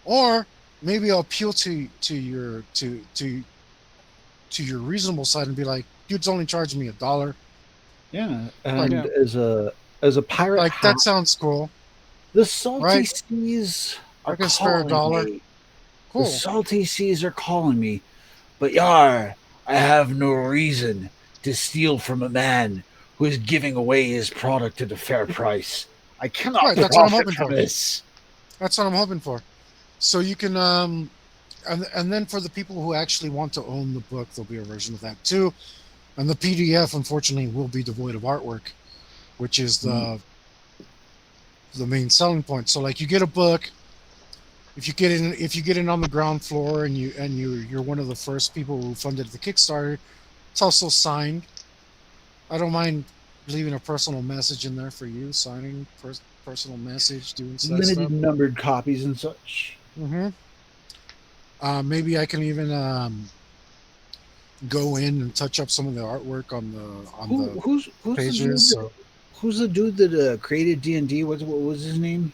C: Or maybe I'll appeal to your reasonable side and be like, dude's only charging me $1.
A: Yeah. And as a pirate,
C: like, that sounds cool.
A: The salty seas are calling me.
C: Cool.
A: The salty seas are calling me, but yar, I have no reason to steal from a man who is giving away his product at a fair price. I cannot
C: that's what I'm hoping for.
A: This.
C: That's what I'm hoping for. So you can, and then for the people who actually want to own the book, there'll be a version of that too. And the PDF, unfortunately, will be devoid of artwork, which is the main selling point. So, like, you get a book. If you get in on the ground floor and you're one of the first people who funded the Kickstarter, it's also signed. I don't mind leaving a personal message in there for you, signing personal message, doing stuff.
A: Limited numbered copies and such.
C: Maybe I can even go in and touch up some of the artwork on the pages.
A: Who's the dude that created D&D? What was his name?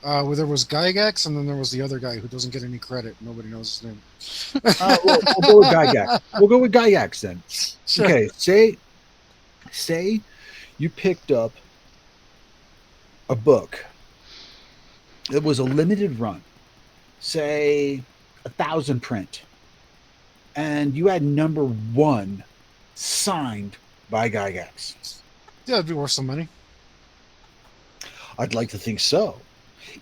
C: Well, there was Gygax, and then there was the other guy who doesn't get any credit. Nobody knows his name.
A: We'll go with Gygax. We'll go with Gygax then. Sure. Okay, say you picked up a book that was a limited run, say 1,000 print, and you had number 1 signed by Gygax.
C: Yeah, it'd be worth some money.
A: I'd like to think so.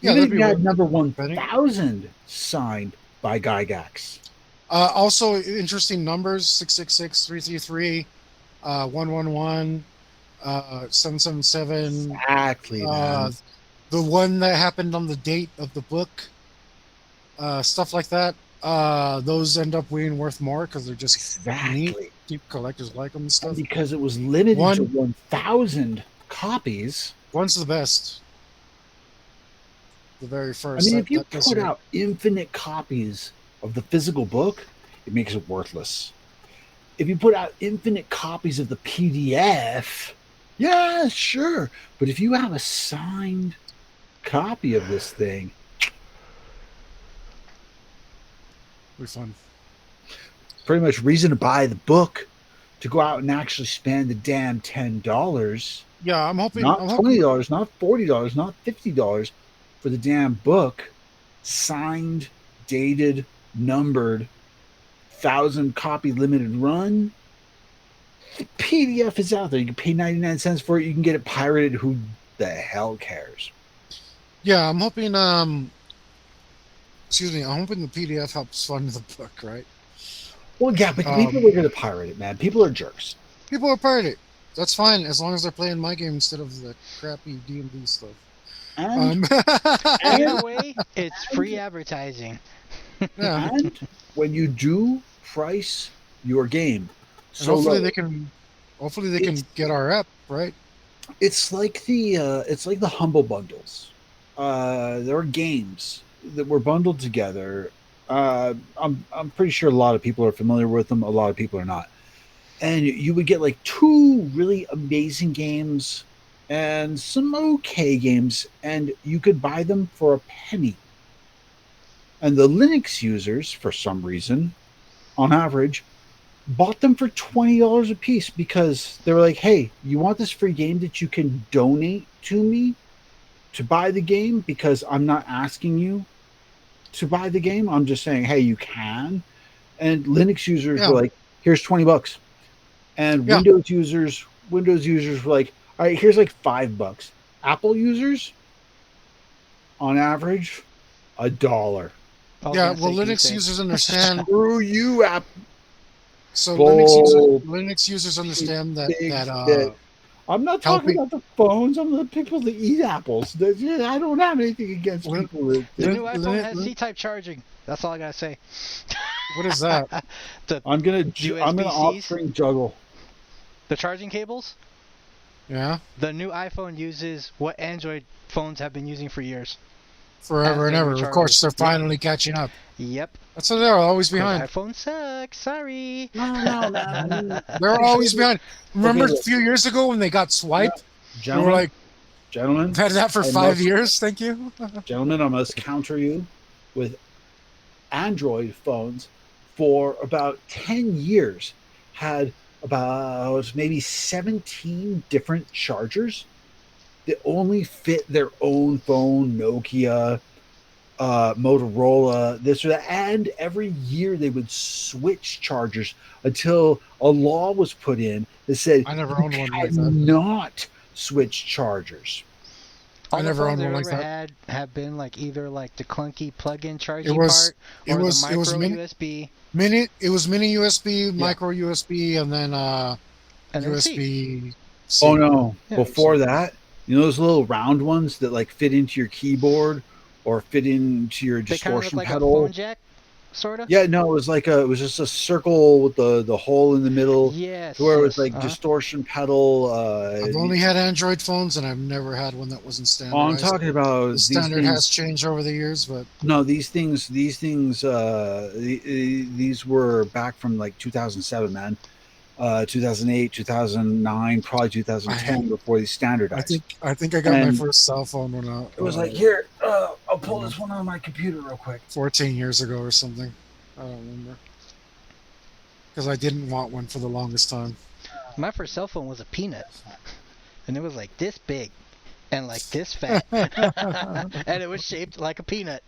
C: Yeah,
A: Even
C: that'd
A: if
C: be
A: you had
C: worth
A: number
C: betting.
A: 1000 signed by Gygax.
C: Also, interesting numbers: 666, 333, 111, 777.
A: Exactly, man.
C: The one that happened on the date of the book, stuff like that. Those end up being worth more because they're just neat.
A: Exactly.
C: Deep collectors like them and
A: And
C: stuff.
A: because it was limited to
C: One,
A: 1000 copies.
C: one's the best. The very
A: I
C: first.
A: mean,
C: That
A: if you
C: that does
A: put
C: it.
A: out infinite copies of the physical book, it makes it worthless. If you put out infinite copies of the PDF, yeah, sure. But if you have a signed copy of this thing,
C: Be fun.
A: pretty much reason to buy the book to go out and actually spend the damn $10,
C: Yeah, I'm hoping.
A: not
C: I'm hoping.
A: $20, not $40, not $50 for the damn book, signed, dated, numbered, 1000 copy limited run. The PDF is out there. You can pay 99 cents for it. You can get it pirated. Who the hell cares?
C: Yeah, I'm hoping. Excuse me. I'm hoping the PDF helps fund the book, right?
A: Well, yeah, but people are going to pirate it, man. People are jerks.
C: People are pirating it. That's fine as long as they're playing my game instead of the crappy D&D stuff.
A: And,
B: Either
A: and,
B: way, it's free advertising.
C: Yeah,
A: and when you do price your game,
C: and
A: so
C: hopefully
A: low,
C: they can. Hopefully they can
A: it's
C: get our app right.
A: it's like the humble bundles. There are games that were bundled together. I'm pretty sure a lot of people are familiar with them. A lot of people are not. And you would get like two really amazing games and some okay games, and you could buy them for a penny. And the Linux users, for some reason, on average, bought them for $20 a piece because they were like, hey, you want this free game that you can donate to me to buy the game? Because I'm not asking you to buy the game. I'm just saying, hey, you can. And Linux users
C: Yeah,
A: were like, here's $20. And
C: yeah,
A: Windows users were like, all right, here's like $5. Apple users, on average, $1.
B: I was
C: yeah.
B: gonna
C: Well,
B: say, can you
C: Linux
B: say?
C: users understand.
A: Screw you, Apple.
C: So
A: Bull
C: Linux users understand that
A: big fit. I'm not talking
C: helping
A: about the phones. I'm the people that eat apples. I don't have anything against
C: Lin,
A: people that.
B: The
A: that
B: new iPhone has C-type charging. That's all I gotta say.
C: what is that?
B: The
A: I'm gonna
B: USB-Cs,
A: off-string juggle.
B: the charging cables.
C: Yeah,
B: The new iPhone uses what Android phones have been using for years.
C: forever
B: As
C: and
B: their new
C: ever. Of course,
B: chargers.
C: they're
B: Yep.
C: finally catching up.
B: Yep.
C: That's what they're always
B: Because
C: behind.
B: iPhone sucks. Sorry.
A: No, man. I mean,
C: They're always behind. Remember
A: okay,
C: a
A: look,
C: few years ago when they got
A: yeah,
C: Swipe? They were
A: gentlemen,
C: like,
A: gentlemen,
C: I've had that for
A: I
C: 5 years. Thank you.
A: gentlemen, I must counter you with Android phones for about 10 years had about maybe 17 different chargers that only fit their own phone, Nokia, Motorola, this or that. And every year they would switch chargers until a law was put in that said
C: I never
A: you
C: owned one like that.
A: cannot switch chargers.
C: I
B: All the
C: never
B: phones
C: owned
B: I've
C: one like
B: ever
C: that.
B: had have been like either like the clunky plug-in
C: It
B: charging
C: was
B: part
C: it
B: or the
C: was it was
B: micro
C: mini
B: USB,
C: mini it was mini USB,
B: yeah,
C: micro USB, and then
B: and then C.
C: USB
A: Oh
C: C.
A: no!
B: Yeah.
A: Before that, those little round ones that like fit into your keyboard or fit into your
B: They kind of look
A: distortion
B: like a phone
A: pedal.
B: jack, sorta.
A: Yeah, no, it was just a circle with the hole in the middle, to
B: Yes,
A: where it was
B: yes.
A: like distortion pedal.
C: I've only had Android phones, and I've never had one that wasn't
A: I'm
C: standardized.
A: talking
C: The
A: about these
C: standard has
A: things.
C: changed over the years, but
A: No, these were back from like 2007, man. 2008, 2009, probably
C: I
A: 2010 before they standardized.
C: I think I got my
A: And
C: first cell phone when
A: it was like, here, I'll
C: I
A: pull
C: don't know,
A: this one on my computer real quick.
C: 14 years ago or something. I don't remember because I didn't want one for the longest time.
B: My first cell phone was a peanut, and it was like this big and like this fat, and it was shaped like a peanut.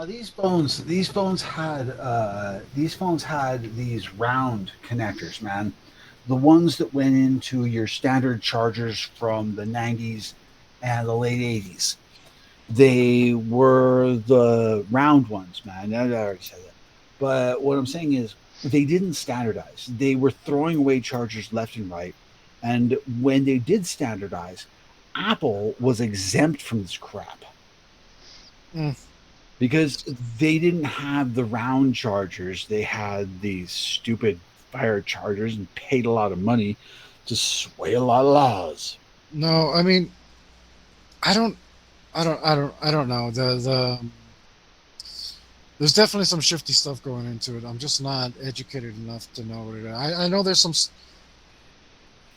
A: These phones had these round connectors, man. The ones that went into your standard chargers from the 90s and the late 80s. They were the round ones, man. I already said that. But what I'm saying is they didn't standardize. They were throwing away chargers left and right. And when they did standardize, Apple was exempt from this crap
C: Mm.
A: because they didn't have the round chargers. They had these stupid fire chargers and paid a lot of money to sway a lot of laws.
C: No, I mean, I don't, I don't know. There's definitely some shifty stuff going into it. I'm just not educated enough to know what it is. I know there's some.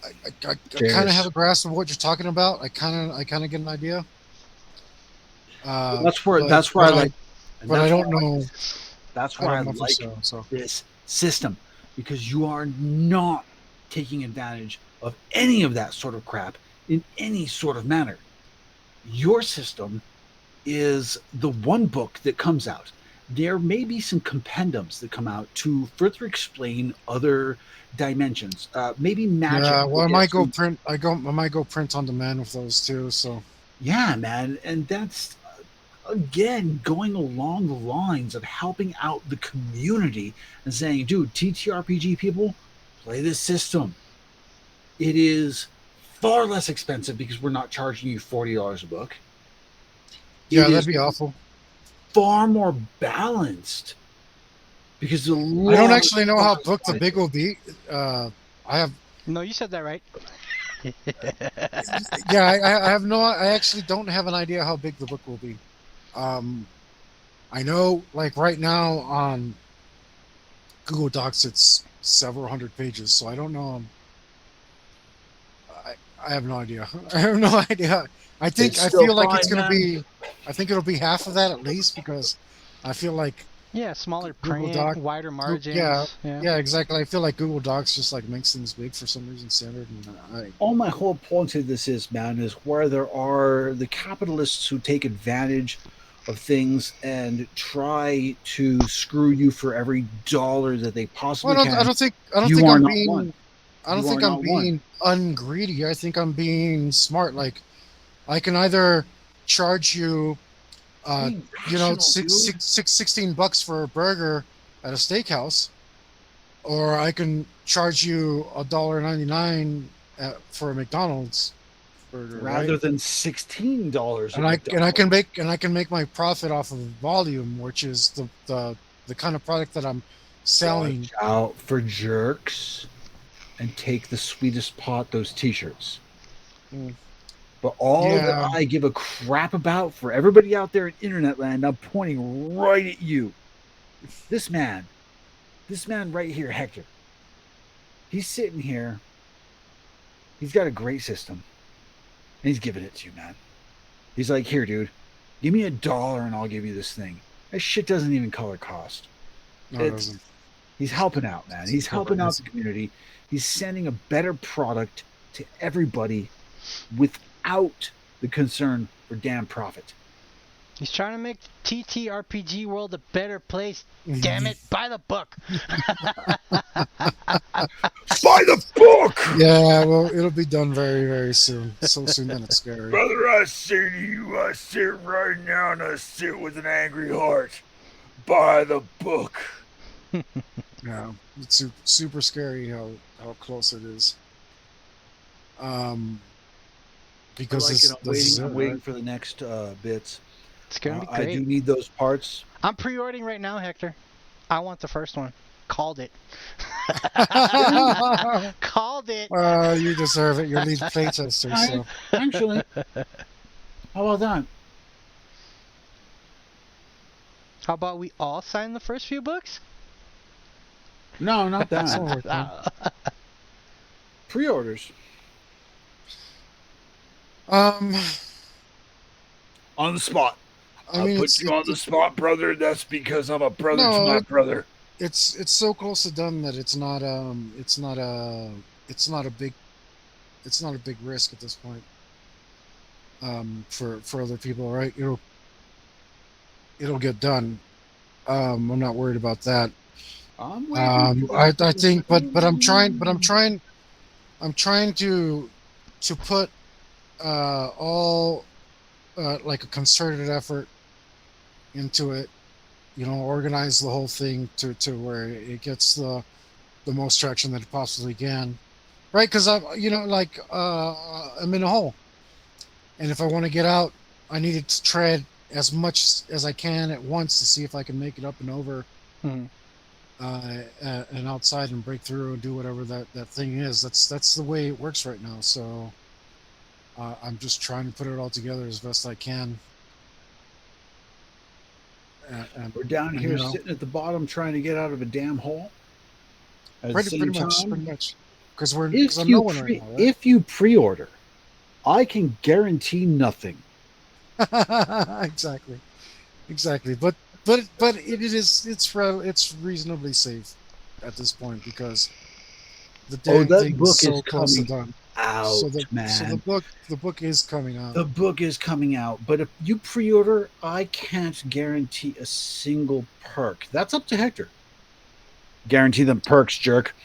C: I kind of have a grasp of what you're talking about. I kind of get an idea.
A: That's where I like,
C: but I don't know.
A: That's why I
C: know
A: like
C: so.
A: this system, because you are not taking advantage of any of that sort of crap in any sort of manner. Your system is the one book that comes out. There may be some compendiums that come out to further explain other dimensions. Maybe magic.
C: Yeah, well, I might go print. I might go print on demand with those too. So
A: yeah, man, and that's again going along the lines of helping out the community and saying, dude, TTRPG people, play this system. It is far less expensive because we're not charging you $40 a book.
C: Yeah, that'd be awful.
A: Far more balanced because
C: I don't actually know how book the big will be. I have.
B: No, you said that right.
C: Yeah, I have no. I actually don't have an idea how big the book will be. I know, like right now on Google Docs, it's several hundred pages, so I don't know. I have no idea. I have no idea. I feel like it's gonna be. I think it'll be half of that at least, because I feel like
B: smaller print, wider margins.
C: Yeah, exactly. I feel like Google Docs just like makes things big for some reason, standard. And
A: all my whole point of this is, man, is where there are the capitalists who take advantage of things and try to screw you for every dollar that they possibly can.
C: I don't think I'm being. I don't think I'm being ungreedy. I think I'm being smart. Like, I can either charge you, $16 for a burger at a steakhouse, or I can charge you $1.99 for a McDonald's burger,
A: rather than $16.
C: And I can make my profit off of volume, which is the kind of product that I'm selling.
A: Watch out for jerks. And take the sweetest pot, those t-shirts. But all that I give a crap about for everybody out there in internet land, I'm pointing right at you. This man right here, Hector, he's sitting here. He's got a great system. And he's giving it to you, man. He's like, here, dude, give me $1 and I'll give you this thing. That shit doesn't even color cost.
C: No, it doesn't.
A: He's helping out, man. He's helping out the community. He's sending a better product to everybody without the concern for damn profit.
B: He's trying to make TTRPG world a better place. Damn it, buy the book.
A: Buy the book!
C: Yeah, well, it'll be done very, very soon. So soon that it's scary.
A: Brother, I say to you, I sit right now and I sit with an angry heart. Buy the book.
C: Yeah, it's super scary how close it is. Because
A: I'm waiting for the next bits.
B: It's gonna be great.
A: I do need those parts.
B: I'm pre-ordering right now, Hector. I want the first one. Called it. Called it.
C: You deserve it. You're lead playtester. So.
A: Actually, how about that?
B: How about we all sign the first few books?
A: No, not that. Pre-orders.
C: On
A: the spot. I mean, put you on the spot, brother. That's because I'm a brother to my brother.
C: It's so close to done that it's not a big risk at this point. For other people, right? It'll get done. I'm not worried about that. I think, but I'm trying to put all like a concerted effort into it. Organize the whole thing to where it gets the most traction that it possibly can. Right? Because I'm in a hole, and if I want to get out, I need to tread as much as I can at once to see if I can make it up and over,
B: Mm-hmm.
C: and outside and break through and do whatever that thing is. That's the way it works right now. So I'm just trying to put it all together as best I can.
A: We're down here sitting at the bottom trying to get out of a damn hole. At the same time,
C: pretty much, because I'm no one right now, right?
A: If you pre-order, I can guarantee nothing.
C: Exactly. But it's reasonably safe at this point because the damn thing is so close to done.
A: Out, man.
C: So the book is coming out.
A: The book is coming out, but if you pre-order, I can't guarantee a single perk. That's up to Hector. Guarantee them perks, jerk.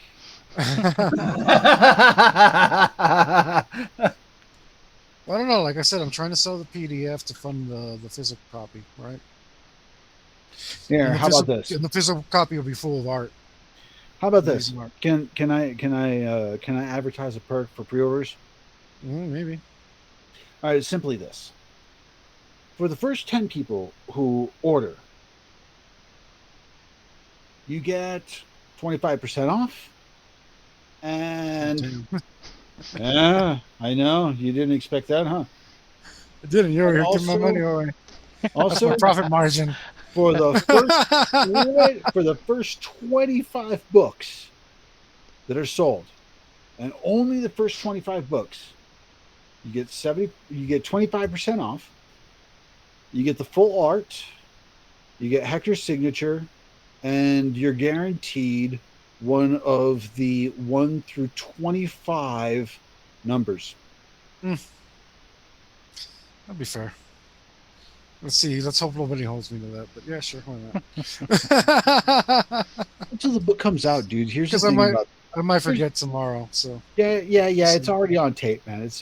C: Well, I don't know. Like I said, I'm trying to sell the PDF to fund the physical copy, right?
A: Here, how about this?
C: And the physical copy will be full of art.
A: How about this? Can I advertise a perk for pre-orders?
C: Maybe.
A: All right, it's simply this. For the first 10 people who order, you get 25% off. And yeah, I know you didn't expect that, huh?
C: I didn't. You're giving my money away.
A: Also,
C: my profit margin
A: for the first 25 books that are sold, and only the first 25 books, you get 25% off. You get the full art. You get Hector's signature, and you're guaranteed one of the 1 through 25 numbers.
C: That'd be fair. Let's see. Let's hope nobody holds me to that. But yeah, sure, why
A: not? Until the book comes out, dude. Here's the thing
C: I might forget tomorrow. So
A: yeah. It's already on tape, man. It's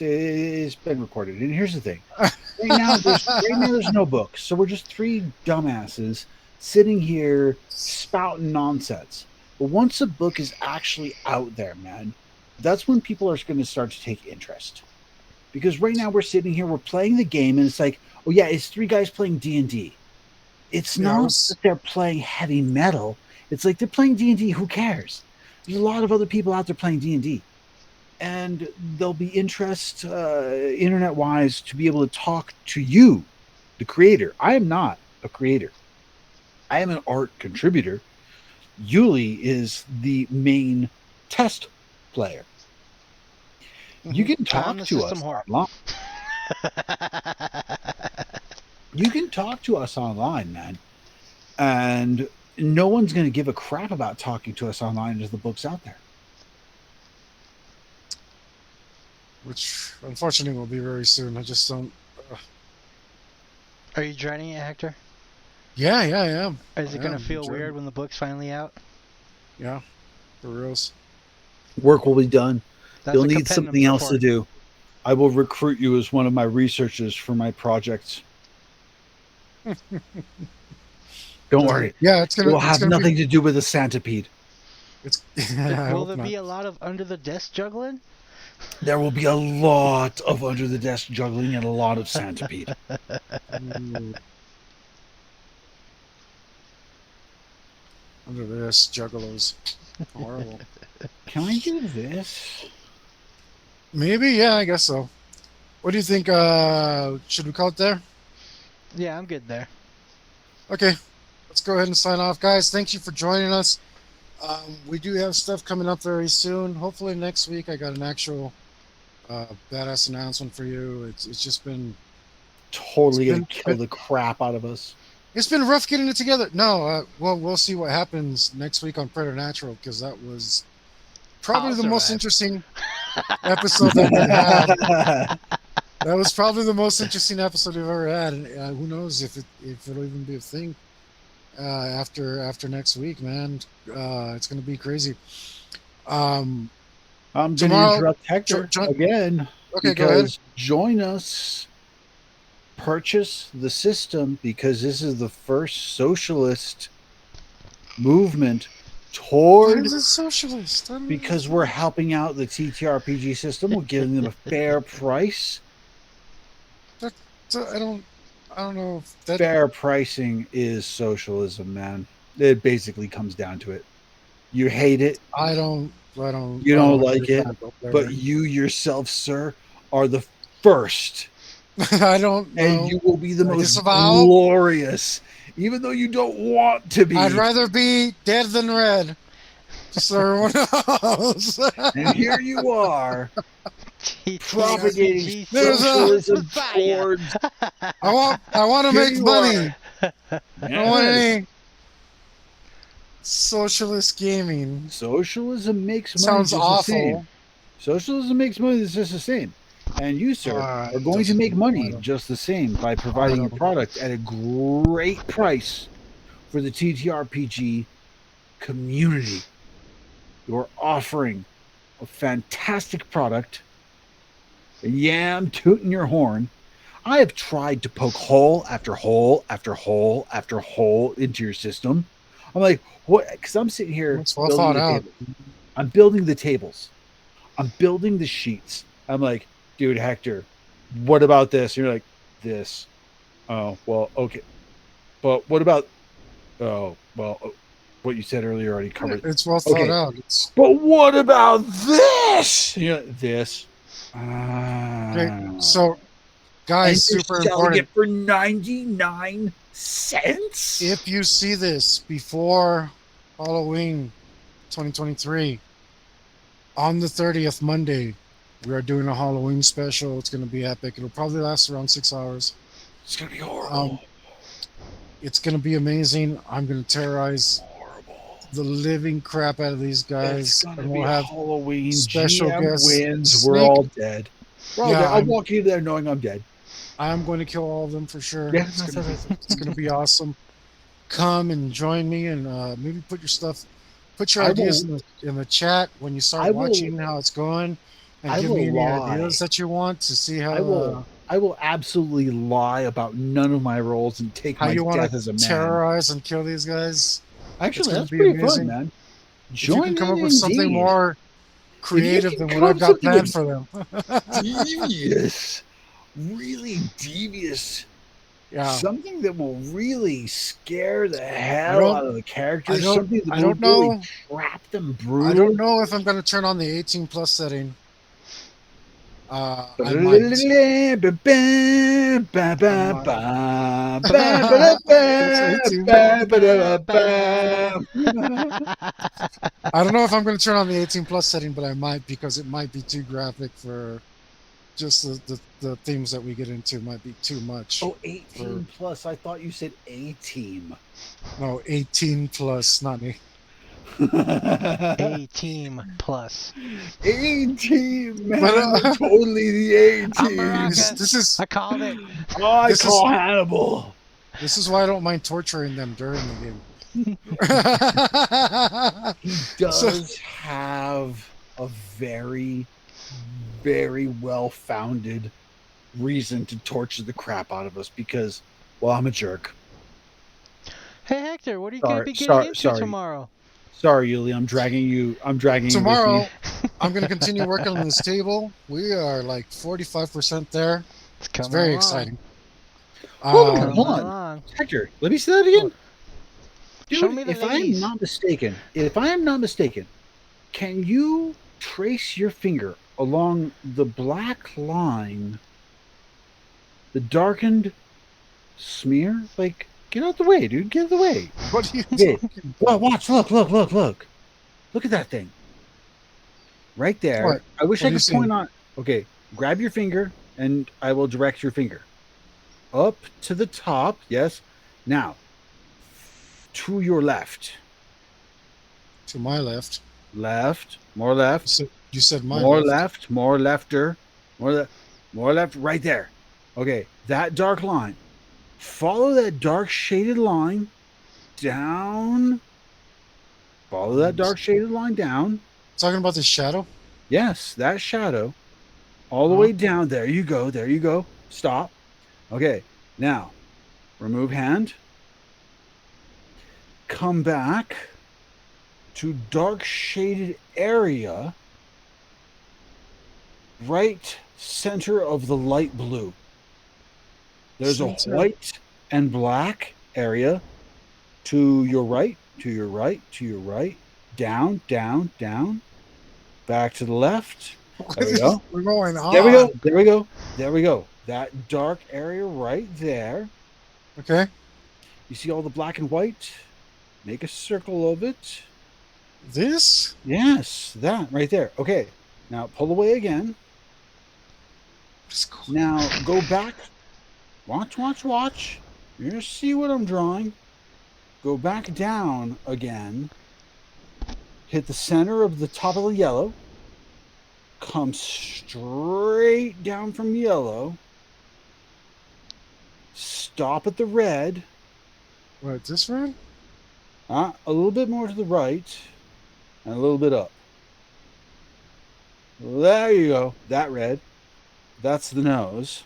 A: been recorded. And here's the thing. Right now, there's no books, so we're just three dumbasses sitting here spouting nonsense. But once a book is actually out there, man, that's when people are going to start to take interest. Because right now we're sitting here, we're playing the game, and it's like, oh yeah, it's three guys playing D&D. It's not that they're playing heavy metal. It's like they're playing D&D. Who cares? There's a lot of other people out there playing D&D. And there'll be interest, internet-wise, to be able to talk to you, the creator. I am not a creator. I am an art contributor. Yuli is the main test player. You can talk to us online. You can talk to us online, man. And no one's going to give a crap about talking to us online as the book's out there.
C: Which, unfortunately, will be very soon. I just don't...
B: Are you dreading it, Hector?
C: Yeah, I am.
B: Is it going to feel weird when the book's finally out?
C: Yeah, for reals.
A: Work will be done. You'll need something else to do. I will recruit you as one of my researchers for my projects. Don't worry.
C: Yeah, it
A: will have nothing to do with the centipede.
B: Will there be a lot of under the desk juggling?
A: There will be a lot of under the desk juggling and a lot of centipede.
C: Under the desk juggalos. Horrible.
A: Can I do this?
C: Maybe, yeah, I guess so. What do you think? Should we call it there?
B: Yeah, I'm good there.
C: Okay, let's go ahead and sign off. Guys, thank you for joining us. We do have stuff coming up very soon. Hopefully next week I got an actual badass announcement for you. It's just been...
A: Totally going to kill the crap out of us.
C: It's been rough getting it together. No, well, we'll see what happens next week on Preternatural, because that was probably the most interesting episode that we've had. That was probably the most interesting episode we've ever had. And who knows if it'll even be a thing after next week, man. It's going to be crazy.
A: I'm going to interrupt Hector again.
C: Okay, go ahead.
A: Because join us, purchase the system, because this is the first socialist movement
C: Why
A: toward,
C: is it socialist? I don't
A: because we're
C: understand.
A: helping out the TTRPG system. We're giving them a fair price.
C: I don't know if that.
A: Fair pricing is socialism, man. It basically comes down to it. You hate it,
C: I don't
A: you don't
C: agree
A: like
C: with
A: it,
C: that up
A: but
C: there.
A: you yourself, sir, are the first,
C: I don't
A: and
C: know.
A: you will be the
C: I
A: most
C: disavow.
A: glorious, even though you don't want to
C: I'd
A: be.
C: rather be dead than red. Just so everyone knows.
A: And here you are, propagating
B: TTRPG
C: There's a.
B: Socialist
A: socialism
B: Messiah.
A: towards.
C: I want to
A: Here
C: make
A: you are,
C: money. I don't want
A: yes.
C: any socialist gaming.
A: Socialism makes money
C: Sounds
A: just the same.
C: awful.
A: Socialism makes money that's just the same. And you, sir, are
C: It
A: going to
C: doesn't.
A: make money just the same by
C: I
A: providing a
C: don't.
A: product at a great price for the TTRPG community. You're offering a fantastic product. And yeah, I'm tooting your horn. I have tried to poke hole after hole after hole after hole into your system. I'm like, what? Because I'm sitting here
C: It's well
A: building
C: thought
A: the
C: out.
A: table. I'm building the tables. I'm building the sheets. I'm like, dude, Hector, what about this? And you're like, this. Oh, well, okay. But what about, oh, well, what you said earlier already covered.
C: It's well thought
A: Okay.
C: out. It's
A: But what about this? You know, this.
C: okay.
A: And
C: So, guys,
A: you're
C: super
A: selling
C: important.
A: it for 99 cents?
C: If you see this before Halloween 2023, on the 30th, Monday, we are doing a Halloween special. It's going to be epic. It'll probably last around 6 hours.
A: It's going to be horrible.
C: It's going to be amazing. I'm going to terrorize
A: Horrible.
C: the living crap out of these guys.
A: It's going to
C: And
A: be
C: we'll have
A: Halloween.
C: special
A: GM
C: guests.
A: wins. We're
C: Snake.
A: all dead. We're all
C: Yeah,
A: dead. I'll walk in there knowing I'm dead.
C: I'm going to kill all of them for sure.
A: Yeah,
C: It's going to be awesome. Come and join me and maybe put your ideas in the chat when you start watching how it's going, and give me any ideas that you want to see how.
A: I will absolutely lie about none of my roles and take
C: How
A: my
C: you want
A: death
C: to
A: as a man.
C: terrorize and kill these guys?
A: Actually, that's
C: be
A: pretty
C: amazing.
A: fun, man.
C: If you can come up with something more creative than what I've got planned for them.
A: Devious, really devious.
C: Yeah.
A: Something that will really scare the hell out of the characters. Something that will really trap them brutal.
C: I don't know if I'm going to turn on the 18 plus setting. I don't know if I'm going to turn on the 18 plus setting, but I might, because it might be too graphic for just the themes that we get into. Might be too much.
A: Oh, 18 plus. I thought you said A-team.
C: No, 18 plus, not me.
B: A-team plus.
A: A-team, man. Totally the A-team.
C: I
B: called it.
A: Oh, I call Hannibal.
C: This is why I don't mind torturing them during the game.
A: He does have a very, very well-founded reason to torture the crap out of us because, well, I'm a jerk.
B: Hey, Hector, what are you going to be getting into tomorrow?
A: Sorry, Yuli, I'm dragging you.
C: Tomorrow,
A: you with me.
C: I'm going to continue working on this table. We are like 45% there. It's very exciting.
A: Hold on. Hector, let me say that again. Dude,
B: Show me the
A: if I am not mistaken, can you trace your finger along the black line, the darkened smear? Like, get out the way, dude. Get out the way.
C: What are you talking about?
A: Well, watch. Look. Look at that thing. Right there.
C: What?
A: I wish I could point on. Okay, grab your finger, and I will direct your finger. Up to the top, yes. Now, to your left.
C: To my left.
A: Left. More left.
C: You said my
A: more left. More lefter. More left. Right there. Okay, that dark line. Follow that dark shaded line down. Follow that dark shaded line down.
C: Talking about the shadow?
A: Yes, that shadow. All the way down. There you go. There you go. Stop. Okay. Now, remove hand. Come back to dark shaded area right center of the light blue. There's a white and black area to your right, to your right, to your right, down, down, down, back to the left. There we go.
C: We're going on.
A: There we go. There we go. There we go. That dark area right there.
C: Okay.
A: You see all the black and white? Make a circle of it.
C: This?
A: Yes, that right there. Okay. Now pull away again. Now go back. Watch, watch, watch. You're going to see what I'm drawing. Go back down again. Hit the center of the top of the yellow. Come straight down from yellow. Stop at the red.
C: What, this red?
A: A little bit more to the right. And a little bit up. There you go. That red. That's the nose.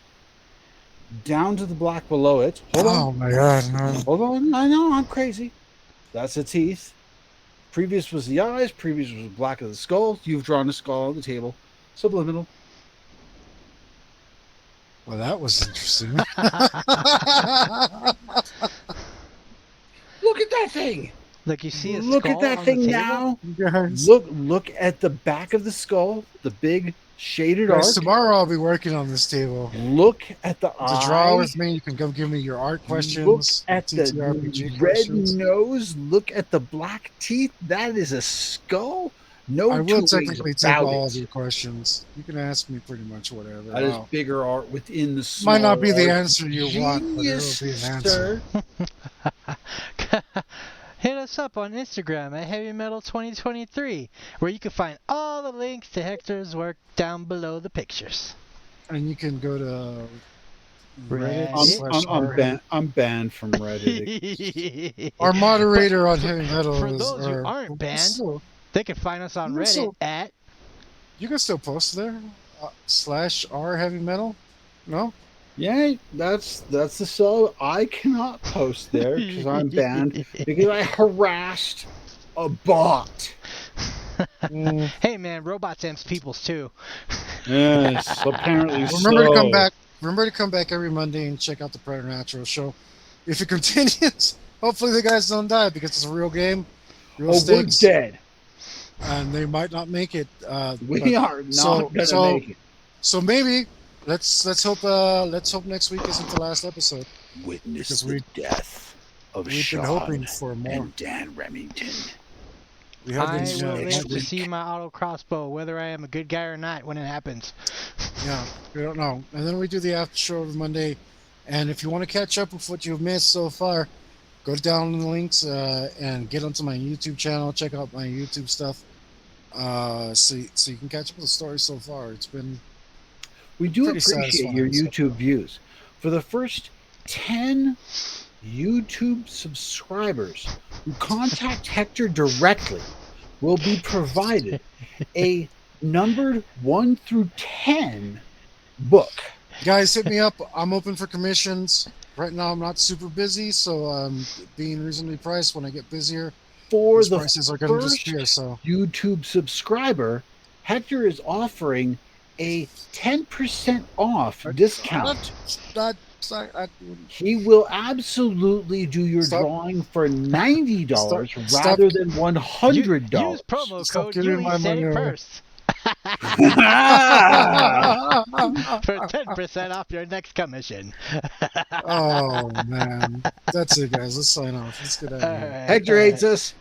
A: Down to the black below it. Hold on.
C: Oh my god. No.
A: Hold on. I know, I'm crazy. That's the teeth. Previous was the eyes. Previous was the black of the skull. You've drawn a skull on the table. Subliminal.
C: Well, that was interesting.
A: Look at that thing.
B: Look, you see a
A: Look
B: skull
A: at that
B: on
A: thing
B: the
A: now.
C: Guys.
A: Look at the back of the skull. The big shaded arc.
C: Tomorrow I'll be working on this table.
A: Look at the eye.
C: To draw with me, you can come give me your art questions.
A: Look at the
C: TTRPG
A: red
C: questions.
A: nose. Look at the black teeth. That is a skull. No,
C: I will technically take
A: about
C: all
A: it.
C: of your questions. You can ask me pretty much whatever.
A: That is
C: Wow.
A: bigger art within the small
C: Might not be the
A: art.
C: answer you want, but
A: Genius,
C: it'll be an answer.
A: sir.
B: Hit us up on Instagram at Heavy Metal 2023, where you can find all the links to Hector's work down below the pictures.
C: And you can go to
B: Reddit.
A: I'm banned from Reddit.
C: Our moderator on Heavy Metal
B: For
C: is...
B: those who aren't banned, they can find us on Reddit at...
C: You can still post there? /r Heavy Metal? No?
A: Yeah, that's the sub. I cannot post there because I'm banned because I harassed a bot.
B: Hey man, robots and peoples too.
A: Yes, apparently
C: Remember to come back. Remember to come back every Monday and check out the Preternatural show. If it continues, hopefully the guys don't die because it's a real game. Real stakes.
A: We're dead.
C: And they might not make it.
A: We are not gonna make it.
C: So maybe let's hope next week isn't the last episode.
A: Witness the death of
C: We've been hoping for more.
A: and Dan Remington.
C: We have
B: I
C: been,
B: will live to
A: week.
B: see my auto crossbow, whether I am a good guy or not, when it happens.
C: Yeah, we don't know. And then we do the after show every Monday. And if you want to catch up with what you've missed so far, go down in the links and get onto my YouTube channel. Check out my YouTube stuff. So you can catch up with the story so far. It's been
A: We do
C: pretty
A: appreciate your
C: satisfying
A: YouTube views. For the first 10 YouTube subscribers who contact Hector directly will be provided a numbered 1 through 10 book.
C: Guys, hit me up. I'm open for commissions. Right now, I'm not super busy, so I'm being reasonably priced. When I get busier,
A: For
C: these
A: the
C: prices are going to
A: first
C: disappear. So
A: YouTube subscriber, Hector is offering a 10% off discount. He will absolutely do your drawing for $90 rather than $100.
B: Use promo
C: Stop
B: code
C: giving
B: Yuli
C: my
B: said
C: money
B: it
C: away.
B: first. For 10% off your next commission.
C: Oh man, that's it, guys. Let's sign off. Let's get out of here.
A: Hector hates us.